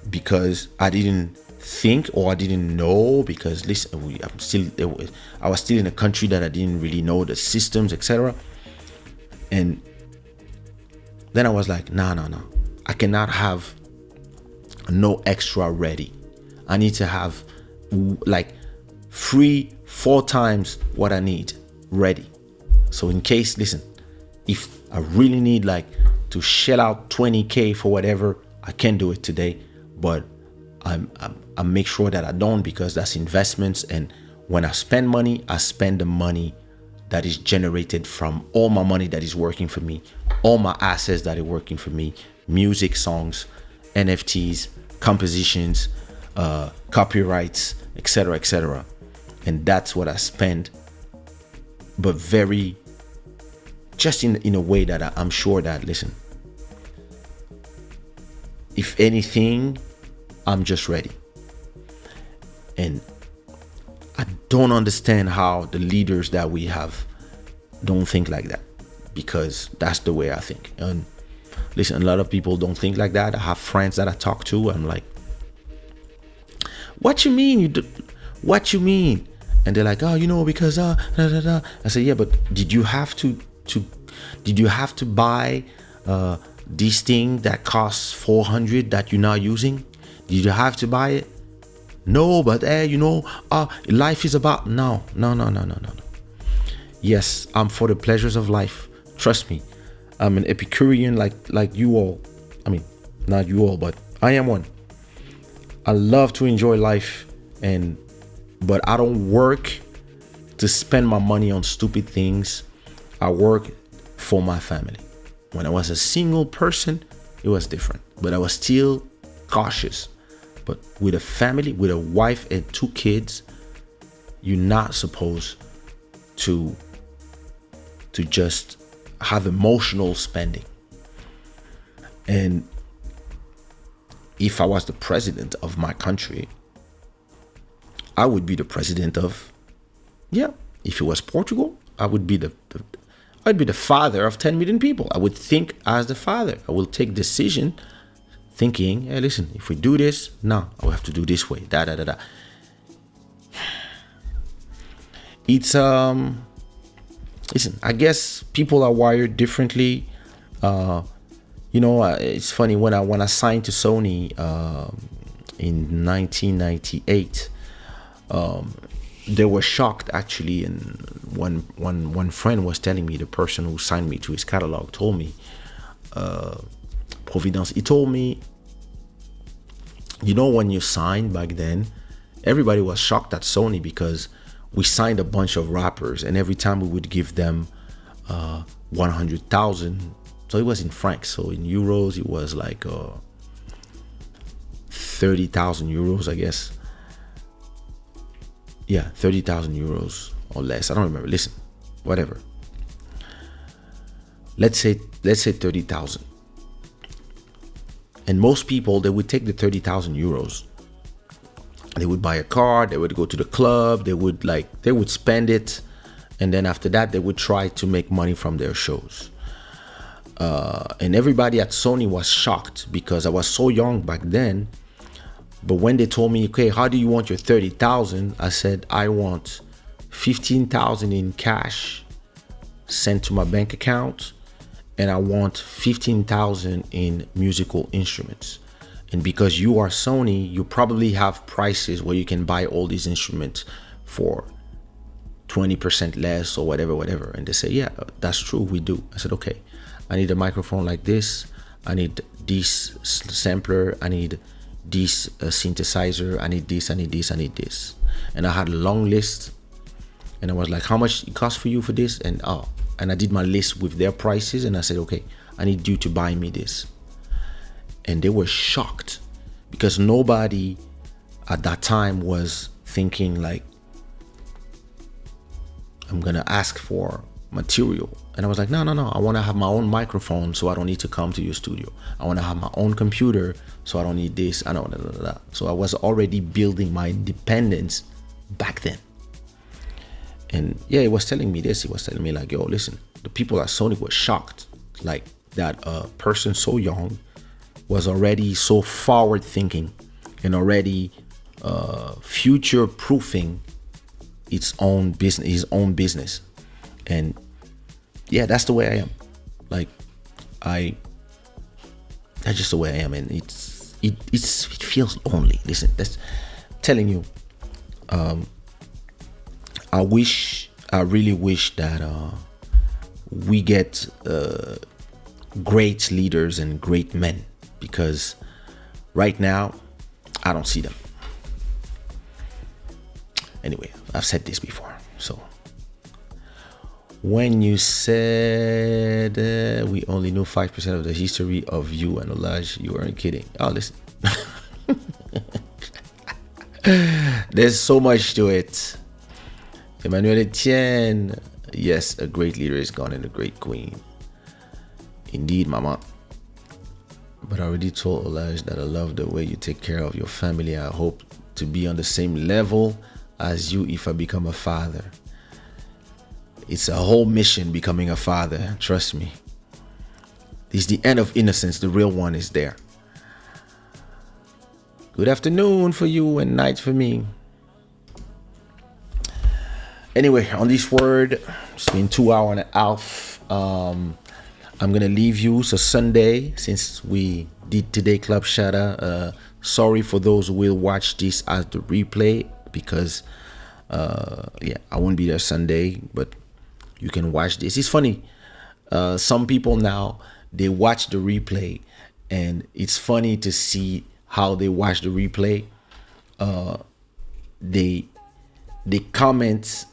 because I didn't think, or I didn't know, because listen, I was still in a country that I didn't really know the systems, etc. And then I was like, no, I cannot have no extra ready. I need to have like 3-4 times what I need ready. So in case, listen, if I really need like to shell out 20K for whatever, I can do it today, but I make sure that I don't, because that's investments. And when I spend money, I spend the money that is generated from all my money that is working for me, all my assets that are working for me, music, songs, NFTs, compositions, copyrights, etc., etc. And that's what I spend, but very, just in a way that I'm sure that, listen, if anything, I'm just ready. And I don't understand how the leaders that we have don't think like that, because that's the way I think. And listen, a lot of people don't think like that. I have friends that I talk to. I'm like, what you mean? What you mean? And they're like, oh, because da, da, da. I say, yeah, but did you have to buy this thing that costs 400 that you're not using? Did you have to buy it? No, but life is about no. Yes, I'm for the pleasures of life. Trust me, I'm an Epicurean like you all. I mean, not you all, but I am one. I love to enjoy life, but I don't work to spend my money on stupid things. I work for my family. When I was a single person, it was different, but I was still cautious. But with a family, with a wife and 2 kids, you're not supposed to just have emotional spending. And if I was the president of my country, I would be the president of, if it was Portugal, I would be I'd be the father of 10 million people. I would think as the father. I will take decision thinking, hey, listen, if we do this, no, I will have to do this way. It's listen, I guess people are wired differently. It's funny, when I signed to Sony in 1998, they were shocked actually, and one friend was telling me, the person who signed me to his catalog told me, Providence, he told me, when you signed back then, everybody was shocked at Sony because we signed a bunch of rappers, and every time we would give them 100,000. So it was in francs. So in euros, it was like 30,000 euros, I guess. Yeah, 30,000 euros or less. I don't remember. Listen, whatever. Let's say 30,000. And most people, they would take the 30,000 euros. They would buy a car, they would go to the club, they would spend it, and then after that they would try to make money from their shows. And everybody at Sony was shocked because I was so young back then. But when they told me, okay, how do you want your 30,000? I said, I want 15,000 in cash sent to my bank account, and I want 15,000 in musical instruments. And because you are Sony, you probably have prices where you can buy all these instruments for 20% less or whatever. And they say, yeah, that's true, we do. I said, okay, I need a microphone like this. I need this sampler. I need this synthesizer. I need this. And I had a long list. And I was like, how much it costs for you for this? And I did my list with their prices. And I said, okay, I need you to buy me this. And they were shocked because nobody at that time was thinking like, I'm gonna ask for material. And I was like, no, I want to have my own microphone, so I don't need to come to your studio. I want to have my own computer, so I don't need this. So I was already building my independence back then. And yeah, he was telling me this. He was telling me like, yo, listen, the people at Sony were shocked, like that a person so young was already so forward thinking and already future proofing his own business. And yeah, that's the way I am. Like that's just the way I am. And it feels lonely. Listen, that's telling you, I really wish that we get great leaders and great men, because right now I don't see them. Anyway, I've said this before. So When you said we only knew 5% of the history of you and Olaj, you weren't kidding. Oh, listen. There's so much to it. Emmanuel Etienne, yes, a great leader is gone and a great queen. Indeed, mama. But I already told Olaj that I love the way you take care of your family. I hope to be on the same level as you if I become a father. It's a whole mission becoming a father, trust me. It's the end of innocence, the real one is there. Good afternoon for you and night for me. Anyway, on this word, it's been 2 hours and a half. I'm gonna leave you. So Sunday, since we did today Club Shada, sorry for those who will watch this as the replay, because I won't be there Sunday, but you can watch this. It's funny. Some people now, they watch the replay, and it's funny to see how they watch the replay. They comment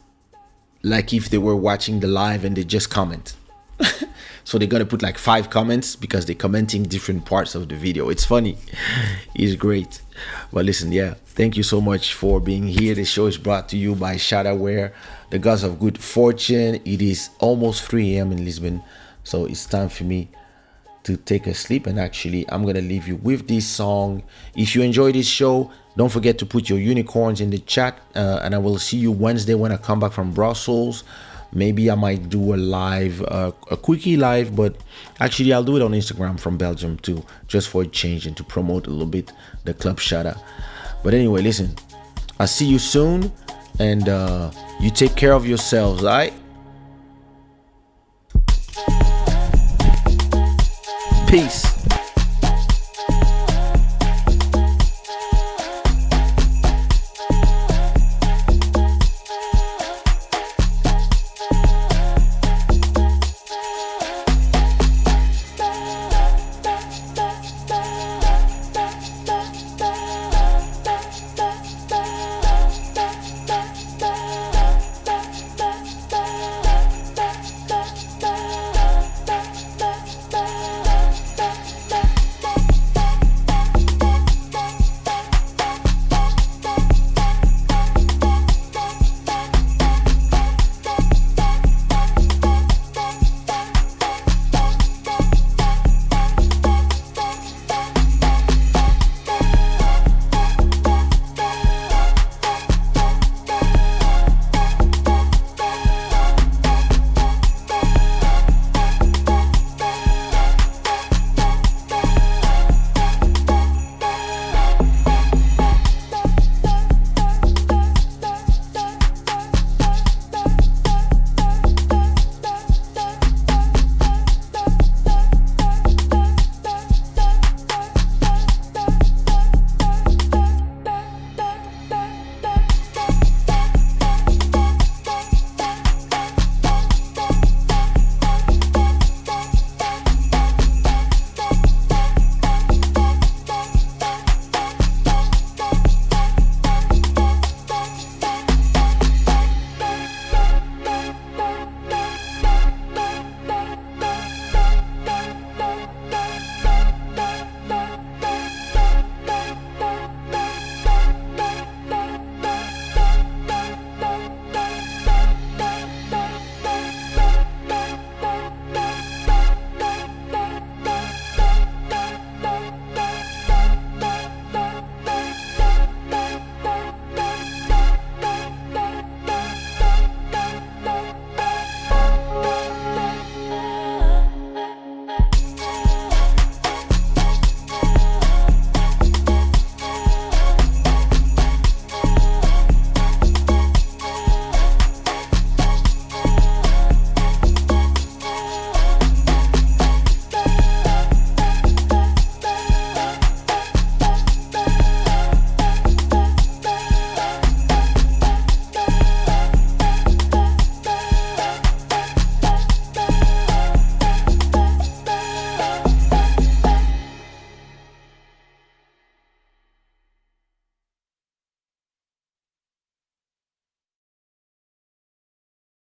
like if they were watching the live, and they just comment. So they're gonna put like 5 comments because they're commenting different parts of the video. It's funny. It's great. But listen, thank you so much for being here. The show is brought to you by Shadaware, the gods of good fortune. It is almost 3 a.m. in Lisbon, so it's time for me to take a sleep. And actually, I'm gonna leave you with this song. If you enjoy this show, don't forget to put your unicorns in the chat, and I will see you Wednesday when I come back from Brussels. Maybe I might do a live, a quickie live, but actually I'll do it on Instagram from Belgium too, just for a change and to promote a little bit the Club Shada. But anyway, listen, I'll see you soon, and you take care of yourselves, all right? Peace.